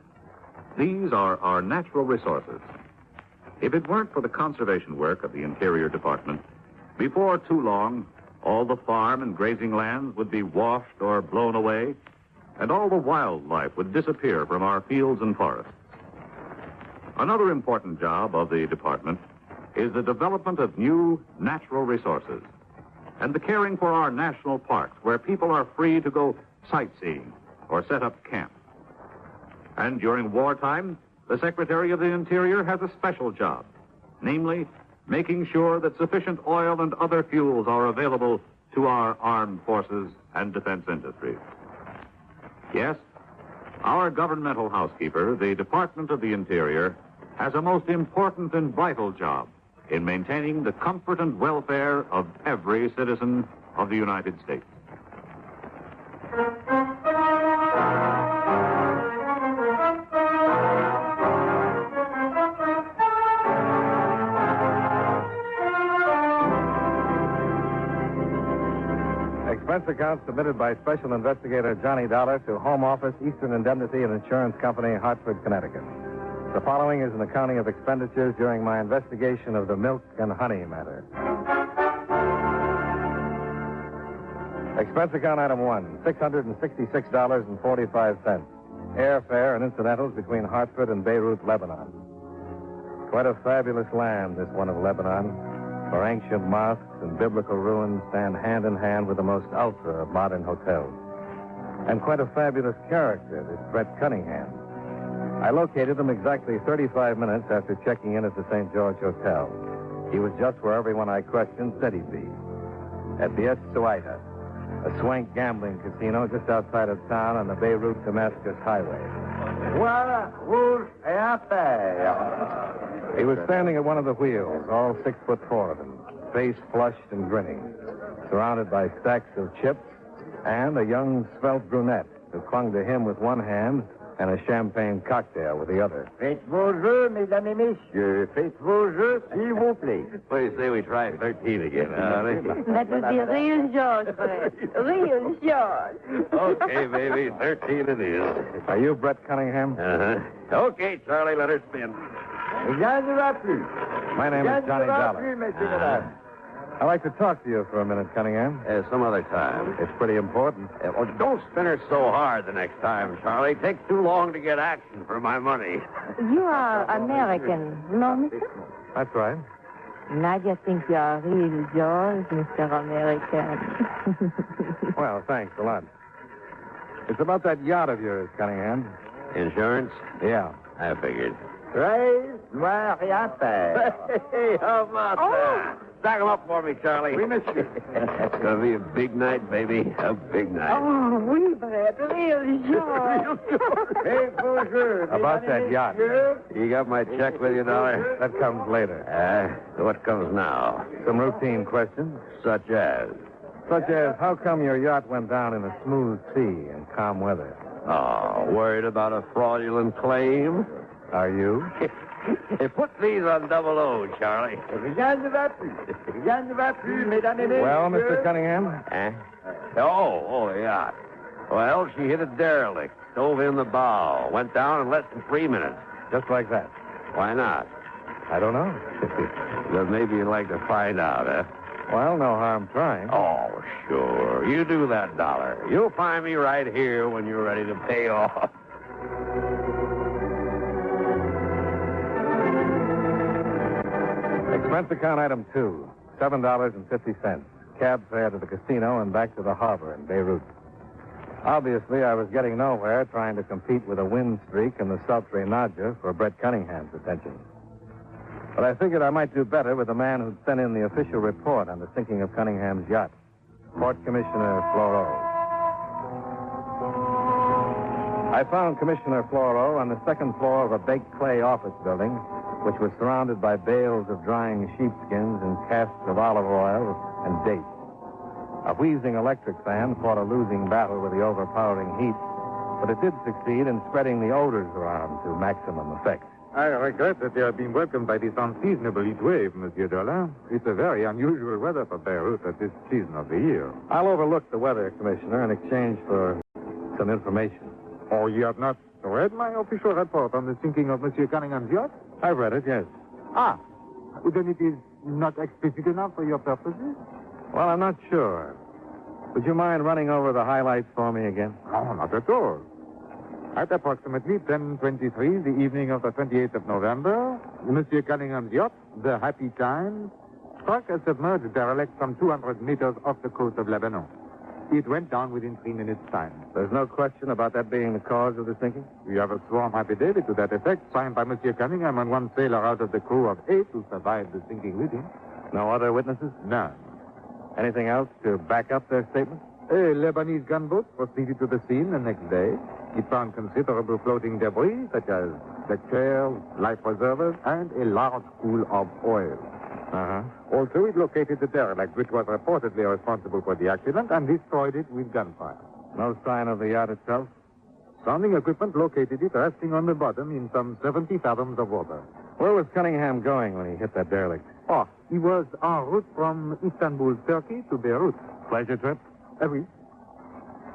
These are our natural resources. If it weren't for the conservation work of the Interior Department, before too long, all the farm and grazing lands would be washed or blown away, and all the wildlife would disappear from our fields and forests. Another important job of the department is the development of new natural resources and the caring for our national parks where people are free to go sightseeing or set up camp. And during wartime, the Secretary of the Interior has a special job, namely, making sure that sufficient oil and other fuels are available to our armed forces and defense industries. Yes, our governmental housekeeper, the Department of the Interior, has a most important and vital job in maintaining the comfort and welfare of every citizen of the United States. Expense account submitted by Special Investigator Johnny Dollar to Home Office, Eastern Indemnity and Insurance Company, Hartford, Connecticut. The following is an accounting of expenditures during my investigation of the milk and honey matter. Expense account item 1, $666.45. Airfare and incidentals between Hartford and Beirut, Lebanon. Quite a fabulous land, this one of Lebanon, where ancient mosques and biblical ruins stand hand in hand with the most ultra of modern hotels. And quite a fabulous character, this Brett Cunningham. I located him exactly 35 minutes after checking in at the St. George Hotel. He was just where everyone I questioned said he'd be. At the Suaita, a swank gambling casino just outside of town on the Beirut-Damascus highway. He was standing at one of the wheels, all 6'4" of him, face flushed and grinning, surrounded by stacks of chips, and a young, svelte brunette who clung to him with one hand And a champagne cocktail with the other. Faites vos jeux, mesdames et messieurs. Faites vos jeux, s'il vous plaît. What do you say we try 13 again, honey? That would be real George, Brett. Real George. Okay, baby, 13 it is. Are you Brett Cunningham? Uh-huh. Okay, Charlie, let her spin. My name is Johnny Dollar. I'd like to talk to you for a minute, Cunningham. Some other time. It's pretty important. Well, don't spin her so hard the next time, Charlie. It takes too long to get action for my money. You are American, no, mister? That's right. Nadia thinks you are real George, Mr. American. Well, thanks a lot. It's about that yacht of yours, Cunningham. Insurance? Yeah. I figured. Très noir et affaire. Hey, how about that? Stack them up for me, Charlie. Oui, monsieur. It's going to be a big night, baby. A big night. Oh, oui, Brett, real George. Faites vos jeux. About that yacht. You got my check with you, Dollar? That comes later. So what comes now? Some routine questions. Such as? Such as, how come your yacht went down in a smooth sea and calm weather? Oh, worried about a fraudulent claim? Are you? Hey, put these on double O, Charlie. Rien ne va plus. Rien ne va plus, mesdames et messieurs. Well, Mr. Cunningham? Oh, yeah. Well, she hit a derelict, stove in the bow, went down in less than 3 minutes. Just like that? Why not? I don't know. Then maybe you'd like to find out, huh? Well, no harm trying. Oh, sure. You do that, Dollar. You'll find me right here when you're ready to pay off. Expense account item 2, $7.50. Cab fare to the casino and back to the harbor in Beirut. Obviously, I was getting nowhere trying to compete with a wind streak and the sultry Nadja for Brett Cunningham's attention. But I figured I might do better with the man who'd sent in the official report on the sinking of Cunningham's yacht, Port Commissioner Floro. I found Commissioner Floro on the second floor of a baked clay office building, which was surrounded by bales of drying sheepskins and casks of olive oil and dates. A wheezing electric fan fought a losing battle with the overpowering heat, but it did succeed in spreading the odors around to maximum effect. I regret that you have been welcomed by this unseasonable heat wave, Monsieur Dollar. It's a very unusual weather for Beirut at this season of the year. I'll overlook the weather, Commissioner, in exchange for some information. Oh, you have not read my official report on the sinking of Monsieur Cunningham's yacht? I've read it, yes. Ah, then it is not explicit enough for your purposes? Well, I'm not sure. Would you mind running over the highlights for me again? No, not at all. At approximately 10:23, the evening of the 28th of November, Monsieur Cunningham's yacht, the Happy Time, struck a submerged derelict some 200 meters off the coast of Lebanon. It went down within 3 minutes' time. There's no question about that being the cause of the sinking? We have a sworn affidavit to that effect, signed by Monsieur Cunningham and one sailor out of the crew of 8 who survived the sinking with him. No other witnesses? None. Anything else to back up their statement? A Lebanese gunboat proceeded to the scene the next day. It found considerable floating debris, such as the chairs, life preservers, and a large pool of oil. Also, it located the derelict, which was reportedly responsible for the accident, and destroyed it with gunfire. No sign of the yacht itself? Sounding equipment located it resting on the bottom in some 70 fathoms of water. Where was Cunningham going when he hit that derelict? Oh, he was en route from Istanbul, Turkey to Beirut. Pleasure trip? Oui.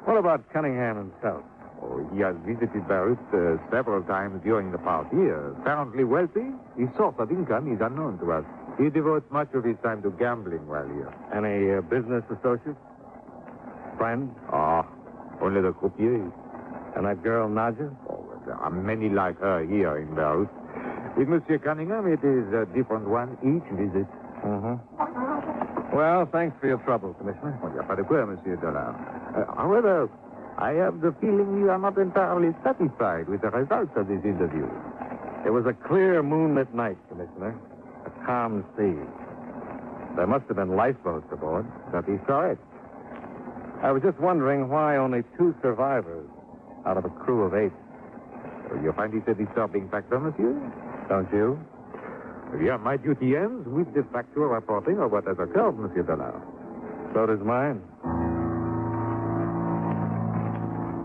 What about Cunningham himself? Oh, he has visited Beirut several times during the past year. Apparently wealthy, his source of income is unknown to us. He devotes much of his time to gambling while here. Any business associates? Friends? Only the croupiers. And that girl, Nadja? Oh, there are many like her here in Beirut. With Monsieur Cunningham, it is a different one each visit. Well, thanks for your trouble, Commissioner. Oh, pas de quoi, Monsieur Dollar. However, I have the feeling you are not entirely satisfied with the results of this interview. It was a clear moonlit night, Commissioner. A calm sea. There must have been lifeboats aboard. That is correct. I was just wondering why only 2 survivors out of a crew of 8. You find it a disturbing factor, Monsieur? Don't you? Yeah, my duty ends with the factual reporting of what has occurred, Monsieur Dollar. So does mine.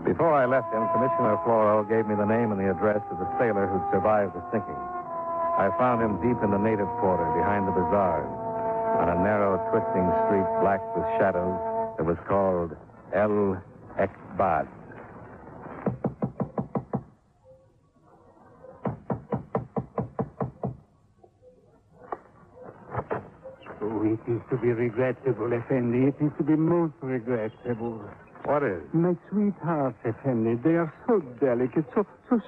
Before I left him, Commissioner Floro gave me the name and the address of the sailor who'd survived the sinking. I found him deep in the native quarter behind the bazaars on a narrow, twisting street black with shadows that was called El Ekbad. Oh, it is to be regrettable, Effendi. It is to be most regrettable. What is? My sweethearts, Effendi, they are so delicate, so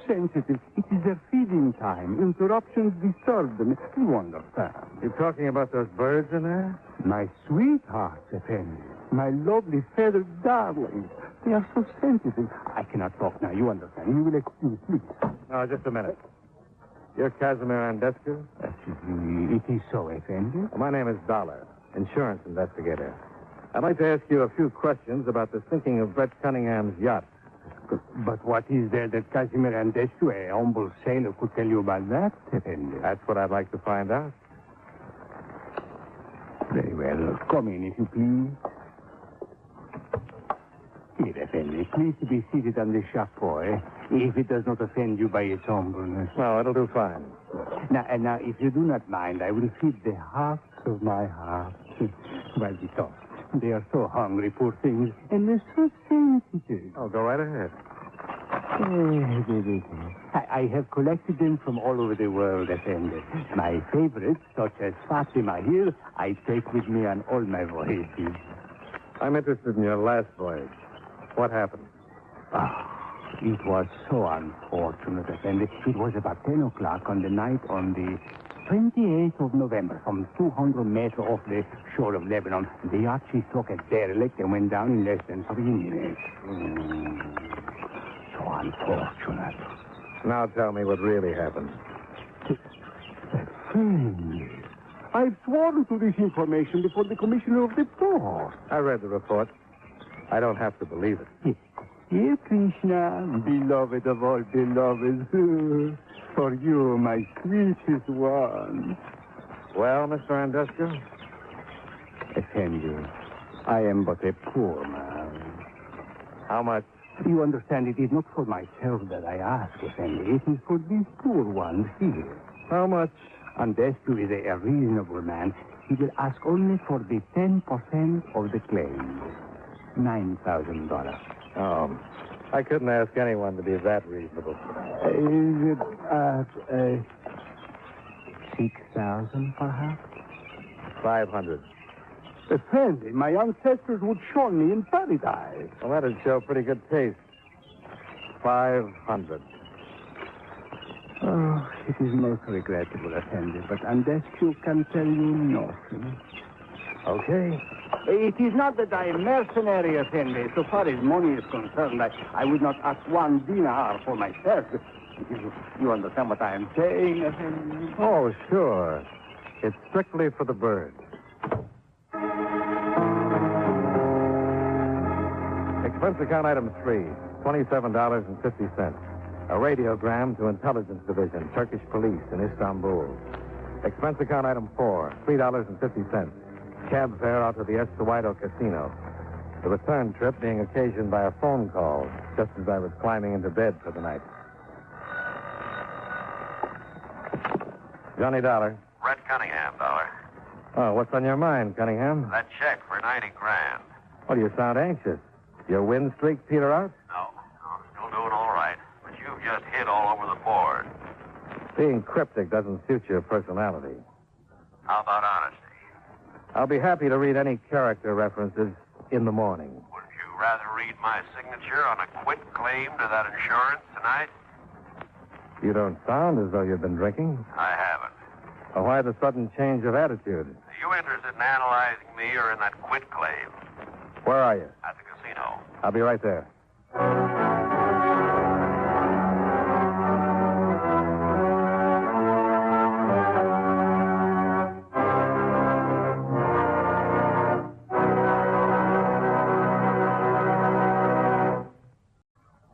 sensitive. It is their feeding time. Interruptions disturb them. You understand. You talking about those birds in there? My sweethearts, Effendi. My lovely feathered darlings. They are so sensitive. I cannot talk now. You understand. You will excuse, please. No, just a minute. You're Casimir Andescu? It is so, Effendi. Well, my name is Dollar, insurance investigator. I'd like to ask you a few questions about the sinking of Brett Cunningham's yacht. But what is there that Casimir Andescu, a humble sailor, could tell you about that, Effendi? That's what I'd like to find out. Very well. Come in, if you please. Here, Effendi. Please to be seated on the chapeau, if it does not offend you by its humbleness. No, it'll do fine. Now, if you do not mind, I will feed the hearts of my heart while we talk. They are so hungry, poor things, and they're so sensitive. Oh, go right ahead. I have collected them from all over the world, Effendi. My favorites, such as Fatima here, I take with me on all my voyages. I'm interested in your last voyage. What happened? It was so unfortunate, Effendi. It was about 10 o'clock on the night on the 28th of November, some 200 meters off the shore of Lebanon. The yacht she struck a derelict and went down in less than 3 minutes. So unfortunate. Now tell me what really happened. Effendi, I've sworn to this information before the commissioner of the port. I read the report. I don't have to believe it. Dear Krishna, beloved of all beloveds, for you, my sweetest one. Well, Mr. Andescu? Effendi, I am but a poor man. How much? You understand, it is not for myself that I ask, Effendi. It is for these poor ones here. How much? Andescu is a reasonable man. He will ask only for the 10% of the claim. $9,000. Oh, I couldn't ask anyone to be that reasonable. Is it 6,000, perhaps? 500. Effendi, my ancestors would shorn me in paradise. Well, that'd show pretty good taste. 500. Oh, it is most regrettable, Effendi, but Andescu can tell you nothing. Okay. It is not that I am mercenary, Effendi. So far as money is concerned, I would not ask 1 dinar for myself. You understand what I am saying, Effendi? Oh, sure. It's strictly for the birds. Expense account item 3, $27.50. A radiogram to Intelligence Division, Turkish Police in Istanbul. Expense account item 4, $3.50. Cab fare out to the Estuado Casino. The return trip being occasioned by a phone call just as I was climbing into bed for the night. Johnny Dollar. Brett Cunningham, Dollar. Oh, what's on your mind, Cunningham? That check for $90,000. Well, you sound anxious. Your win streak peter out? No, still doing all right. But you've just hit all over the board. Being cryptic doesn't suit your personality. How about honesty? I'll be happy to read any character references in the morning. Wouldn't you rather read my signature on a quit claim to that insurance tonight? You don't sound as though you've been drinking. I haven't. Well, why the sudden change of attitude? Are you interested in analyzing me or in that quit claim? Where are you? At the casino. I'll be right there.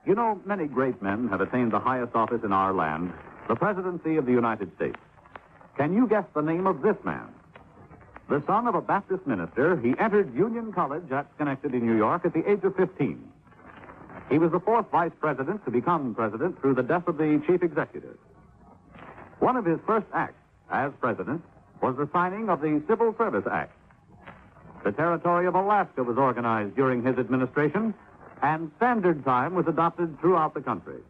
You know, many great men have attained the highest office in our land, the presidency of the United States. Can you guess the name of this man? The son of a Baptist minister, he entered Union College at Schenectady, New York, at the age of 15. He was the fourth vice president to become president through the death of the chief executive. One of his first acts as president was the signing of the Civil Service Act. The territory of Alaska was organized during his administration, and standard time was adopted throughout the country.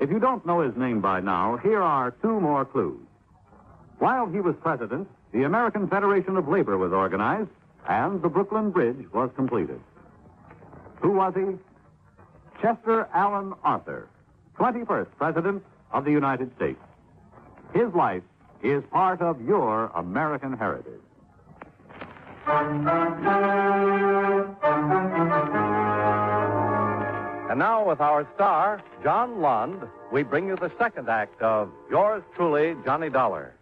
If you don't know his name by now, here are two more clues. While he was president, the American Federation of Labor was organized, and the Brooklyn Bridge was completed. Who was he? Chester Allen Arthur, 21st President of the United States. His life is part of your American heritage. And now, with our star, John Lund, we bring you the second act of Yours Truly, Johnny Dollar.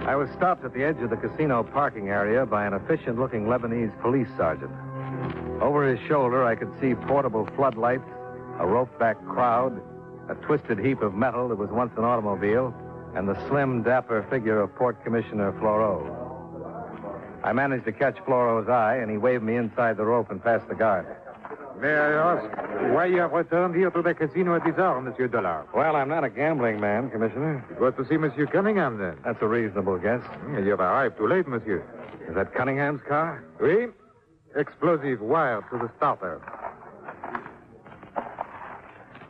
I was stopped at the edge of the casino parking area by an efficient-looking Lebanese police sergeant. Over his shoulder, I could see portable floodlights, a rope-back crowd, a twisted heap of metal that was once an automobile, and the slim, dapper figure of Port Commissioner Floro. I managed to catch Floro's eye, and he waved me inside the rope and past the guard. May I ask why you have returned here to the casino at this hour, Monsieur Dollar? Well, I'm not a gambling man, Commissioner. It was to see Monsieur Cunningham, then. That's a reasonable guess. You have arrived too late, Monsieur. Is that Cunningham's car? Oui. Explosive wire to the starter.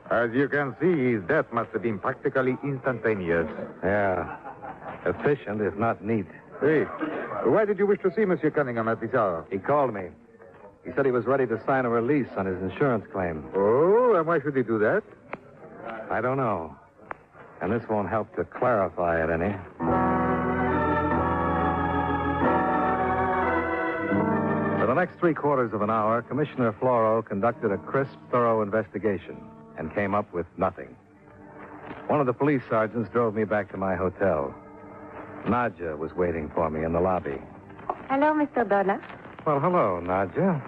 As you can see, his death must have been practically instantaneous. Yeah. Efficient, if not neat. Hey, why did you wish to see Monsieur Cunningham at this hour? He called me. He said he was ready to sign a release on his insurance claim. Oh, and why should he do that? I don't know. And this won't help to clarify it any. For the next 3/4 of an hour, Commissioner Floro conducted a crisp, thorough investigation and came up with nothing. One of the police sergeants drove me back to my hotel. Nadja was waiting for me in the lobby. Hello, Mr. Dollar. Well, hello, Nadja.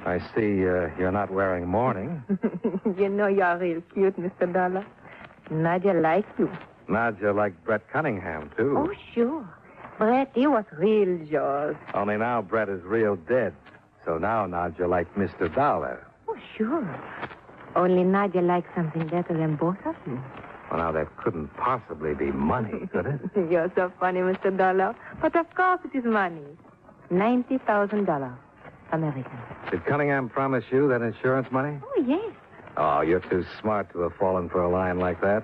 I see you're not wearing mourning. You know you're real cute, Mr. Dollar. Nadia likes you. Nadja liked Brett Cunningham, too. Oh, sure. Brett, he was real yours. Only now Brett is real dead. So now Nadja liked Mr. Dollar. Oh, sure. Only Nadia likes something better than both of you. Well, now, that couldn't possibly be money, could it? You're so funny, Mr. Dollar. But of course it is money. $90,000. American. Did Cunningham promise you that insurance money? Oh, yes. Oh, you're too smart to have fallen for a line like that.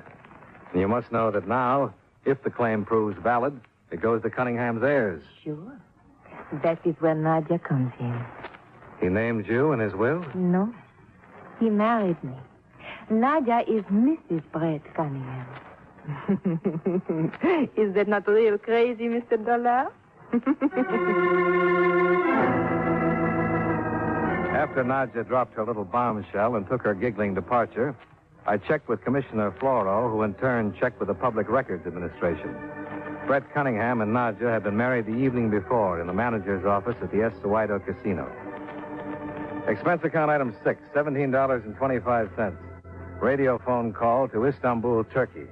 And you must know that now, if the claim proves valid, it goes to Cunningham's heirs. Sure. That is where Nadia comes in. He named you in his will? No. He married me. Nadia is Mrs. Brett Cunningham. Is that not real crazy, Mr. Dollar? After Nadja dropped her little bombshell and took her giggling departure, I checked with Commissioner Floro, who in turn checked with the Public Records Administration. Brett Cunningham and Nadja had been married the evening before in the manager's office at the Essuido Casino. Expense account item 6, $17.25. Radio phone call to Istanbul, Turkey.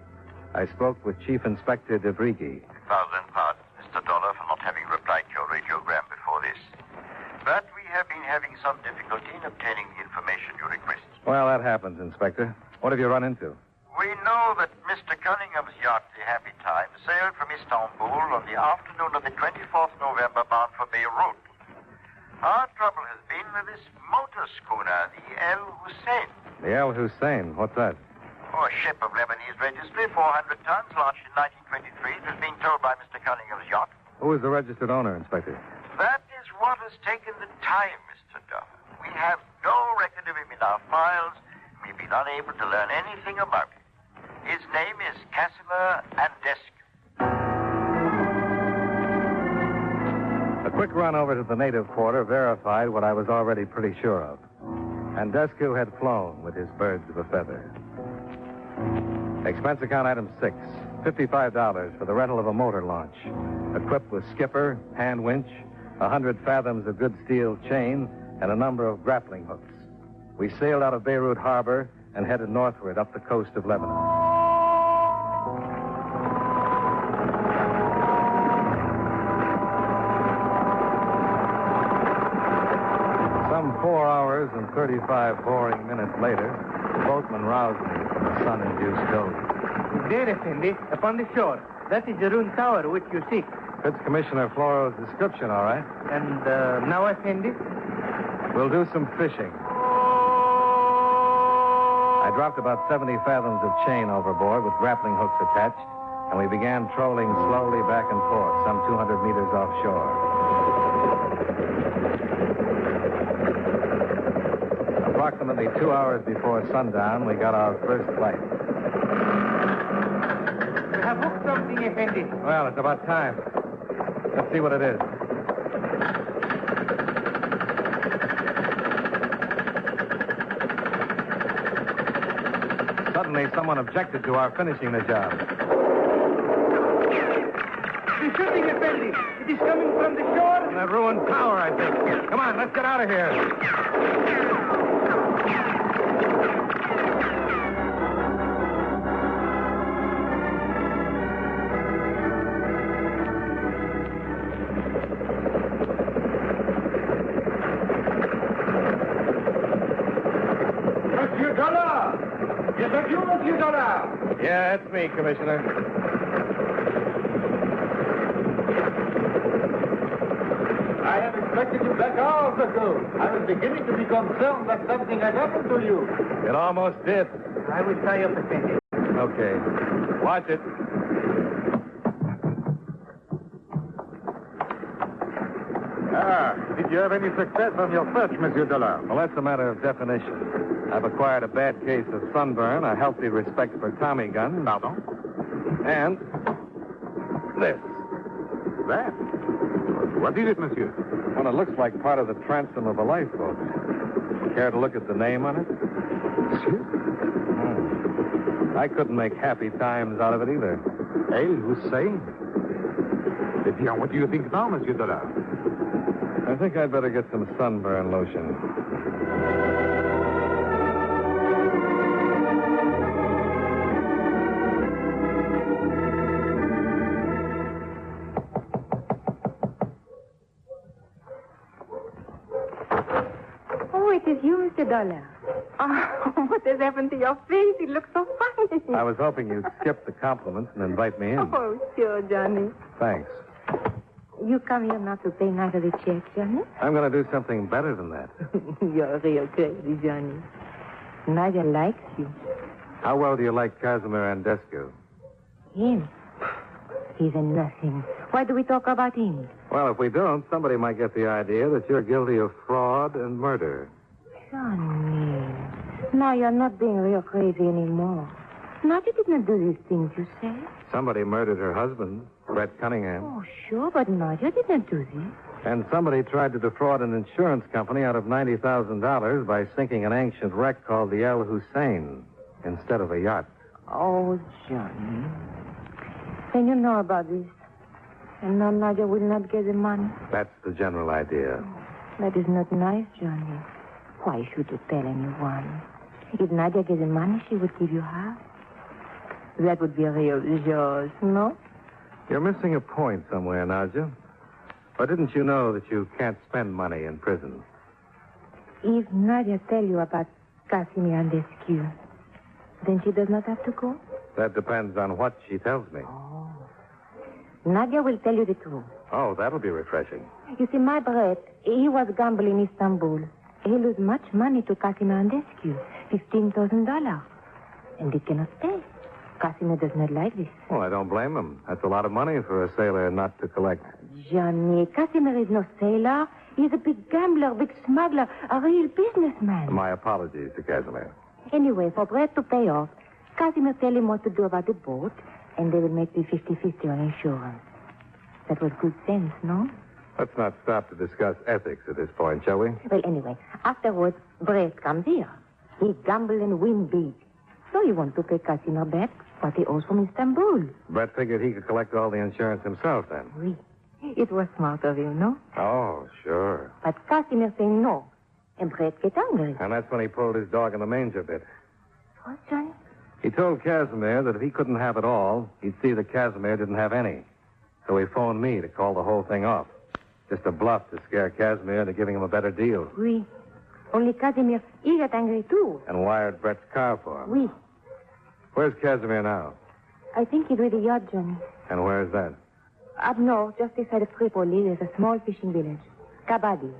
I spoke with Chief Inspector Debrigi. £1,000, Mr. Dollar, for not having replied to your radiogram before this. But we have been having some difficulty in obtaining the information you request. Well, that happens, Inspector. What have you run into? We know that Mr. Cunningham's yacht, the Happy Time, sailed from Istanbul on the afternoon of the 24th November bound for Beirut. Our trouble has been with this motor schooner, the El Hussein. The El Hussein. What's that? Oh, a ship of Lebanese registry, 400 tons, launched in 1923. It was being towed by Mr. Cunningham's yacht. Who is the registered owner, Inspector? That is what has taken the time, Mr. Duff. We have no record of him in our files. We've been unable to learn anything about him. His name is Casimir Andescu. A quick run over to the native quarter verified what I was already pretty sure of. Andescu had flown with his birds of a feather. Expense account item 6, $55 for the rental of a motor launch, equipped with skipper, hand winch, 100 fathoms of good steel chain, and a number of grappling hooks. We sailed out of Beirut Harbor and headed northward up the coast of Lebanon. Some 4 hours and 35 boring minutes later, the boatman roused me from a sun-induced doze. There, Effendi, upon the shore. That is the ruined tower which you seek. Fits Commissioner Floro's description, all right. And now, Effendi? We'll do some fishing. I dropped about 70 fathoms of chain overboard with grappling hooks attached, and we began trolling slowly back and forth, some 200 meters offshore. Approximately 2 hours before sundown, we got our first bite. We have hooked something, Effendi. Well, it's about time. Let's see what it is. Suddenly, someone objected to our finishing the job. He's shooting, Effendi. It is coming from the shore. From that ruined tower, I think. Come on, let's get out of here. Monsieur Dollar! Is that you, Monsieur Dollar? Yeah, it's me, Commissioner. I have expected you back hours ago. I was beginning to be concerned that something had happened to you. It almost did. I will tie up Effendi. Okay. Watch it. Did you have any success on your search, Monsieur Dollar? Well, that's a matter of definition. I've acquired a bad case of sunburn, a healthy respect for Tommy guns. Pardon? And this. That? What is it, monsieur? Well, it looks like part of the transom of a lifeboat. Care to look at the name on it? I couldn't make happy times out of it either. El Hussein. Eh bien, what do you think now, Monsieur Dollar? I think I'd better get some sunburn lotion. Oh, it is you, Mr. Dollar. Oh, what has happened to your face? It looks so funny. I was hoping you'd skip the compliments and invite me in. Oh, sure, Johnny. Thanks. You come here not to pay neither the check, Johnny? I'm going to do something better than that. You're real crazy, Johnny. Nadia likes you. How well do you like Casimir Andescu? Him? He's a nothing. Why do we talk about him? Well, if we don't, somebody might get the idea that you're guilty of fraud and murder. Johnny, now you're not being real crazy anymore. Nadia did not do these things you say. Somebody murdered her husband, Brett Cunningham. Oh, sure, but Nadia did not do this. And somebody tried to defraud an insurance company out of $90,000 by sinking an ancient wreck called the El Hussein instead of a yacht. Oh, Johnny. Then you know about this. And now Nadia will not get the money. That's the general idea. That is not nice, Johnny. Why should you tell anyone? If Nadia gets the money, she would give you half. That would be a real joy, no? You're missing a point somewhere, Nadia. Or didn't you know that you can't spend money in prison? If Nadia tell you about Casimir and Eskew, then she does not have to go? That depends on what she tells me. Oh. Nadia will tell you the truth. Oh, that'll be refreshing. You see, my Brett, he was gambling in Istanbul. He lose much money to Casimir and Eskew, $15,000. And he cannot pay. Casimir does not like this. Well, I don't blame him. That's a lot of money for a sailor not to collect. Johnny, Casimir is no sailor. He's a big gambler, big smuggler, a real businessman. My apologies to Casimir. Anyway, for Brett to pay off, Casimir tell him what to do about the boat, and they will make the 50-50 on insurance. That was good sense, no? Let's not stop to discuss ethics at this point, shall we? Well, anyway, afterwards, Brett comes here. He gamble and win big. So he wants to pay Casimir back what he owes from Istanbul. Brett figured he could collect all the insurance himself, then. Oui. It was smart of you, no? Oh, sure. But Casimir say no. And Brett get angry. And that's when he pulled his dog in the manger bit. What, Johnny? He told Casimir that if he couldn't have it all, he'd see that Casimir didn't have any. So he phoned me to call the whole thing off. Just a bluff to scare Casimir into giving him a better deal. Oui. Only Casimir, he got angry too. And wired Brett's car for him. Oui. Where's Casimir now? I think he's with the yacht, Johnny. And where is that? Up north, just beside of Tripoli, there's a small fishing village. Kabadi.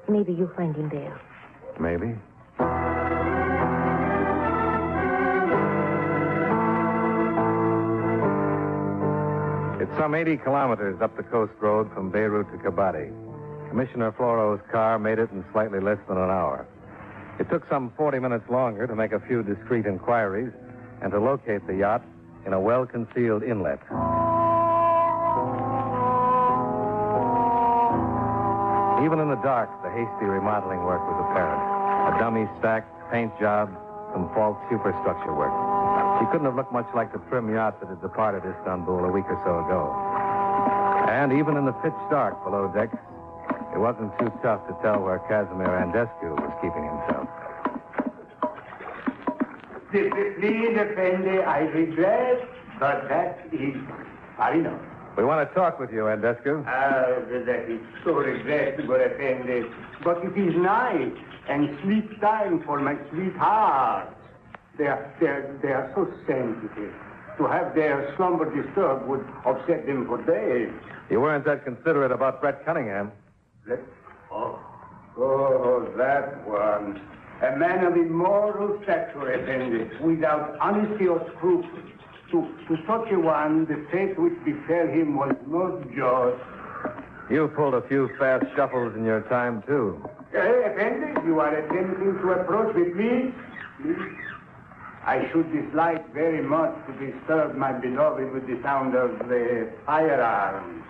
Maybe you'll find him there. Maybe. It's some 80 kilometers up the coast road from Beirut to Kabadi. Commissioner Floro's car made it in slightly less than an hour. It took some 40 minutes longer to make a few discreet inquiries and to locate the yacht in a well-concealed inlet. Even in the dark, the hasty remodeling work was apparent. A dummy stack, paint job, some false superstructure work. She couldn't have looked much like the trim yacht that had departed Istanbul a week or so ago. And even in the pitch dark below decks, it wasn't too tough to tell where Casimir Andescu was keeping himself. Please, Effendi, I regret, but that is far enough. We want to talk with you, Andescu. That is so regrettable, Effendi. But it is night and sleep time for my sweetheart. They are so sensitive. To have their slumber disturbed would upset them for days. You weren't that considerate about Brett Cunningham. Oh, that one. A man of immoral stature, Effendi, without honesty or scruples. To such a one, the fate which befell him was most just. You pulled a few fast shuffles in your time, too. Effendi, you are attempting to approach me, please? I should dislike very much to disturb my beloved with the sound of the firearms.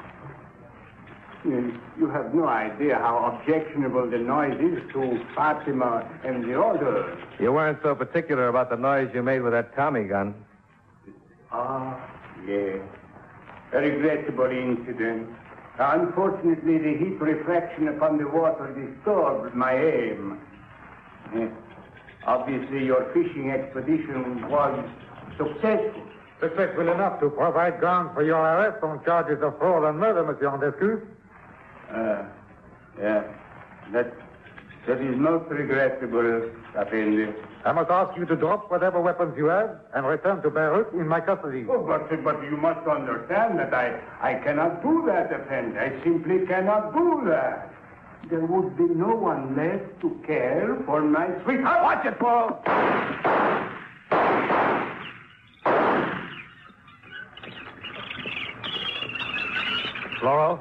You have no idea how objectionable the noise is to Fatima and the others. You weren't so particular about the noise you made with that Tommy gun. Ah, yes. A regrettable incident. Unfortunately, the heat refraction upon the water disturbed my aim. Obviously, your fishing expedition was successful. Successful enough to provide ground for your arrest on charges of fraud and murder, Monsieur Andescu. Yeah. That is most regrettable, Effendi. I must ask you to drop whatever weapons you have and return to Beirut in my custody. Oh, but you must understand that I cannot do that, Effendi. I simply cannot do that. There would be no one left to care for my sweetheart. Watch it, Paul! Floro?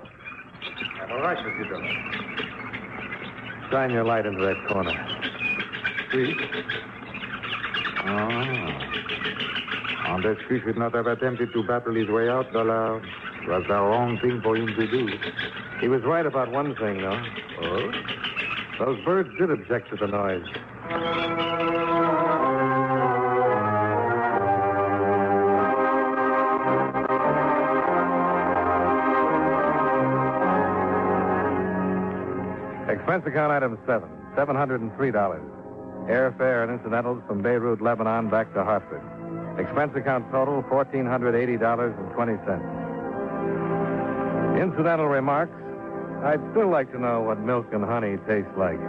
All right, Monsieur Dillon. Shine your light into that corner. See? Andescu should not have attempted to battle his way out, Dollar. It was the wrong thing for him to do. He was right about one thing, though. Oh? Those birds did object to the noise. Expense account item 7, $703. Airfare and incidentals from Beirut, Lebanon, back to Hartford. Expense account total, $1,480.20. Incidental remarks, I'd still like to know what milk and honey taste like.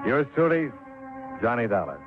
Yours truly, Johnny Dollar.